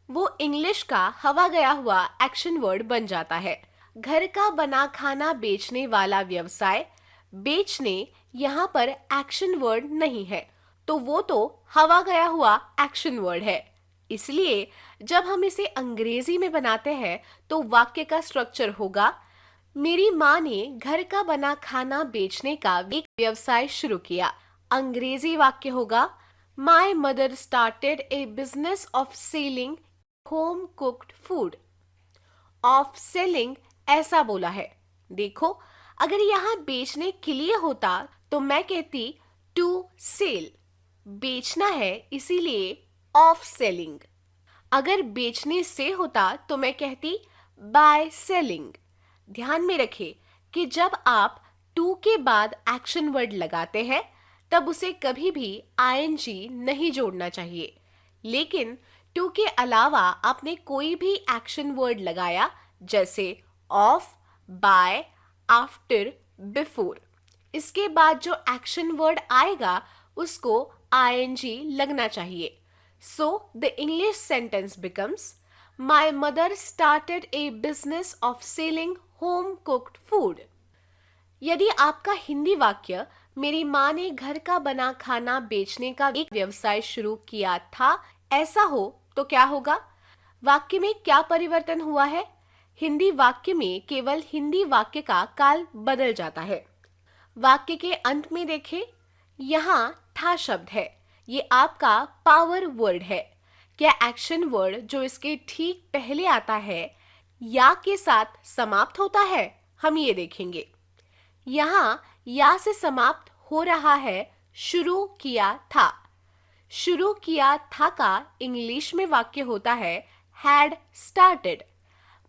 वो इंग्लिश का हवा गया हुआ एक्शन वर्ड बन जाता है। घर का बना खाना बेचने वाला व्यवसाय, बेचने यहाँ पर एक्शन वर्ड नहीं है, तो वो तो हवा गया हुआ एक्शन वर्ड है। इसलिए जब हम इसे अंग्रेजी में बनाते हैं तो वाक्य का स्ट्रक्चर होगा, मेरी माँ ने घर का बना खाना बेचने का एक व्यवसाय शुरू किया। अंग्रेजी वाक्य होगा, माई mother started A business of selling home cooked food. Of selling ऐसा बोला है। देखो, अगर यहाँ बेचने के लिए होता तो मैं कहती टू सेल। बेचना है इसीलिए ऑफ सेलिंग। अगर बेचने से होता तो मैं कहती बाय सेलिंग। ध्यान में रखें कि जब आप टू के बाद एक्शन वर्ड लगाते हैं तब उसे कभी भी आईएनजी नहीं जोड़ना चाहिए, लेकिन टू के अलावा आपने कोई भी एक्शन वर्ड लगाया जैसे ऑफ, बाय, आफ्टर, बिफोर, इसके बाद जो एक्शन वर्ड आएगा उसको आईएनजी लगना चाहिए. So the English sentence becomes my mother started A business of selling home cooked food. यदि आपका हिंदी वाक्य मेरी माँ ने घर का बना खाना बेचने का एक व्यवसाय शुरू किया था ऐसा हो तो क्या होगा? वाक्य में क्या परिवर्तन हुआ है? हिंदी वाक्य में केवल हिंदी वाक्य का काल बदल जाता है. वाक्य के अंत में देखें, यहाँ था शब्द है. ये आपका पावर वर्ड है. क्या एक्शन वर्ड जो इसके ठीक पहले आता है या के साथ समाप्त होता है? हम ये देखेंगे. यहाँ या से समाप्त हो रहा है शुरू किया था. शुरू किया था का इंग्लिश में वाक्य होता है had started.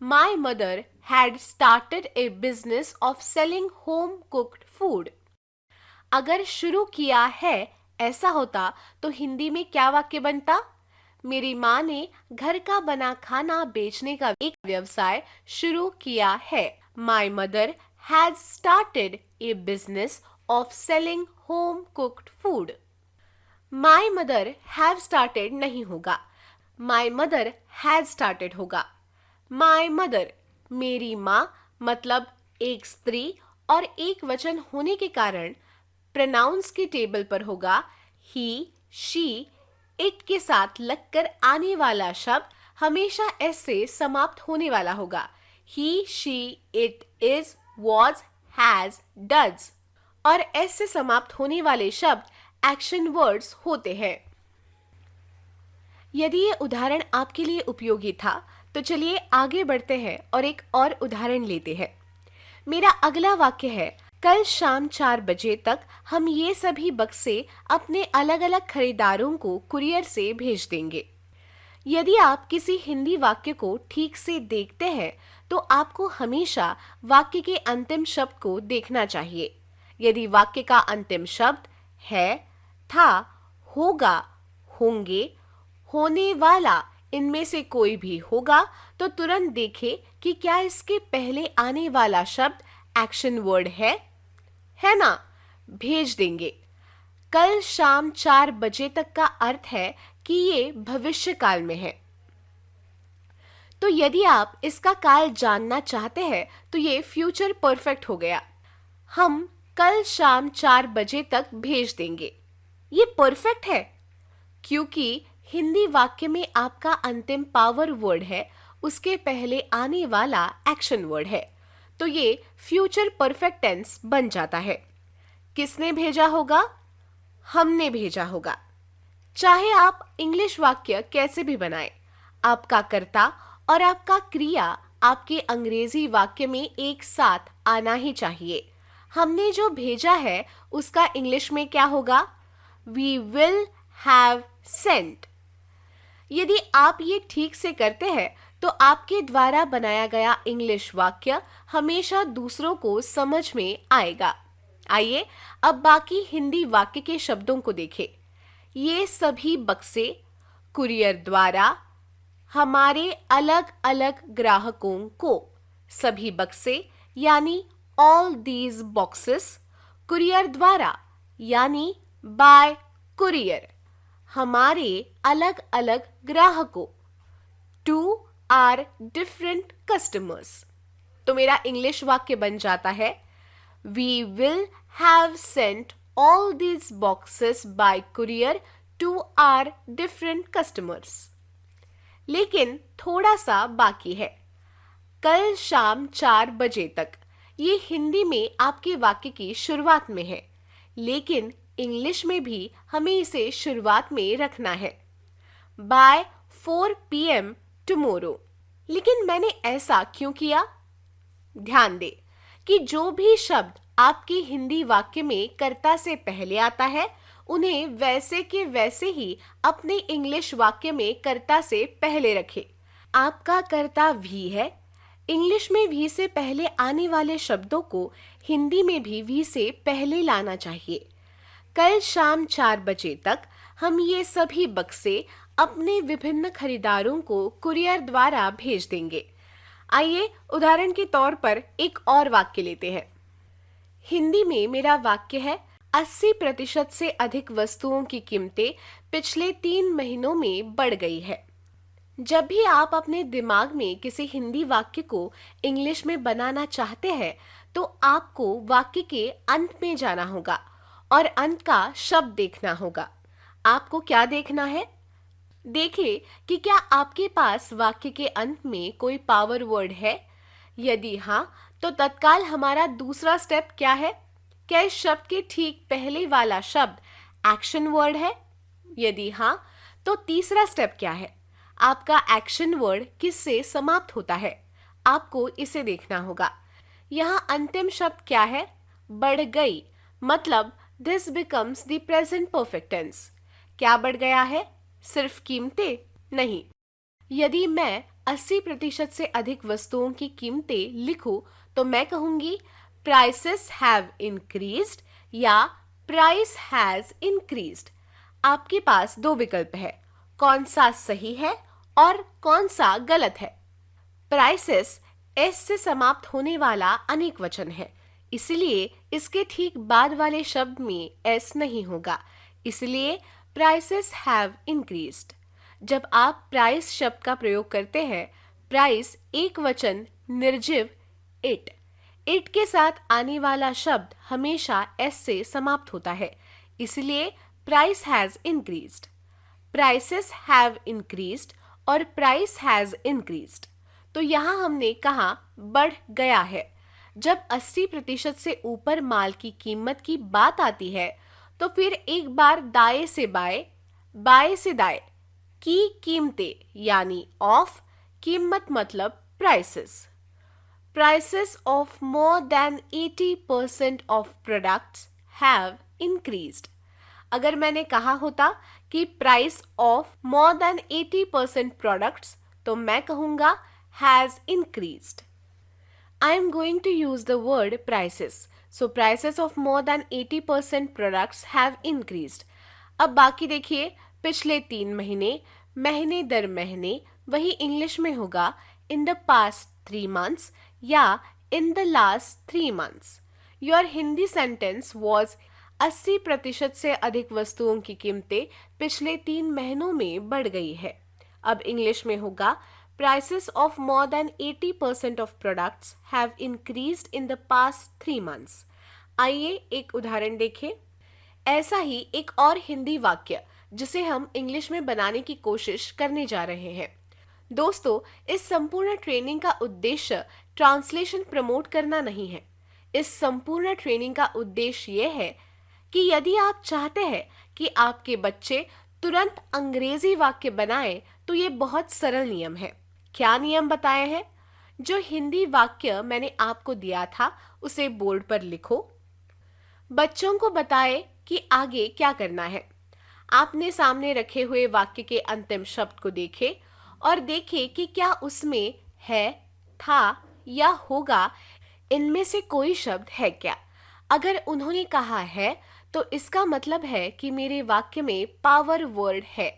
My mother had started a business of selling home cooked food. अगर शुरू किया है ऐसा होता तो हिंदी में क्या वाक्य बनता? मेरी माँ ने घर का बना खाना बेचने का एक व्यवसाय शुरू किया है. My mother has started a business of selling home cooked food. My mother have started नहीं होगा. My mother has started होगा. My mother मेरी माँ मतलब एक स्त्री और एक वचन होने के कारण प्रोनाउंस के टेबल पर होगा he, she, it के साथ लगकर आने वाला शब्द हमेशा s से समाप्त होने वाला होगा. He, she, it, is, was, has, does और s से समाप्त होने वाले शब्द एक्शन वर्ड्स होते हैं. यदि ये उदाहरण आपके लिए उपयोगी था तो चलिए आगे बढ़ते हैं और एक और उदाहरण लेते हैं. मेरा अगला वाक्य है कल शाम 4 बजे तक हम ये सभी बक्से अपने अलग अलग खरीदारों को कुरियर से भेज देंगे. यदि आप किसी हिंदी वाक्य को ठीक से देखते हैं तो आपको हमेशा वाक्य के अंतिम शब्द को देखना चाहिए. यदि वाक्य का अंतिम शब्द है, था, होगा, होंगे, होने वाला इनमें से कोई भी होगा तो तुरंत देखें कि क्या इसके पहले आने वाला शब्द एक्शन वर्ड है ना? भेज देंगे. कल शाम 4 बजे तक का अर्थ है कि ये भविष्य काल में है. तो यदि आप इसका काल जानना चाहते हैं तो ये फ्यूचर परफेक्ट हो गया. हम कल शाम 4 बजे तक भेज देंगे. ये परफेक्ट है क्योंकि हिंदी वाक्य में आपका अंतिम पावर वर्ड है, उसके पहले आने वाला एक्शन वर्ड है, तो ये फ्यूचर परफेक्ट टेंस बन जाता है. किसने भेजा होगा? हमने भेजा होगा. चाहे आप इंग्लिश वाक्य कैसे भी बनाएं, आपका कर्ता और आपका क्रिया आपके अंग्रेजी वाक्य में एक साथ आना ही चाहिए. हमने जो भेजा है उसका इंग्लिश में क्या होगा? We will have sent. यदि आप ये ठीक से करते हैं तो आपके द्वारा बनाया गया इंग्लिश वाक्य हमेशा दूसरों को समझ में आएगा. आइए अब बाकी हिंदी वाक्य के शब्दों को देखें. ये सभी बक्से कुरियर द्वारा हमारे अलग अलग ग्राहकों को. सभी बक्से यानी all these boxes, कुरियर द्वारा यानी by courier, हमारे अलग अलग ग्राहकों to our different customers. तो मेरा इंग्लिश वाक्य बन जाता है We will have sent all these boxes by courier to our different customers. लेकिन थोड़ा सा बाकी है. कल शाम 4 बजे तक ये हिंदी में आपके वाक्य की शुरुआत में है, लेकिन इंग्लिश में भी हमें इसे शुरुआत में रखना है. By 4 PM tomorrow. लेकिन मैंने ऐसा क्यों किया? ध्यान दें कि जो भी शब्द आपके हिंदी वाक्य में कर्ता से पहले आता है उन्हें वैसे के वैसे ही अपने इंग्लिश वाक्य में कर्ता से पहले रखें. आपका कर्ता भी है. इंग्लिश में भी से पहले आने वाले शब्दों को हिंदी में भी से पहले लाना चाहिए. कल शाम 4 बजे तक हम ये सभी बक्से अपने विभिन्न खरीदारों को कुरियर द्वारा भेज देंगे। आइए उदाहरण के तौर पर एक और वाक्य लेते हैं। हिंदी में मेरा वाक्य है, 80% से अधिक वस्तुओं की कीमतें पिछले 3 महीनों में बढ़ गई है। जब भी आप अपने दिमाग में किसी हिंदी वाक्य को इंग्लिश में बनाना चाहते हैं, तो आपको वाक्य के अंत में जाना होगा और अंत का शब्द देखना होगा। आपको क्या देखना है? देखिए कि क्या आपके पास वाक्य के अंत में कोई पावर वर्ड है। यदि हाँ, तो तत्काल हमारा दूसरा स्टेप क्या है? क्या इस शब्द के ठीक पहले वाला शब्द एक्शन वर्ड है? यदि हाँ, तो तीसरा स्टेप क्या है? आपका एक्शन वर्ड किससे समाप्त होता है? आपको इसे देखना होगा। यहाँ अंतिम शब्द क्या है? बढ़ गई, मतलब this becomes the present perfect tense. क्या बढ़ गया है? सिर्फ कीमतें? नहीं। यदि मैं 80% से अधिक वस्तुओं की कीमतें लिखूं, तो मैं कहूंगी प्राइसेस हैव इंक्रीज्ड या प्राइस हैज इंक्रीज्ड। आपके पास 2 विकल्प है, कौन सा सही है और कौन सा गलत है। प्राइसेस एस से समाप्त होने वाला अनेक वचन है, इसलिए इसके ठीक बाद वाले शब्द में एस नहीं होगा, इसलिए प्राइसेस हैव इंक्रीज्ड। जब आप प्राइस शब्द का प्रयोग करते हैं, प्राइस एक वचन निर्जीव इट के साथ आने वाला शब्द हमेशा एस से समाप्त होता है, इसलिए price has increased. Prices have increased और प्राइस हैज इंक्रीज्ड। तो यहाँ हमने कहा बढ़ गया है। जब 80% से ऊपर माल की कीमत की बात आती है, तो फिर एक बार दाएं से बाएं, बाएं से दाएं की कीमतें यानी ऑफ, कीमत मतलब prices. Prices of more than 80% of products have increased. अगर मैंने कहा होता कि price of more than 80% products, तो मैं कहूंगा has increased. I am going to use the word prices. So prices of more than 80% products have increased. अब बाकी देखिए, पिछले 3 महीने, महीने दर महीने, वही इंग्लिश में होगा in the past 3 months या in the last 3 months. Your Hindi sentence was 80% से अधिक वस्तुओं की कीमतें पिछले 3 महीनों में बढ़ गई है। अब इंग्लिश में होगा prices of more than 80% of products have increased in the past 3 months. आइए एक उदाहरण देखें। ऐसा ही एक और हिंदी वाक्य जिसे हम इंग्लिश में बनाने की कोशिश करने जा रहे हैं। दोस्तों, इस संपूर्ण ट्रेनिंग का उद्देश्य ट्रांसलेशन प्रमोट करना नहीं है। इस संपूर्ण ट्रेनिंग का उद्देश्य यह है कि यदि आप चाहते हैं कि आपके बच्चे तुरंत अंग्रेजी वाक्य बनाएं, तो ये बहुत सरल नियम है। क्या नियम बताए हैं? जो हिंदी वाक्य मैंने आपको दिया था, उसे बोर्ड पर लिखो। बच्चों को बताएं कि आगे क्या करना है। आपने सामने रखे हुए वाक्य के अंतिम शब्द को देखें और देखें कि क्या उसमें है, था या होगा, इनमें से कोई शब्द है क्या। अगर उन्होंने कहा है, तो इसका मतलब है कि मेरे वाक्य में पावर वर्ड है।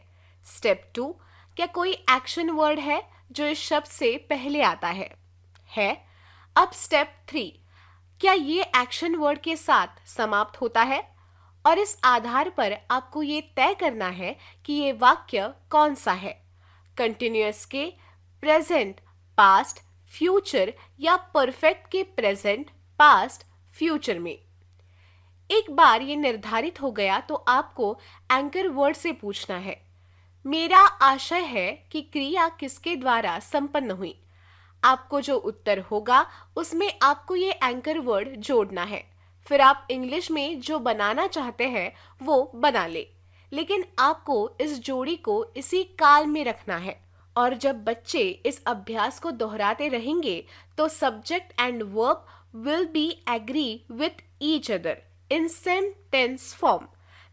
स्टेप 2, क्या कोई एक्शन वर्ड है जो इस शब्द से पहले आता है। अब स्टेप 3, क्या ये एक्शन वर्ड के साथ समाप्त होता है, और इस आधार पर आपको ये तय करना है कि ये वाक्य कौन सा है, कंटिन्यूअस के प्रेजेंट, पास्ट, फ्यूचर या परफेक्ट के प्रेजेंट, पास्ट, फ्यूचर में। एक बार ये निर्धारित हो गया तो आपको एंकर वर्ड से पूछना है, मेरा आशय है कि क्रिया किसके द्वारा संपन्न हुई। आपको जो उत्तर होगा उसमें आपको ये एंकर वर्ड जोड़ना है। फिर आप इंग्लिश में जो बनाना चाहते हैं वो बना ले, लेकिन आपको इस जोड़ी को इसी काल में रखना है। और जब बच्चे इस अभ्यास को दोहराते रहेंगे, तो subject and verb will be agree with each other in same tense form.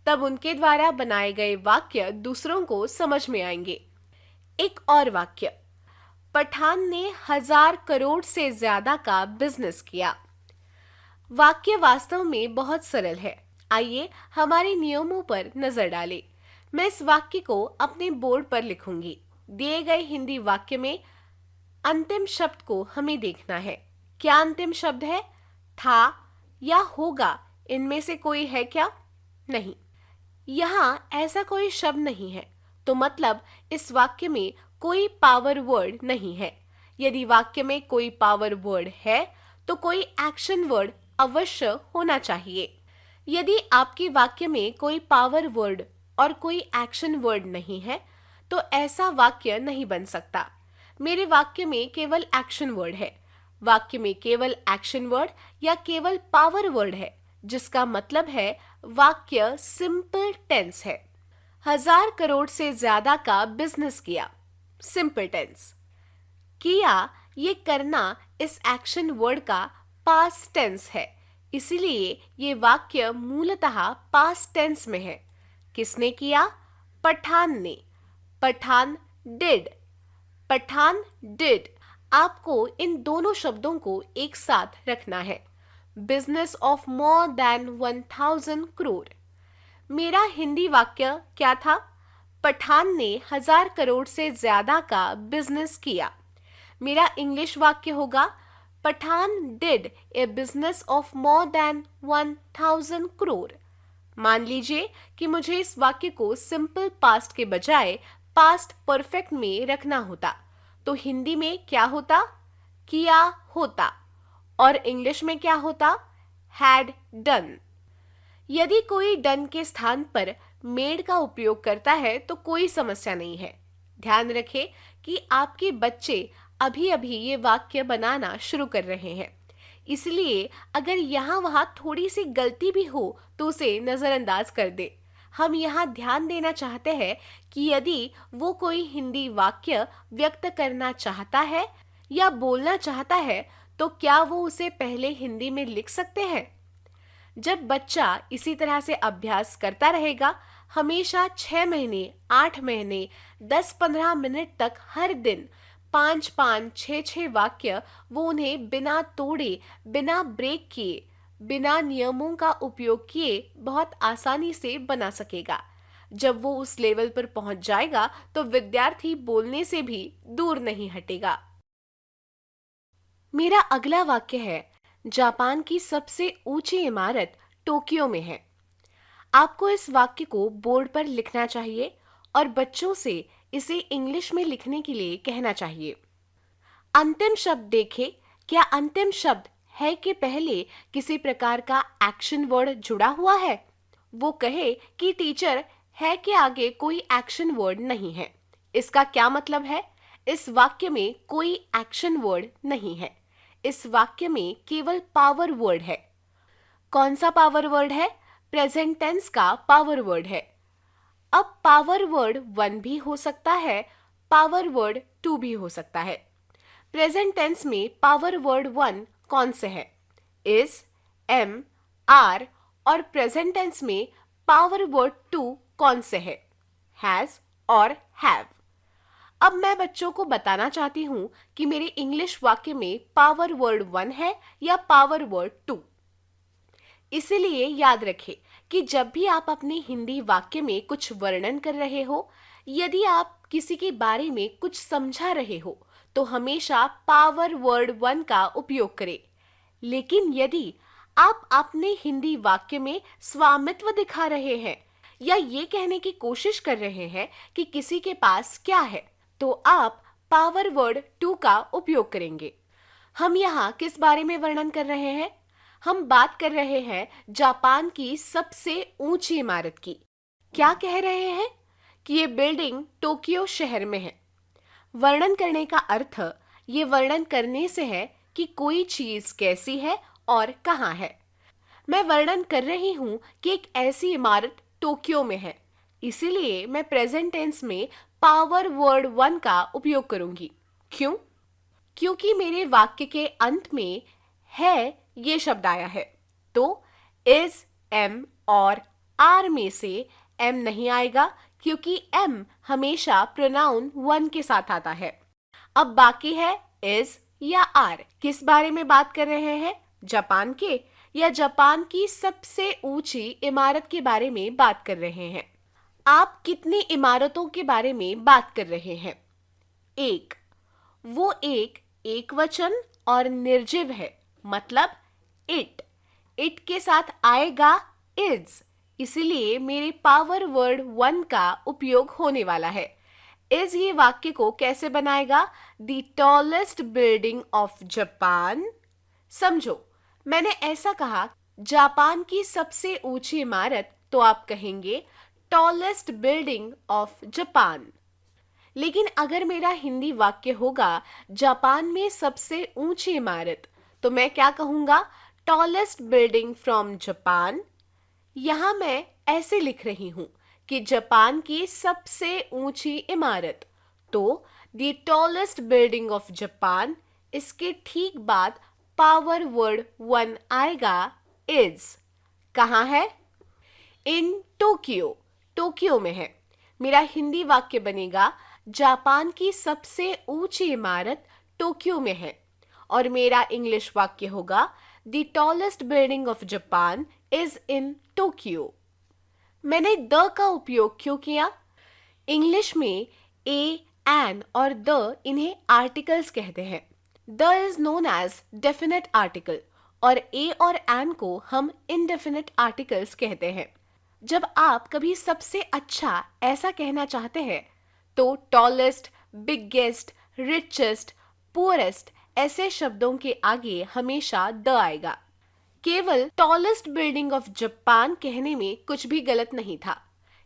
तब उनके द्वारा बनाए गए वाक्य दूसरों को समझ में आएंगे। एक और वाक्य, पठान ने 1000 करोड़ से ज्यादा का बिजनेस किया। वाक्य वास्तव में बहुत सरल है। आइए हमारे नियमों पर नजर डालें। मैं इस वाक्य को अपने बोर्ड पर लिखूंगी। दिए गए हिंदी वाक्य में अंतिम शब्द को हमें देखना है। क्या अंतिम शब्द है? था या होगा, इनमें से कोई है क्या? नहीं, यहाँ ऐसा कोई शब्द नहीं है, तो मतलब इस वाक्य में कोई पावर वर्ड नहीं है। यदि वाक्य में कोई पावर वर्ड है तो कोई एक्शन वर्ड अवश्य होना चाहिए। यदि आपके वाक्य में कोई पावर वर्ड और कोई एक्शन वर्ड नहीं है तो ऐसा वाक्य नहीं बन सकता। मेरे वाक्य में केवल एक्शन वर्ड है। वाक्य में केवल एक्शन वर्ड या केवल पावर वर्ड है, जिसका मतलब है वाक्य सिंपल टेंस है। 1000 करोड़ से ज्यादा का बिजनेस किया, सिंपल टेंस। किया, ये करना इस एक्शन वर्ड का पास्ट टेंस है, इसीलिए ये वाक्य मूलतः पास्ट टेंस में है। किसने किया? पठान ने। पठान डिड। पठान डिड। आपको इन दोनों शब्दों को एक साथ रखना है। Business of more than 1000 crore. मेरा हिंदी वाक्य क्या था? पठान ने 1000 करोड़ से ज्यादा का बिजनेस किया। मेरा इंग्लिश वाक्य होगा Pathaan did a business of more than 1000 crore. मान लीजिए कि मुझे इस वाक्य को सिंपल पास्ट के बजाय पास्ट परफेक्ट में रखना होता, तो हिंदी में क्या होता? किया होता। और इंग्लिश में क्या होता? Had done. यदि कोई डन के स्थान पर मेड का उपयोग करता है तो कोई समस्या नहीं है। ध्यान रखें कि आपके बच्चे अभी अभी ये वाक्य बनाना शुरू कर रहे हैं, इसलिए अगर यहाँ वहाँ थोड़ी सी गलती भी हो तो उसे नज़रअंदाज कर दे। हम यहाँ ध्यान देना चाहते हैं कि यदि वो कोई हिंदी वाक्य व्यक्त करना चाहता है या बोलना चाहता है तो क्या वो उसे पहले हिंदी में लिख सकते हैं। जब बच्चा इसी तरह से अभ्यास करता रहेगा, हमेशा 6 महीने, 8 महीने, 10-15 मिनट तक हर दिन 5-5, 6-6 वाक्य वो उन्हें बिना तोड़े, बिना ब्रेक किए, बिना नियमों का उपयोग किए बहुत आसानी से बना सकेगा। जब वो उस लेवल पर पहुंच जाएगा तो विद्यार्थी बोलने से भी दूर नहीं हटेगा। मेरा अगला वाक्य है, जापान की सबसे ऊंची इमारत टोक्यो में है। आपको इस वाक्य को बोर्ड पर लिखना चाहिए और बच्चों से इसे इंग्लिश में लिखने के लिए कहना चाहिए। अंतिम शब्द देखें, क्या अंतिम शब्द है के पहले किसी प्रकार का एक्शन वर्ड जुड़ा हुआ है? वो कहे कि टीचर है के आगे कोई एक्शन वर्ड नहीं है। इसका क्या मतलब है? इस वाक्य में कोई एक्शन वर्ड नहीं है। इस वाक्य में केवल पावर वर्ड है। कौन सा पावर वर्ड है? प्रेजेंट टेंस का पावर वर्ड है। अब पावर वर्ड 1 भी हो सकता है, पावर वर्ड 2 भी हो सकता है। प्रेजेंट टेंस में पावर वर्ड 1 कौन से है? Is, am, are. और प्रेजेंट टेंस में पावर वर्ड 2 कौन से है? हैज और हैव। अब मैं बच्चों को बताना चाहती हूं कि मेरे इंग्लिश वाक्य में पावर वर्ड 1 है या पावर वर्ड 2। इसीलिए याद रखें कि जब भी आप अपने हिंदी वाक्य में कुछ वर्णन कर रहे हो, यदि आप किसी के बारे में कुछ समझा रहे हो तो हमेशा पावर वर्ड 1 का उपयोग करें। लेकिन यदि आप अपने हिंदी वाक्य में स्वामित्व दिखा रहे हैं या ये कहने की कोशिश कर रहे हैं कि किसी के पास क्या है, तो आप पावर वर्ड 2 का उपयोग करेंगे। हम यहाँ किस बारे में वर्णन कर रहे हैं? हम बात कर रहे हैं जापान की सबसे ऊंची इमारत की। क्या कह रहे हैं? कि ये बिल्डिंग टोक्यो शहर में है। वर्णन करने का अर्थ ये वर्णन करने से है कि कोई चीज कैसी है और कहाँ है। मैं वर्णन कर रही हूं कि एक ऐसी इमारत टोक्यो में है, इसीलिए मैं प्रेजेंट टेंस में पावर वर्ड 1 का उपयोग करूंगी। क्यों? क्योंकि मेरे वाक्य के अंत में है ये शब्द आया है, तो इज, एम और आर में से एम नहीं आएगा क्योंकि एम हमेशा प्रोनाउन 1 के साथ आता है। अब बाकी है इज या आर। किस बारे में बात कर रहे हैं? जापान के या जापान की सबसे ऊंची इमारत के बारे में बात कर रहे हैं? आप कितनी इमारतों के बारे में बात कर रहे हैं? एक, वो एक वचन और निर्जीव है, मतलब इट। इट के साथ आएगा इज, इसलिए मेरे पावर वर्ड वन का उपयोग होने वाला है। इज ये वाक्य को कैसे बनाएगा? The tallest building of Japan. समझो, मैंने ऐसा कहा, जापान की सबसे ऊंची इमारत, तो आप कहेंगे टॉलेस्ट बिल्डिंग ऑफ जापान। लेकिन अगर मेरा हिंदी वाक्य होगा जापान में सबसे ऊंची इमारत, तो मैं क्या कहूंगा? Tallest building from Japan. यहां मैं ऐसे लिख रही हूं कि जापान की सबसे ऊंची इमारत, तो the tallest building of Japan. इसके ठीक बाद पावर वर्ड वन आएगा इज। कहाँ है? In Tokyo. टोक्यो में है। मेरा हिंदी वाक्य बनेगा जापान की सबसे ऊंची इमारत टोक्यो में है। और मेरा इंग्लिश वाक्य होगा the tallest building of Japan is in Tokyo. मैंने द का उपयोग क्यों किया? इंग्लिश में ए, एन और द, इन्हें आर्टिकल्स कहते हैं। The is known as definite article और ए और एन को हम इनडेफिनेट आर्टिकल्स कहते हैं। जब आप कभी सबसे अच्छा ऐसा कहना चाहते हैं, तो टॉलेस्ट, बिगेस्ट, रिचेस्ट, पुअरेस्ट ऐसे शब्दों के आगे हमेशा द आएगा। केवल टॉलेस्ट बिल्डिंग ऑफ जापान कहने में कुछ भी गलत नहीं था,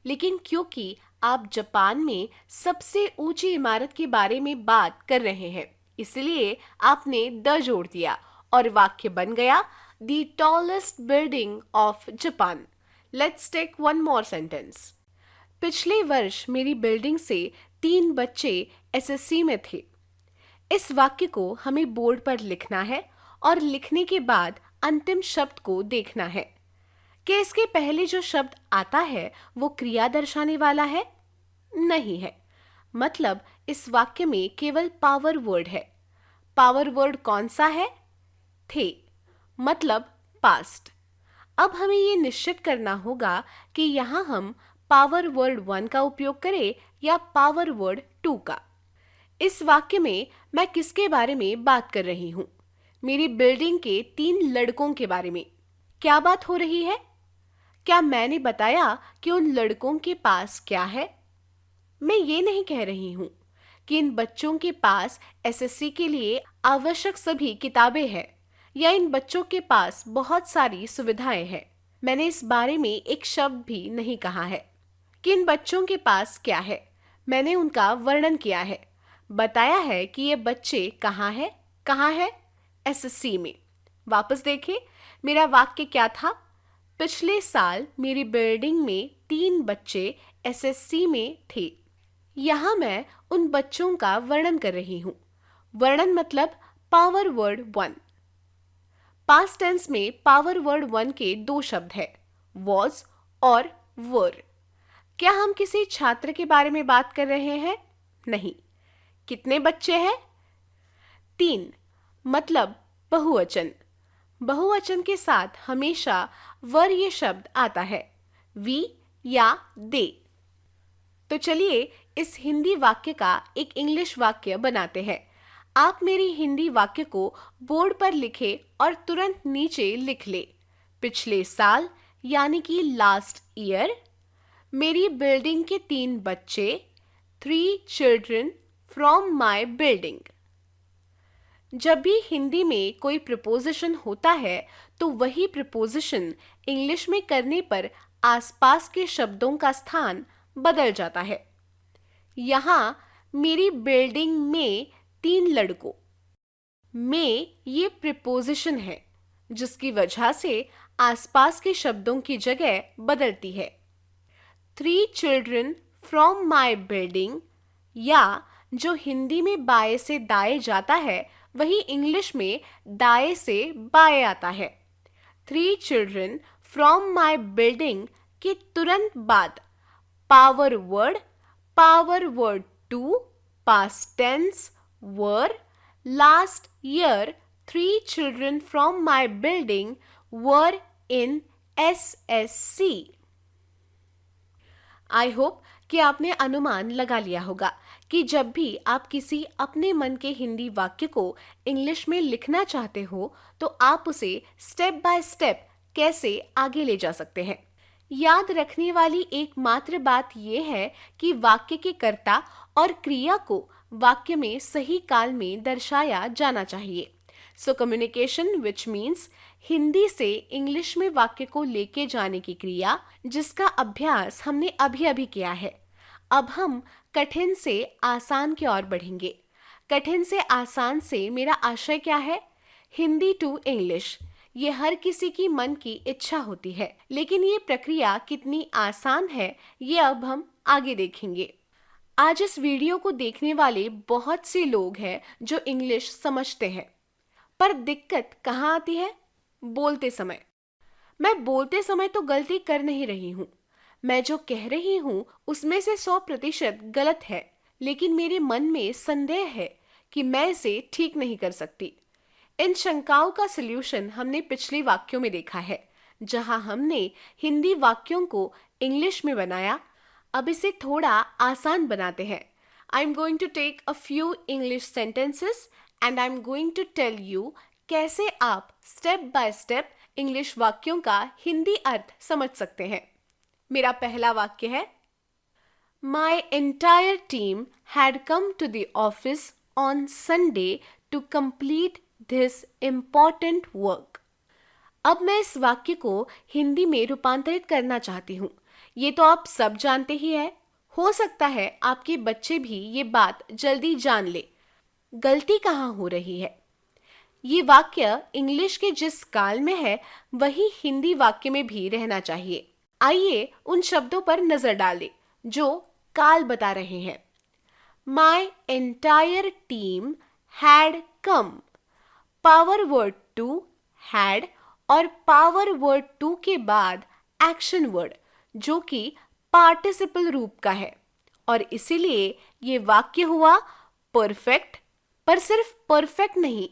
लेकिन क्योंकि आप जापान में सबसे ऊंची इमारत के बारे में बात कर रहे हैं, इसलिए आपने द जोड़ दिया और वाक्य बन गया the tallest building of Japan. Let's take one more sentence. पिछले वर्ष मेरी बिल्डिंग से 3 बच्चे एसएससी में थे। इस वाक्य को हमें बोर्ड पर लिखना है और लिखने के बाद अंतिम शब्द को देखना है कि इसके पहले जो शब्द आता है वो क्रिया दर्शाने वाला है, नहीं है। मतलब इस वाक्य में केवल पावर वर्ड है। पावर वर्ड कौन सा है? थे, मतलब पास्ट। अब हमें ये निश्चित करना होगा कि यहाँ हम पावर वर्ड वन का उपयोग करें या पावर वर्ड टू का। इस वाक्य में मैं किसके बारे में बात कर रही हूँ? मेरी बिल्डिंग के 3 लड़कों के बारे में। क्या बात हो रही है? क्या मैंने बताया कि उन लड़कों के पास क्या है? मैं ये नहीं कह रही हूँ कि इन बच्चों के पास एसएससी के लिए आवश्यक सभी किताबें हैं या इन बच्चों के पास बहुत सारी सुविधाएं हैं। मैंने इस बारे में एक शब्द भी नहीं कहा है कि इन बच्चों के पास क्या है। मैंने उनका वर्णन किया है, बताया है कि ये बच्चे कहाँ है? एसएससी में। वापस देखें, मेरा वाक्य क्या था? पिछले साल मेरी बिल्डिंग में 3 बच्चे एसएससी में थे। यहाँ मैं उन बच्चों का वर्णन कर रही हूँ। वर्णन मतलब power word one. Past tense में पावर वर्ड वन के 2 शब्द हैं, वॉज और वर। क्या हम किसी छात्र के बारे में बात कर रहे हैं? नहीं। कितने बच्चे हैं? 3, मतलब बहुवचन। बहुवचन के साथ हमेशा वर ये शब्द आता है, वी या दे। तो चलिए इस हिंदी वाक्य का एक इंग्लिश वाक्य बनाते हैं। आप मेरी हिंदी वाक्य को बोर्ड पर लिखें और तुरंत नीचे लिख ले। पिछले साल यानी कि लास्ट ईयर, मेरी बिल्डिंग के 3 बच्चे, 3 चिल्ड्रन फ्रॉम माई बिल्डिंग। जब भी हिंदी में कोई प्रिपोजिशन होता है तो वही प्रिपोजिशन इंग्लिश में करने पर आसपास के शब्दों का स्थान बदल जाता है। यहाँ मेरी बिल्डिंग में 3 लड़कों में ये प्रिपोजिशन है, जिसकी वजह से आसपास के शब्दों की जगह बदलती है। 3 चिल्ड्रन फ्रॉम माई बिल्डिंग, या जो हिंदी में बाएं से दाएं जाता है वही इंग्लिश में दाएं से बाएं आता है। 3 चिल्ड्रन फ्रॉम माई बिल्डिंग के तुरंत बाद power word two, past tense were, last year 3 children from my building were in SSC. I hope कि आपने अनुमान लगा लिया होगा कि जब भी आप किसी अपने मन के हिंदी वाक्य को इंग्लिश में लिखना चाहते हो तो आप उसे स्टेप बाय स्टेप कैसे आगे ले जा सकते हैं। याद रखने वाली एकमात्र बात यह है कि वाक्य के कर्ता और क्रिया को वाक्य में सही काल में दर्शाया जाना चाहिए। So communication which means Hindi से इंग्लिश में वाक्य को लेके जाने की क्रिया, जिसका अभ्यास हमने अभी अभी किया है। अब हम कठिन से आसान की ओर बढ़ेंगे। कठिन से आसान से मेरा आशय क्या है? Hindi to English. ये हर किसी की मन की इच्छा होती है, लेकिन ये प्रक्रिया कितनी आसान है ये अब हम आगे देखेंगे। आज इस वीडियो को देखने वाले बहुत से लोग हैं जो इंग्लिश समझते हैं, पर दिक्कत कहाँ आती है? बोलते समय। मैं बोलते समय तो गलती कर नहीं रही हूँ। मैं जो कह रही हूँ उसमें से 100% गलत है, लेकिन मेरे मन में संदेह है कि मैं इसे ठीक नहीं कर सकती। इन शंकाओं का सल्यूशन हमने पिछले वाक्यों में देखा है, जहां हमने हिंदी वाक्यों को इंग्लिश में बनाया। अब इसे थोड़ा आसान बनाते हैं। I am going to take a few English sentences and I am going to tell you कैसे आप स्टेप बाय स्टेप इंग्लिश वाक्यों का हिंदी अर्थ समझ सकते हैं। मेरा पहला वाक्य है, My entire team had come to the office on Sunday to complete this important work. अब मैं इस वाक्य को हिंदी में रूपांतरित करना चाहती हूँ। ये तो आप सब जानते ही है। हो सकता है आपके बच्चे भी ये बात जल्दी जान ले। गलती कहाँ हो रही है? ये वाक्य इंग्लिश के जिस काल में है वही हिंदी वाक्य में भी रहना चाहिए। आइए उन शब्दों पर नजर डालें जो काल बता रहे हैं। My entire team had come. Power word two had और पावर वर्ड टू के बाद एक्शन वर्ड जो कि पार्टिसिपल रूप का है, और इसीलिए ये वाक्य हुआ परफेक्ट, पर सिर्फ परफेक्ट नहीं,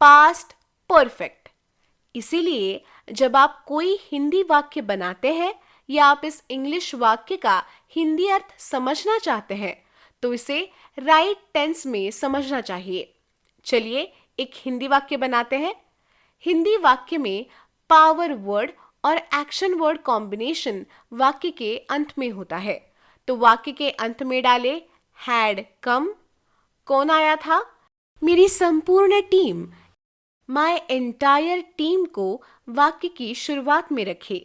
पास्ट परफेक्ट। इसीलिए जब आप कोई हिंदी वाक्य बनाते हैं या आप इस इंग्लिश वाक्य का हिंदी अर्थ समझना चाहते हैं तो इसे राइट टेंस में समझना चाहिए। चलिए एक हिंदी वाक्य बनाते हैं। हिंदी वाक्य में पावर वर्ड और एक्शन वर्ड कॉम्बिनेशन वाक्य के अंत में होता है, तो वाक्य के अंत में डाले हैड कम। कौन आया था? मेरी संपूर्ण टीम। माय एंटायर टीम को वाक्य की शुरुआत में रखे।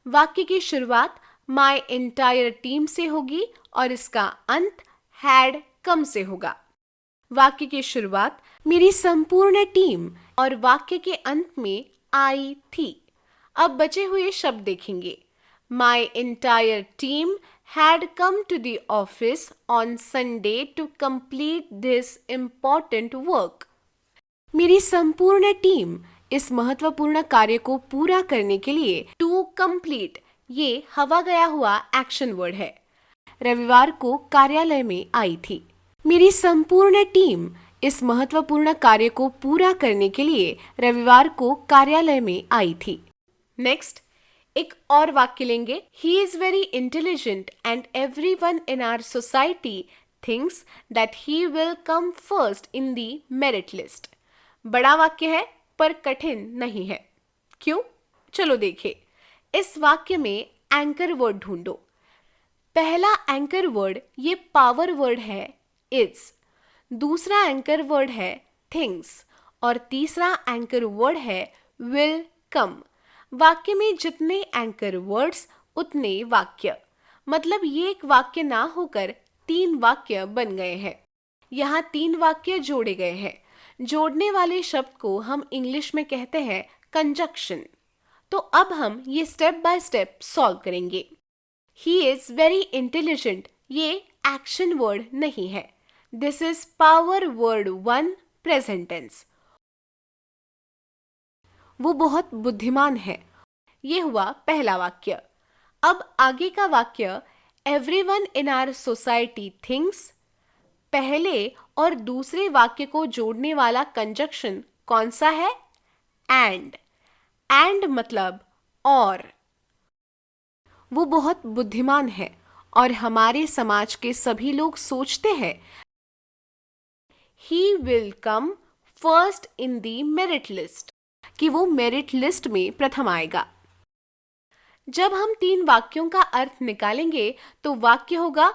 वाक्य की शुरुआत माय एंटायर टीम से होगी और इसका अंत हैड कम से होगा। वाक्य की शुरुआत मेरी संपूर्ण टीम और वाक्य के अंत में आई थी। अब बचे हुए शब्द देखेंगे। My entire team had come to the office on Sunday to complete this important work. मेरी संपूर्ण टीम इस महत्वपूर्ण कार्य को पूरा करने के लिए to complete ये हवा गया हुआ एक्शन वर्ड है। रविवार को कार्यालय में आई थी। मेरी संपूर्ण टीम इस महत्वपूर्ण कार्य को पूरा करने के लिए रविवार को कार्यालय में आई थी। नेक्स्ट एक और वाक्य लेंगे। He is very intelligent and everyone in our society thinks that he will come first in the merit list. बड़ा वाक्य है पर कठिन नहीं है। क्यों? चलो देखें। इस वाक्य में एंकर वर्ड ढूंढो। पहला एंकर वर्ड ये पावर वर्ड है is, दूसरा एंकर वर्ड है things और तीसरा एंकर वर्ड है will come। वाक्य में जितने एंकर वर्ड्स उतने वाक्य, मतलब ये एक वाक्य ना होकर 3 वाक्य बन गए हैं। यहाँ 3 वाक्य जोड़े गए हैं। जोड़ने वाले शब्द को हम इंग्लिश में कहते हैं कंजक्शन। तो अब हम ये स्टेप बाय स्टेप सॉल्व करेंगे। ही इज वेरी इंटेलिजेंट ये एक्शन वर्ड नहीं है। This is power word 1 present tense. वो बहुत बुद्धिमान है। ये हुआ पहला वाक्य। अब आगे का वाक्य everyone in our society thinks. पहले और दूसरे वाक्य को जोड़ने वाला कंजक्शन कौन सा है? एंड। एंड मतलब और। वो बहुत बुद्धिमान है और हमारे समाज के सभी लोग सोचते हैं he will come first in the merit list, कि वो मेरिट लिस्ट में प्रथम आएगा। जब हम 3 वाक्यों का अर्थ निकालेंगे तो वाक्य होगा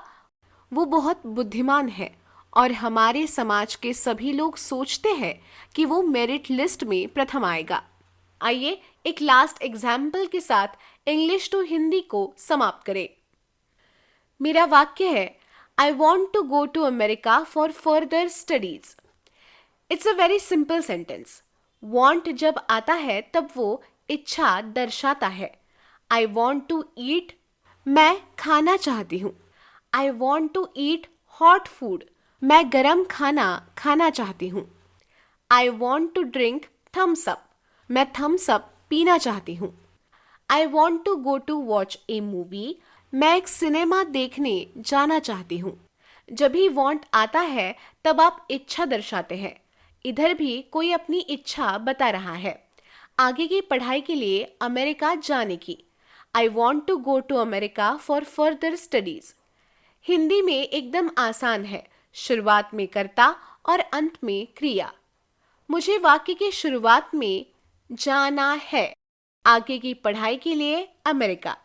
वो बहुत बुद्धिमान है और हमारे समाज के सभी लोग सोचते हैं कि वो मेरिट लिस्ट में प्रथम आएगा। आइए एक लास्ट एग्जाम्पल के साथ इंग्लिश टू हिंदी को समाप्त करें। मेरा वाक्य है I want to go to America for further studies. It's a very simple sentence. Want जब आता है तब वो इच्छा दर्शाता है। आई वॉन्ट टू ईट, मैं खाना चाहती हूँ। I want to eat hot food, मैं गरम खाना खाना चाहती हूँ। I want to drink Thums Up, मैं थम्स अप पीना चाहती हूँ। I want to go to watch a movie, मैं एक सिनेमा देखने जाना चाहती हूँ। जब भी वॉन्ट आता है तब आप इच्छा दर्शाते हैं। इधर भी कोई अपनी इच्छा बता रहा है आगे की पढ़ाई के लिए अमेरिका जाने की। I want to go to America for further studies. Hindi में एकदम आसान है, शुरुआत में कर्ता और अंत में क्रिया। मुझे वाक्य की शुरुआत में जाना है, आगे की पढ़ाई के लिए अमेरिका।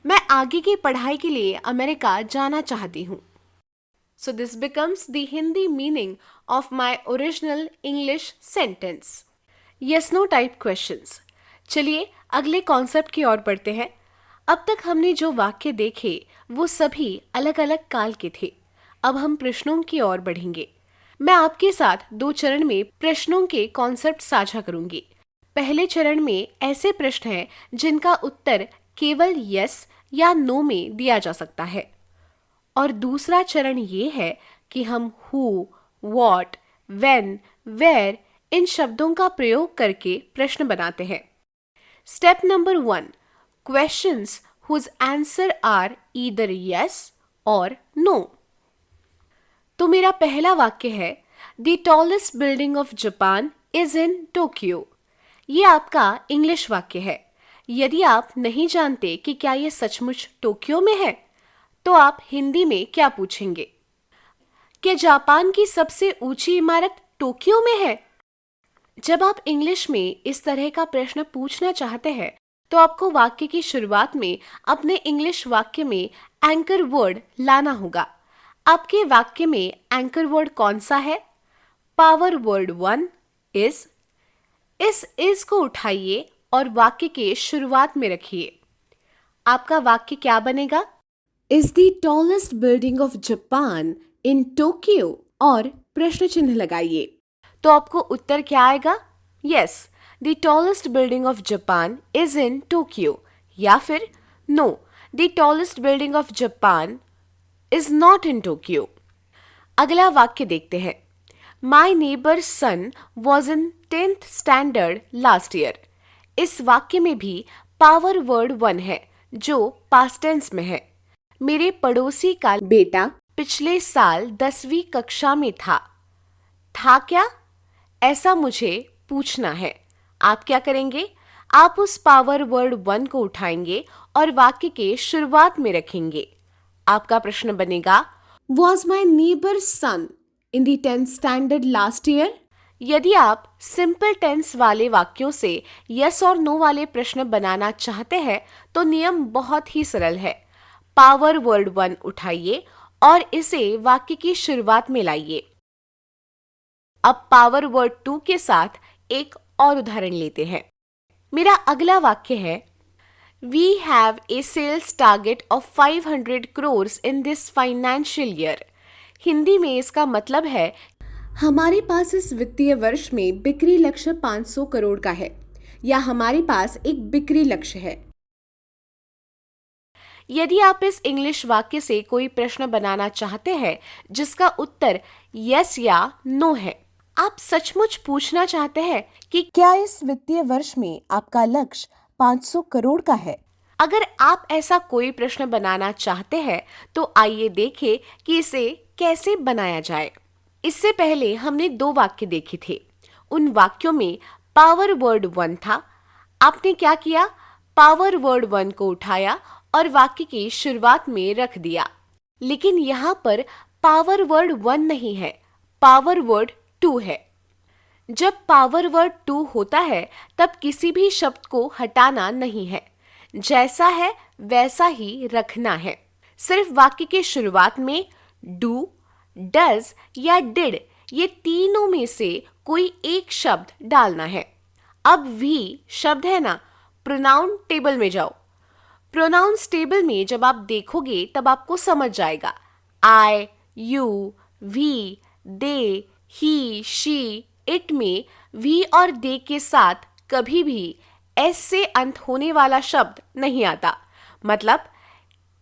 मैं आगे की पढ़ाई के लिए अमेरिका जाना चाहती हूँ। So this becomes the Hindi meaning of my original English sentence. Yes no type questions. चलिए अगले कॉन्सेप्ट की ओर बढ़ते हैं। अब तक हमने जो वाक्य देखे वो सभी अलग अलग काल के थे। अब हम प्रश्नों की ओर बढ़ेंगे। मैं आपके साथ 2 चरण में प्रश्नों के कॉन्सेप्ट साझा करूंगी। पहले चरण में ऐसे प्रश्न हैं जिनका उत्तर केवल यस या नो में दिया जा सकता है, और दूसरा चरण ये है कि हम हु, वॉट, व्हेन, वेयर इन शब्दों का प्रयोग करके प्रश्न बनाते हैं। Step number 1, questions whose answer are either yes और नो। तो मेरा पहला वाक्य है the tallest building of Japan is in Tokyo. ये आपका इंग्लिश वाक्य है। यदि आप नहीं जानते कि क्या ये सचमुच टोक्यो में है तो आप हिंदी में क्या पूछेंगे? क्या जापान की सबसे ऊंची इमारत टोक्यो में है? जब आप इंग्लिश में इस तरह का प्रश्न पूछना चाहते हैं तो आपको वाक्य की शुरुआत में अपने इंग्लिश वाक्य में एंकर वर्ड लाना होगा। आपके वाक्य में एंकर वर्ड कौन सा है? Power word 1 is. इस इज को उठाइए और वाक्य के शुरुआत में रखिए। आपका वाक्य क्या बनेगा? Is the tallest building of Japan in Tokyo, और प्रश्न चिन्ह लगाइए। तो आपको उत्तर क्या आएगा? Yes, the tallest building of Japan is in Tokyo, या फिर no, the tallest building of Japan is not in Tokyo. अगला वाक्य देखते हैं। My neighbour's son was in 10th standard last year. इस वाक्य में भी पावर वर्ड 1 है जो पास्ट टेंस में है। मेरे पड़ोसी का बेटा पिछले साल 10वीं कक्षा में था। था क्या? ऐसा मुझे पूछना है। आप क्या करेंगे? आप उस पावर वर्ड 1 को उठाएंगे और वाक्य के शुरुआत में रखेंगे। आपका प्रश्न बनेगा was my neighbour's son in the 10th standard last year. यदि आप सिंपल टेंस वाले वाक्यों से यस और नो वाले प्रश्न बनाना चाहते हैं तो नियम बहुत ही सरल है। पावर वर्ड 1 उठाइए और इसे वाक्य की शुरुआत में लाइए। अब पावर वर्ड 2 के साथ एक और उदाहरण लेते हैं। मेरा अगला वाक्य है we have a sales target of 500 crores in this financial year. Hindi में इसका मतलब है हमारे पास इस वित्तीय वर्ष में बिक्री लक्ष्य 500 करोड़ का है, या हमारे पास एक बिक्री लक्ष्य है। यदि आप इस इंग्लिश वाक्य से कोई प्रश्न बनाना चाहते हैं जिसका उत्तर यस या नो है, आप सचमुच पूछना चाहते हैं कि क्या इस वित्तीय वर्ष में आपका लक्ष्य 500 करोड़ का है। अगर आप ऐसा कोई प्रश्न बनाना चाहते हैं तो आइए देखें कि इसे कैसे बनाया जाए। इससे पहले हमने 2 वाक्य देखे थे। उन वाक्यों में पावर वर्ड 1 था। आपने क्या किया? पावर वर्ड 1 को उठाया और वाक्य की शुरुआत में रख दिया। लेकिन यहाँ पर पावर वर्ड 1 नहीं है, पावर वर्ड 2 है। जब पावर वर्ड 2 होता है तब किसी भी शब्द को हटाना नहीं है, जैसा है वैसा ही रखना है। सिर्फ वाक्य के शुरुआत में डू, डज या डिड ये तीनों में से कोई एक शब्द डालना है। अब वी शब्द है ना, प्रोनाउन टेबल में जाओ। प्रोनाउंस टेबल में जब आप देखोगे तब आपको समझ जाएगा। I, you, we, they, he, she, it में वी और दे के साथ कभी भी एस से अंत होने वाला शब्द नहीं आता। मतलब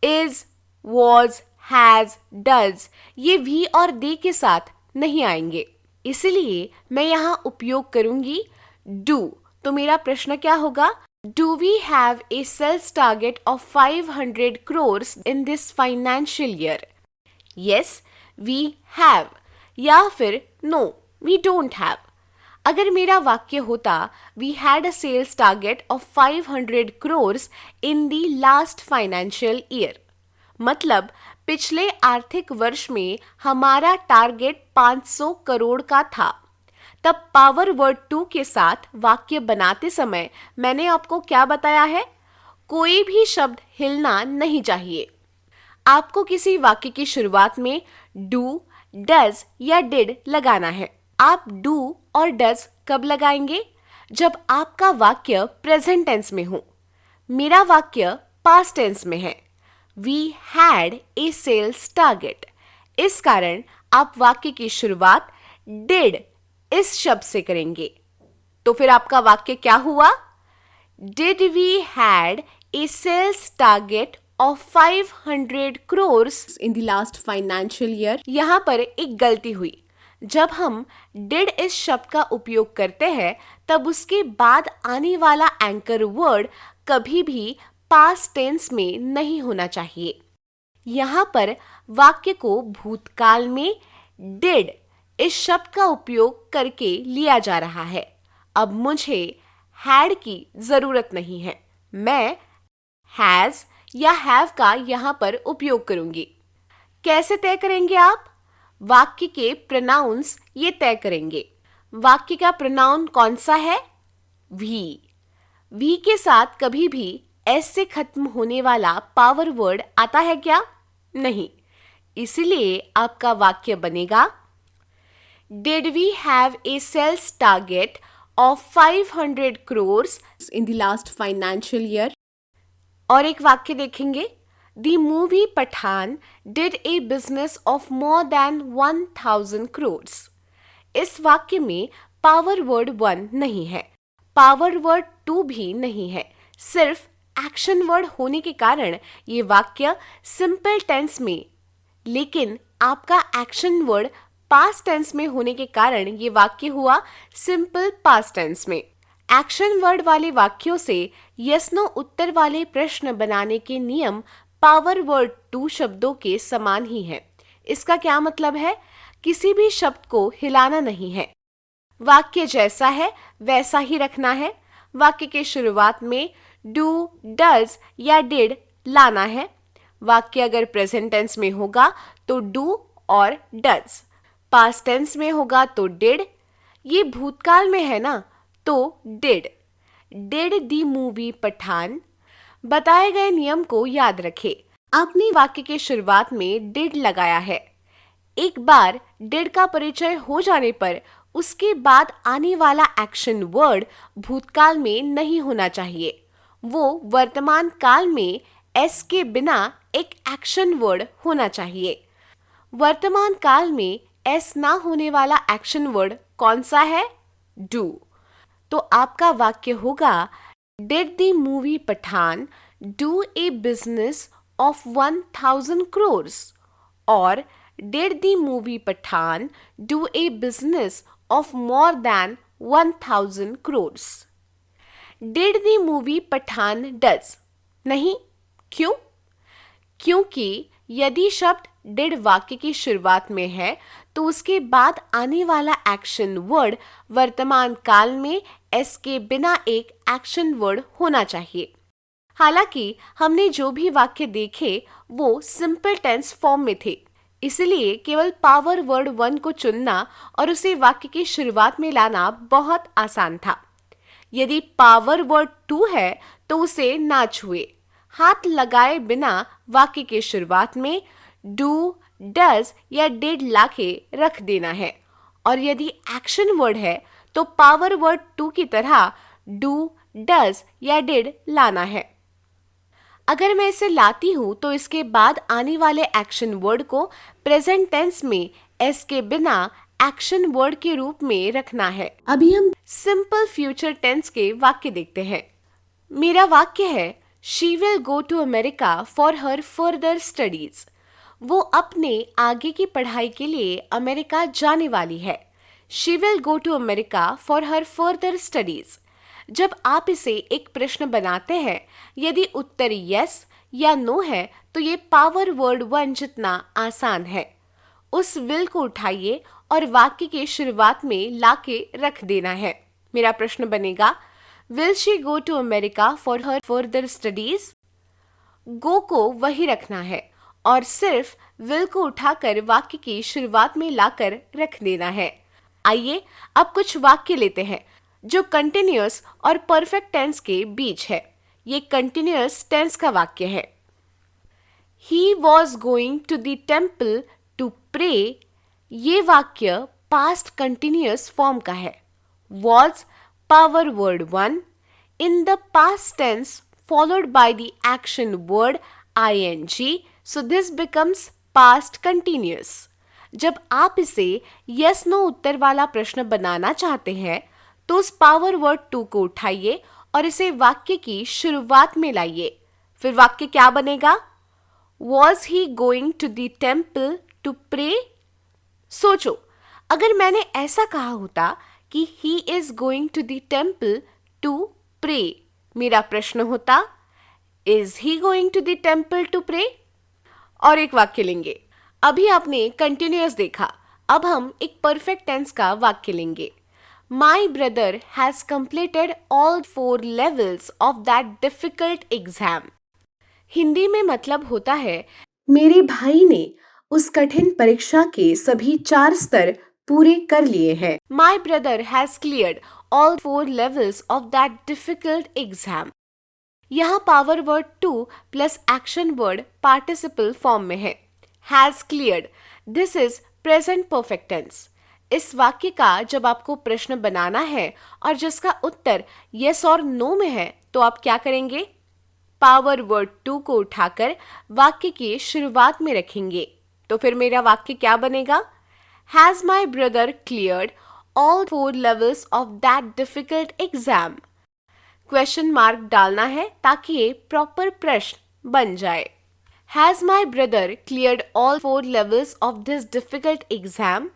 इज, वॉज, हैज, डज ये वी और दे के साथ नहीं आएंगे। इसलिए मैं यहाँ उपयोग करूंगी डू। तो मेरा प्रश्न क्या होगा? Do we have a sales target of 500 crores in this financial year? Yes, we have। या फिर no, we don't have। अगर मेरा वाक्य होता We had a sales target of 500 crores in the last financial year, मतलब पिछले आर्थिक वर्ष में हमारा टारगेट 500 करोड़ का था, तब पावर वर्ड 2 के साथ वाक्य बनाते समय मैंने आपको क्या बताया है? कोई भी शब्द हिलना नहीं चाहिए। आपको किसी वाक्य की शुरुआत में डू, डज या डिड लगाना है। आप डू और डज कब लगाएंगे? जब आपका वाक्य प्रेजेंट टेंस में हो। मेरा वाक्य पास्ट टेंस में है। We had a sales target. इस कारण आप वाक्य की शुरुआत डिड इस शब्द से करेंगे। तो फिर आपका वाक्य क्या हुआ? Did we had a sales target of 500 crores in the last financial year। यहाँ पर एक गलती हुई। जब हम did इस शब्द का उपयोग करते हैं तब उसके बाद आने वाला एंकर वर्ड कभी भी पास्ट टेंस में नहीं होना चाहिए। यहाँ पर वाक्य को भूतकाल में did इस शब्द का उपयोग करके लिया जा रहा है। अब मुझे had की जरूरत नहीं है। मैं has या have का यहाँ पर उपयोग करूंगी। कैसे तय करेंगे आप? वाक्य के प्रोनाउंस ये तय करेंगे। वाक्य का प्रोनाउन कौन सा है? वी। वी के साथ कभी भी एस से खत्म होने वाला पावर वर्ड आता है क्या? नहीं। इसलिए आपका वाक्य बनेगा Did we have a sales target of 500 crores in the last financial year? और एक वाक्य देखेंगे। The movie Pathan did a business of more than 1000 crores। इस वाक्य में पावर वर्ड 1 नहीं है, पावर वर्ड 2 भी नहीं है, सिर्फ एक्शन वर्ड होने के कारण ये वाक्य सिंपल टेंस में, लेकिन आपका एक्शन वर्ड पास्ट टेंस में होने के कारण ये वाक्य हुआ सिंपल पास्ट टेंस में। एक्शन वर्ड वाले वाक्यों से यस नो उत्तर वाले प्रश्न बनाने के नियम पावर वर्ड 2 शब्दों के समान ही है। इसका क्या मतलब है? किसी भी शब्द को हिलाना नहीं है। वाक्य जैसा है वैसा ही रखना है। वाक्य के शुरुआत में डू, डज या डिड लाना है। वाक्य अगर प्रेजेंट टेंस में होगा तो डू और डज, पास्ट टेंस में होगा तो डिड, ये भूतकाल में है ना तो did. Did the movie Pathaan. बताए गए नियम को याद रखें। आपने वाक्य के शुरुआत में डिड लगाया है। एक बार डिड का परिचय हो जाने पर उसके बाद आने वाला एक्शन वर्ड भूतकाल में नहीं होना चाहिए। वो वर्तमान काल में एस के बिना एक एक्शन वर्ड होना चाहिए। वर्तमान काल में एस ना होने वाला एक्शन वर्ड कौन सा है? डू। तो आपका वाक्य होगा did the movie Pathaan do a business of 1000 crores और did the movie Pathaan do a business of more than 1000 crores। Did the movie Pathaan does नहीं। क्यों? क्योंकि यदि शब्द डिड वाक्य की शुरुआत में है तो उसके बाद आने वाला एक्शन वर्ड वर्तमान काल में एस के बिना एक एक्शन वर्ड होना चाहिए। हालांकि हमने जो भी वाक्य देखे वो सिंपल टेंस फॉर्म में थे, इसलिए केवल पावर वर्ड 1 को चुनना और उसे वाक्य की शुरुआत में लाना बहुत आसान था। यदि पावर वर्ड 2 है तो उसे ना छुए, हाथ लगाए बिना वाक्य के शुरुआत में डू, डज या डिड लाके रख देना है। और यदि एक्शन वर्ड है तो पावर वर्ड 2 की तरह डू, डज या डिड लाना है। अगर मैं इसे लाती हूं तो इसके बाद आने वाले एक्शन वर्ड को प्रेजेंट टेंस में एस के बिना एक्शन वर्ड के रूप में रखना है। अभी हम सिंपल फ्यूचर टेंस के वाक्य देखते हैं। मेरा वाक्य है she will go to America for her further studies. वो अपने आगे की पढ़ाई के लिए अमेरिका जाने वाली है। She will go to America for her further studies. जब आप इसे एक प्रश्न बनाते हैं, यदि उत्तर यस या नो है तो ये पावर वर्ड 1 जितना आसान है। उस विल को उठाइए और वाक्य के शुरुआत में लाके रख देना है। मेरा प्रश्न बनेगा will she go to America for her further studies. Go को वही रखना है और सिर्फ विल को उठाकर वाक्य की शुरुआत में लाकर रख देना है। आइए अब कुछ वाक्य लेते हैं जो कंटिन्यूअस और परफेक्ट टेंस के बीच है। ये कंटिन्यूअस टेंस का वाक्य है। He was going to the temple to pray। ये वाक्य पास्ट कंटिन्यूअस फॉर्म का है। Was power word 1 in the past tense followed by the action word ing, so this becomes past continuous। जब आप इसे यस नो उत्तर वाला प्रश्न बनाना चाहते हैं तो उस पावर वर्ड 2 को उठाइए और इसे वाक्य की शुरुआत में लाइए। फिर वाक्य क्या बनेगा? Was he going to the temple to pray? सोचो, अगर मैंने ऐसा कहा होता कि he is going to the temple to pray, मेरा प्रश्न होता Is he going to the temple to pray? और एक वाक्य लेंगे। अभी आपने कंटिन्यूअस देखा, अब हम एक परफेक्ट टेंस का वाक्य लेंगे। My brother has completed all 4 levels of that difficult exam। Hindi में मतलब होता है मेरे भाई ने उस कठिन परीक्षा के सभी 4 स्तर पूरे कर लिए हैं। My brother has cleared all 4 levels of that difficult exam। यहाँ power word 2 plus action word participle form में है। Has cleared, this is present perfect tense। इस वाक्य का जब आपको प्रश्न बनाना है और जिसका उत्तर यस और नो में है तो आप क्या करेंगे? पावर वर्ड 2 को उठाकर वाक्य की शुरुआत में रखेंगे। तो फिर मेरा वाक्य क्या बनेगा? Has my brother cleared all 4 levels of that difficult exam? Question mark डालना है ताकि ये प्रॉपर प्रश्न बन जाए। Has my brother cleared all 4 levels of this difficult exam?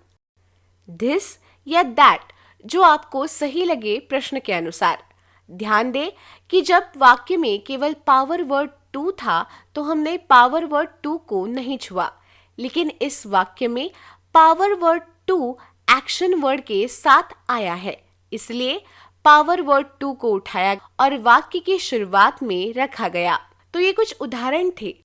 This या that जो आपको सही लगे प्रश्न के अनुसार। ध्यान दें कि जब वाक्य में केवल पावर वर्ड 2 था तो हमने पावर वर्ड 2 को नहीं छुआ, लेकिन इस वाक्य में पावर वर्ड 2 एक्शन वर्ड के साथ आया है, इसलिए पावर वर्ड 2 को उठाया और वाक्य की शुरुआत में रखा गया। तो ये कुछ उदाहरण थे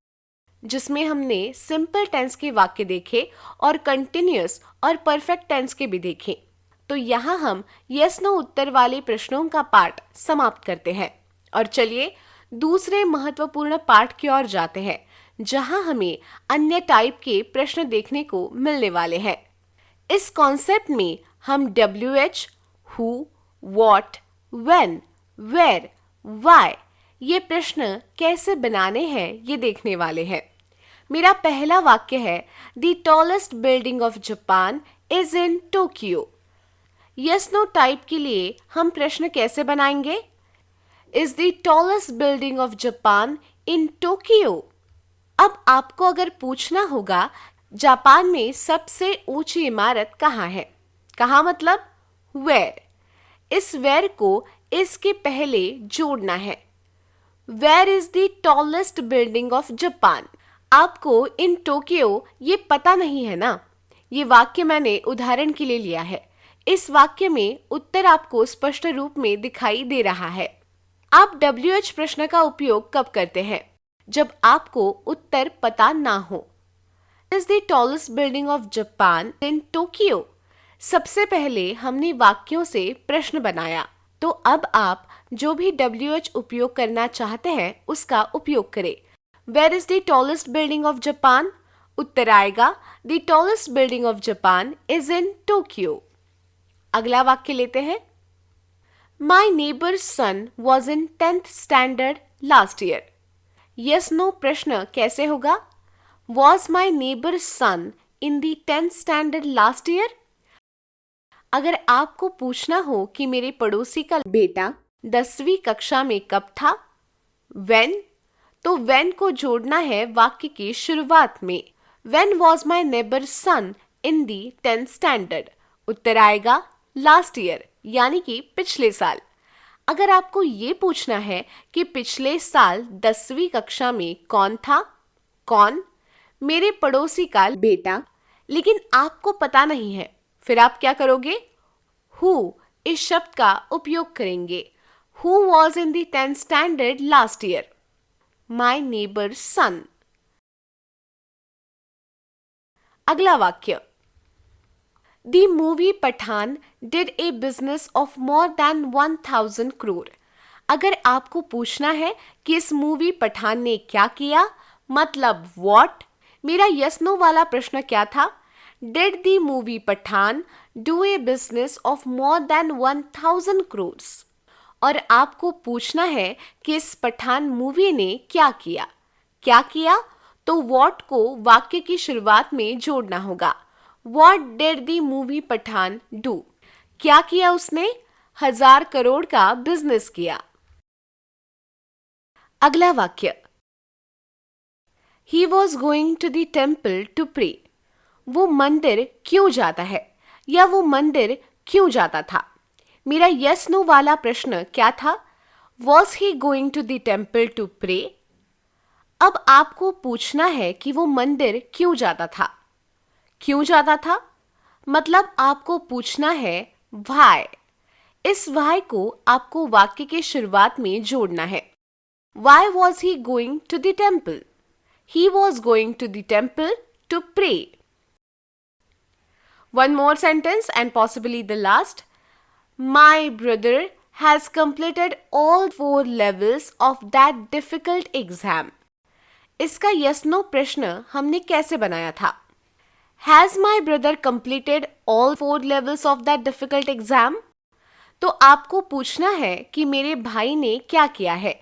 जिसमें हमने सिंपल टेंस के वाक्य देखे और कंटिन्यूअस और परफेक्ट टेंस के भी देखे। तो यहाँ हम यस नो उत्तर वाले प्रश्नों का पार्ट समाप्त करते हैं और चलिए दूसरे महत्वपूर्ण पार्ट की ओर जाते हैं जहाँ हमें अन्य टाइप के प्रश्न देखने को मिलने वाले हैं। इस कॉन्सेप्ट में हम WH, who, what, when, where, why ये प्रश्न कैसे बनाने हैं ये देखने वाले हैं। मेरा पहला वाक्य है the tallest building of Japan is in Tokyo. Yes no type के लिए हम प्रश्न कैसे बनाएंगे? Is the tallest building of Japan in Tokyo. अब आपको अगर पूछना होगा जापान में सबसे ऊंची इमारत कहाँ है, कहाँ मतलब वेयर। इस वेयर को इसके पहले जोड़ना है। Where is the tallest building of Japan. आपको इन टोक्यो ये पता नहीं है ना। ये वाक्य मैंने उदाहरण के लिए लिया है। इस वाक्य में उत्तर आपको स्पष्ट रूप में दिखाई दे रहा है। आप WH प्रश्न का उपयोग कब करते हैं? जब आपको उत्तर पता ना हो। Is the tallest building of Japan in Tokyo? सबसे पहले हमने वाक्यों से प्रश्न बनाया, तो अब आप जो भी WH उपयोग करना चाहते हैं उसका उपयोग करें। Where is the tallest building of Japan? उत्तर आएगा The tallest building of Japan is in Tokyo। अगला वाक्य लेते हैं। My neighbor's son was in 10th standard last year। Yes no प्रश्न कैसे होगा? Was my neighbor's son in the 10th standard last year? अगर आपको पूछना हो कि मेरे पड़ोसी का बेटा 10वीं कक्षा में कब था, when, तो when को जोड़ना है वाक्य की शुरुआत में। When was my neighbor's son in the 10th standard? उत्तर आएगा last year, यानी कि पिछले साल। अगर आपको ये पूछना है कि पिछले साल 10वीं कक्षा में कौन था, कौन, मेरे पड़ोसी का बेटा, लेकिन आपको पता नहीं है, फिर आप क्या करोगे? Who इस शब्द का उपयोग करेंगे। Who was in the 10th standard last year? My neighbor's son। अगला वाक्य। The movie Pathan did a business of more than 1000 crore। अगर आपको पूछना है कि इस मूवी पठान ने क्या किया, मतलब what, मेरा yes no वाला प्रश्न क्या था? Did the movie Pathan do a business of more than 1000 crores? और आपको पूछना है कि इस पठान मूवी ने क्या किया, क्या किया, तो what को वाक्य की शुरुआत में जोड़ना होगा। What did the movie Pathan do? क्या किया उसने? 1000 करोड़ का बिजनेस किया। अगला वाक्य। He was going to the temple to pray। वो मंदिर क्यों जाता है या वो मंदिर क्यों जाता था? मेरा yes no वाला प्रश्न क्या था? Was he going to the temple to pray? अब आपको पूछना है कि वो मंदिर क्यों जाता था। क्यों जाता था मतलब आपको पूछना है why। इस why को आपको वाक्य के शुरुआत में जोड़ना है। Why was he going to the temple? He was going to the temple to pray। One more sentence and possibly the last. My brother has completed all 4 levels of that difficult exam। इसका yes no प्रश्न हमने कैसे बनाया था? Has my brother completed all 4 levels of that difficult exam? तो आपको पूछना है कि मेरे भाई ने क्या किया है,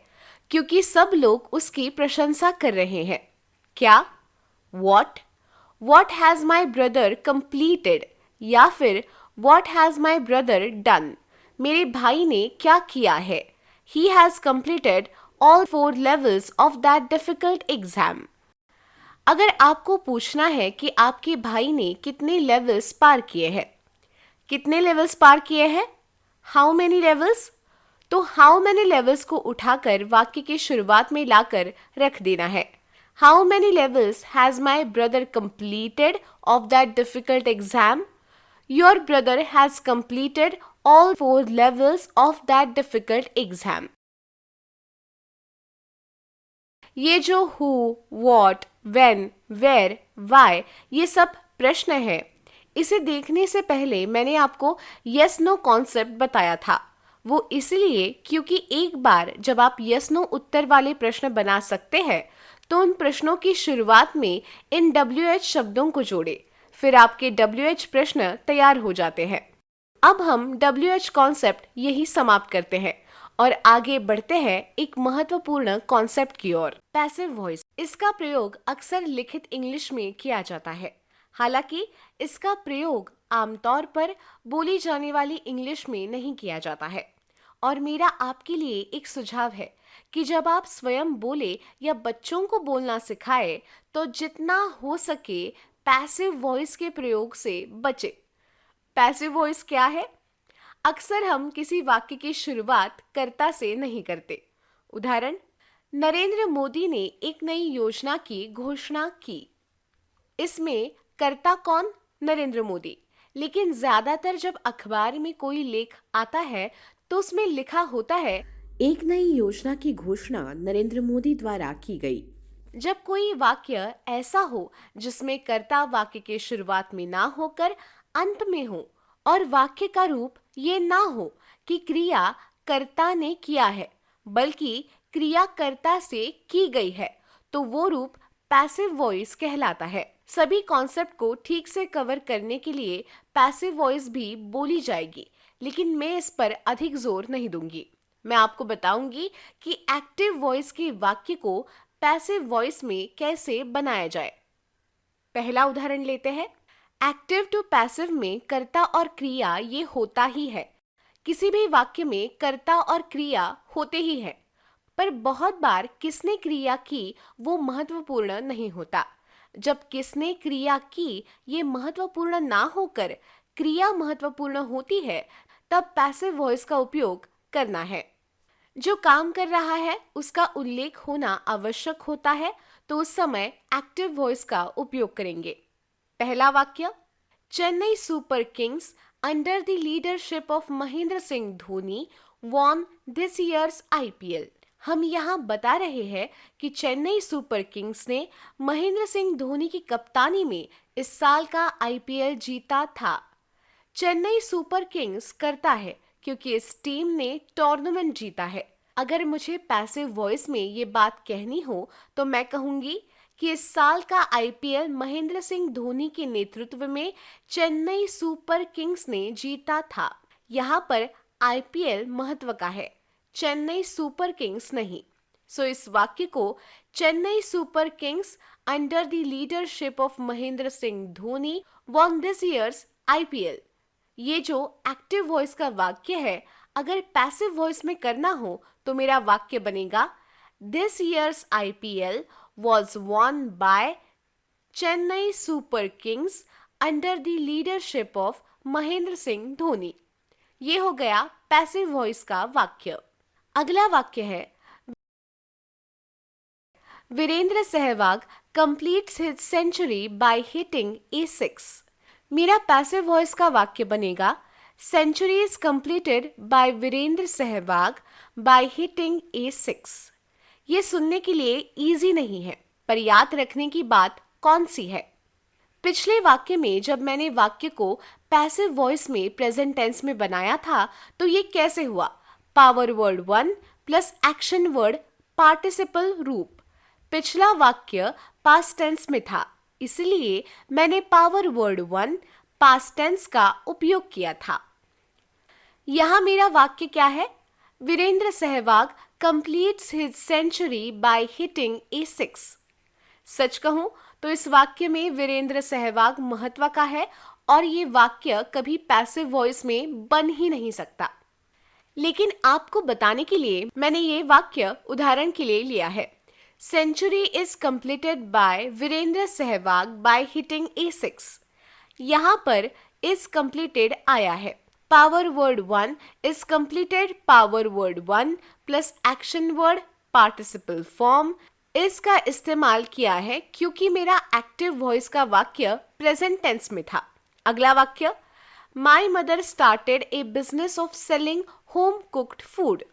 क्योंकि सब लोग उसकी प्रशंसा कर रहे हैं। क्या? What? What has my brother completed? या फिर What has my brother done? मेरे भाई ने क्या किया है? He has completed all 4 levels of that difficult exam। अगर आपको पूछना है कि आपके भाई ने कितने लेवल्स पार किए हैं, कितने लेवल्स पार किए हैं, How many levels? तो how many levels को उठाकर वाक्य की शुरुआत में लाकर रख देना है। How many levels has my brother completed of that difficult exam? Your brother has completed all 4 levels of that difficult exam। ये जो who, what, when, where, why ये सब प्रश्न है, इसे देखने से पहले मैंने आपको yes no कॉन्सेप्ट बताया था। वो इसलिए क्योंकि एक बार जब आप yes no उत्तर वाले प्रश्न बना सकते हैं तो उन प्रश्नों की शुरुआत में इन WH शब्दों को जोड़े, फिर आपके WH प्रश्न तैयार हो जाते हैं। अब हम WH कॉन्सेप्ट यही समाप्त करते हैं और आगे बढ़ते हैं एक महत्वपूर्ण कॉन्सेप्ट की ओर, पैसिव वॉइस। इसका प्रयोग अक्सर लिखित इंग्लिश में किया जाता है, हालांकि इसका प्रयोग आमतौर पर बोली जाने वाली इंग्लिश में नहीं किया जाता है। और मेरा आपके लिए एक सुझाव है कि जब आप स्वयं बोले या बच्चों को बोलना सिखाए तो जितना हो सके पैसिव वॉइस के प्रयोग से बचे। पैसिव वॉइस क्या है? अक्सर हम किसी वाक्य की शुरुआत कर्ता से नहीं करते। उदाहरण, नरेंद्र मोदी ने एक नई योजना की घोषणा की। इसमें कर्ता कौन? नरेंद्र मोदी। लेकिन ज्यादातर जब अखबार में कोई लेख आता है तो उसमें लिखा होता है एक नई योजना की घोषणा नरेंद्र मोदी द्वारा की गई। जब कोई वाक्य ऐसा हो जिसमें कर्ता वाक्य के शुरुआत में ना होकर अंत में हो और वाक्य का रूप ये ना हो कि क्रिया कर्ता ने किया है बल्कि क्रिया कर्ता से की गई है, तो वो रूप पैसिव वॉइस कहलाता है। सभी कॉन्सेप्ट को ठीक से कवर करने के लिए पैसिव वॉइस भी बोली जाएगी, लेकिन मैं इस पर अधिक जोर नहीं दूंगी। मैं आपको बताऊंगी कि एक्टिव वॉइस के वाक्य को पैसिव वॉइस में कैसे बनाया जाए। पहला उदाहरण लेते हैं। एक्टिव टू पैसिव में कर्ता और क्रिया ये होता ही है। किसी भी वाक्य में कर्ता और क्रिया होते ही है, पर बहुत बार किसने क्रिया की वो महत्वपूर्ण नहीं होता। जब किसने क्रिया की ये महत्वपूर्ण ना होकर क्रिया महत्वपूर्ण होती है, तब पैसिव वॉइस का उपयोग करना है। जो काम कर रहा है उसका उल्लेख होना आवश्यक होता है, तो उस समय एक्टिव वॉइस का उपयोग करेंगे। पहला वाक्य, Chennai super Kings under the leadership of Mahendra Singh Dhoni von this years IPL. हम यहाँ बता रहे हैं कि चेन्नई सुपर किंग्स ने महेंद्र सिंह धोनी की कप्तानी में इस साल का आईपीएल जीता था। चेन्नई सुपर किंग्स करता है क्योंकि इस टीम ने टूर्नामेंट जीता है। अगर मुझे पैसिव वॉइस में ये बात कहनी हो तो मैं कहूंगी कि इस साल का आईपीएल महेंद्र सिंह धोनी के नेतृत्व में चेन्नई सुपर किंग्स ने जीता था। यहाँ पर आईपीएल महत्व का है, चेन्नई सुपर किंग्स नहीं। सो इस वाक्य को Chennai super Kings under the leadership of Mahendra Singh Dhoni von this years IPL, ये जो एक्टिव वॉइस का वाक्य है, अगर पैसिव वॉइस में करना हो तो मेरा वाक्य बनेगा this years IPL was won by Chennai super Kings under the leadership of Mahendra Singh Dhoni. ये हो गया पैसिव वॉइस का वाक्य। अगला वाक्य है, Virender Sehwag completes his century by hitting ए6। मेरा पैसिव वॉइस का वाक्य बनेगा century is completed by Virender Sehwag by hitting ए6। ये सुनने के लिए इजी नहीं है, पर याद रखने की बात कौन सी है। पिछले वाक्य में जब मैंने वाक्य को पैसिव वॉइस में प्रेजेंट टेंस में बनाया था तो ये कैसे हुआ, power word 1 plus action word participle रूप। पिछला वाक्य पास्ट टेंस में था, इसलिए मैंने पावर वर्ड 1 पास्ट टेंस का उपयोग किया था। यहां मेरा वाक्य क्या है, Virender Sehwag completes his century by hitting ए6। सच कहूं तो इस वाक्य में वीरेंद्र सहवाग महत्व का है और ये वाक्य कभी पैसिव वॉइस में बन ही नहीं सकता। लेकिन आपको बताने के लिए मैंने ये वाक्य उदाहरण के लिए लिया है। Century is completed by Virender Sehwag by hitting ए6। यहाँ पर इज कंप्लीटेड आया है। Power word 1 is completed power word 1 plus action word participle form इस का इस्तेमाल किया है क्योंकि मेरा एक्टिव वॉइस का वाक्य प्रेजेंट टेंस में था। अगला वाक्य, माई mother started A business of selling home cooked food.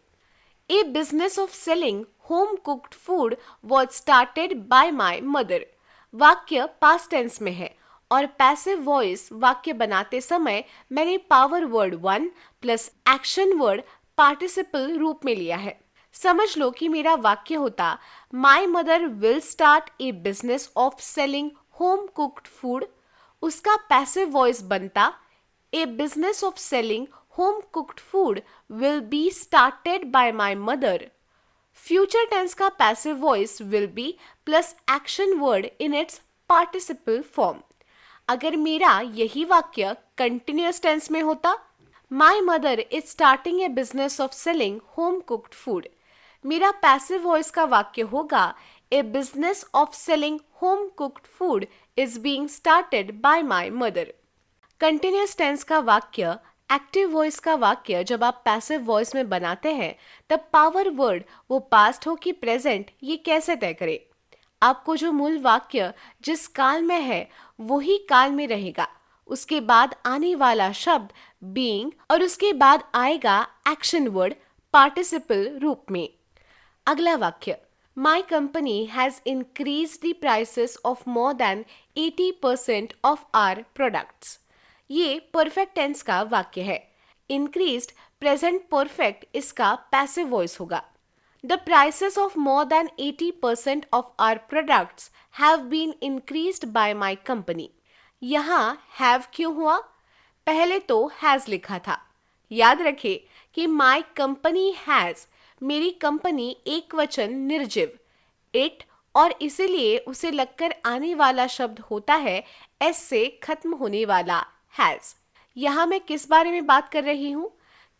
A business of selling home cooked food was started by my mother. वाक्य पास्ट टेंस में है और पैसिव वॉइस वाक्य बनाते समय मैंने power word 1 plus action word participle रूप में लिया है। समझ लो कि मेरा वाक्य होता my mother will start a business of selling home cooked food, उसका पैसिव वॉइस बनता a business of selling home cooked food will be started by my mother. Future tense का passive voice will be plus action word in its participle form. अगर मेरा यही वाक्य कंटिन्यूअस टेंस में होता, my mother is starting a business of selling home cooked food, मेरा पैसिव वॉइस का वाक्य होगा a business of selling home cooked food is being started by my mother. Continuous tense का वाक्य, एक्टिव वॉइस का वाक्य जब आप पैसिव वॉइस में बनाते हैं तब पावर वर्ड वो पास्ट हो कि प्रेजेंट ये कैसे तय करें। आपको जो मूल वाक्य जिस काल में है वही काल में रहेगा, उसके बाद आने वाला शब्द बीइंग और उसके बाद आएगा एक्शन वर्ड पार्टिसिपल रूप में। अगला वाक्य, my company has increase the prices of more than 80% of our products. ये परफेक्ट टेंस का वाक्य है। इंक्रीज्ड प्रेजेंट परफेक्ट इसका पैसिव वॉइस होगा। The prices of more than 80% of our products have been increased by my company. यहाँ have क्यों हुआ? पहले तो has लिखा था। याद रखें कि my company has, मेरी कंपनी एक वचन निर्जीव it, और इसीलिए उसे लगकर आने वाला शब्द होता है s से खत्म होने वाला has। यहाँ मैं किस बारे में बात कर रही हूँ?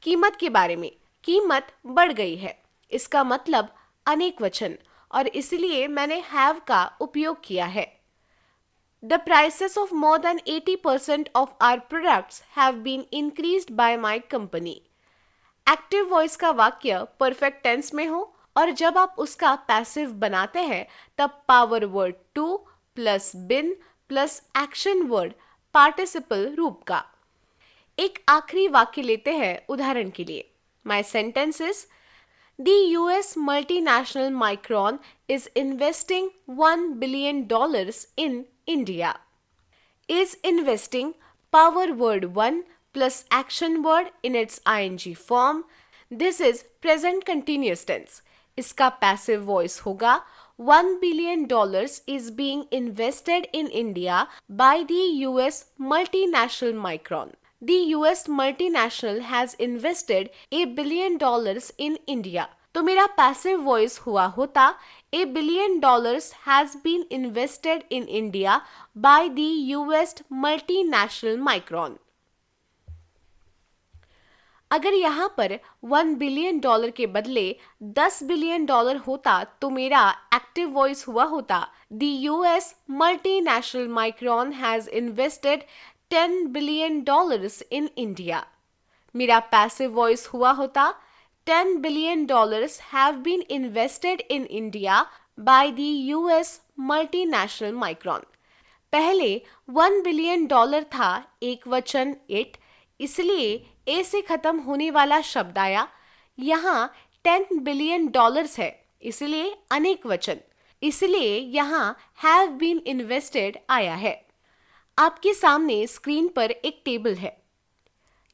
कीमत के बारे में। कीमत बढ़ गई है, इसका मतलब अनेक वचन, और इसलिए मैंने have का उपयोग किया है। The prices of more than 80% of our products have been increased by my company. Active voice का वाक्य परफेक्ट टेंस में हो और जब आप उसका पैसिव बनाते हैं तब power word two plus been plus action word participle रूप का। एक आखिरी वाक्य लेते हैं उदाहरण के लिए। My sentence is, The US multinational Micron is investing $1 billion in India. Is investing power word 1 plus action word in its ing form. This is present continuous tense. इसका passive voice होगा $1 billion is being invested in India by the US multinational Micron. The US multinational has invested $1 billion in India. तो मेरा पैसिव वॉइस हुआ होता $1 billion has been invested in India by the US multinational Micron. अगर यहाँ पर $1 billion के बदले $10 billion होता तो मेरा एक्टिव वॉइस हुआ होता The US multinational Micron has invested $10 billion in India. मेरा पैसिव वॉइस हुआ होता $10 billion have been invested in India by the US multinational Micron. पहले $1 billion था एक वचन it, इसलिए a से खत्म होने वाला शब्द आया। यहाँ $10 billion है इसलिए अनेक वचन, इसलिए यहाँ have been invested आया है। आपके सामने स्क्रीन पर एक टेबल है।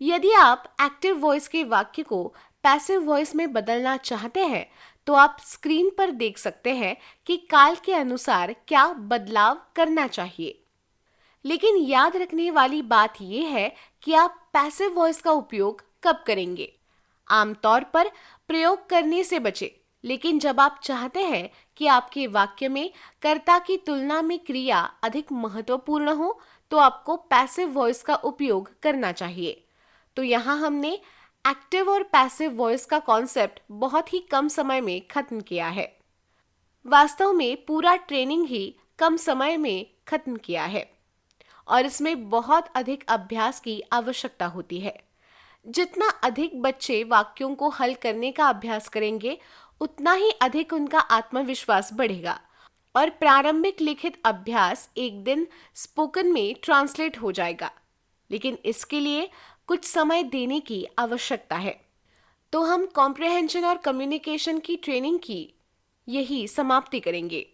यदि आप एक्टिव वॉइस के वाक्य को पैसिव वॉइस में बदलना चाहते हैं तो आप स्क्रीन पर देख सकते हैं कि काल के अनुसार क्या बदलाव करना चाहिए। लेकिन याद रखने वाली बात यह है कि आप पैसिव वॉइस का उपयोग कब करेंगे। आमतौर पर प्रयोग करने से बचें, लेकिन जब आप चाहते हैं कि आपके वाक्य में कर्ता की तुलना में क्रिया अधिक महत्वपूर्ण हो तो आपको पैसिव वॉइस का उपयोग करना चाहिए। तो यहाँ हमने एक्टिव और पैसिव वॉइस का कॉन्सेप्ट बहुत ही कम समय में खत्म किया है। वास्तव में पूरा ट्रेनिंग ही कम समय में खत्म किया है और इसमें बहुत अधिक अभ्यास की आवश्यकता होती है। जितना अधिक बच्चे वाक्यों को हल करने का अभ्यास करेंगे उतना ही अधिक उनका आत्मविश्वास बढ़ेगा और प्रारंभिक लिखित अभ्यास एक दिन स्पोकन में ट्रांसलेट हो जाएगा। लेकिन इसके लिए कुछ समय देने की आवश्यकता है। तो हम कॉम्प्रिहेंशन और कम्युनिकेशन की ट्रेनिंग की यही समाप्ति करेंगे।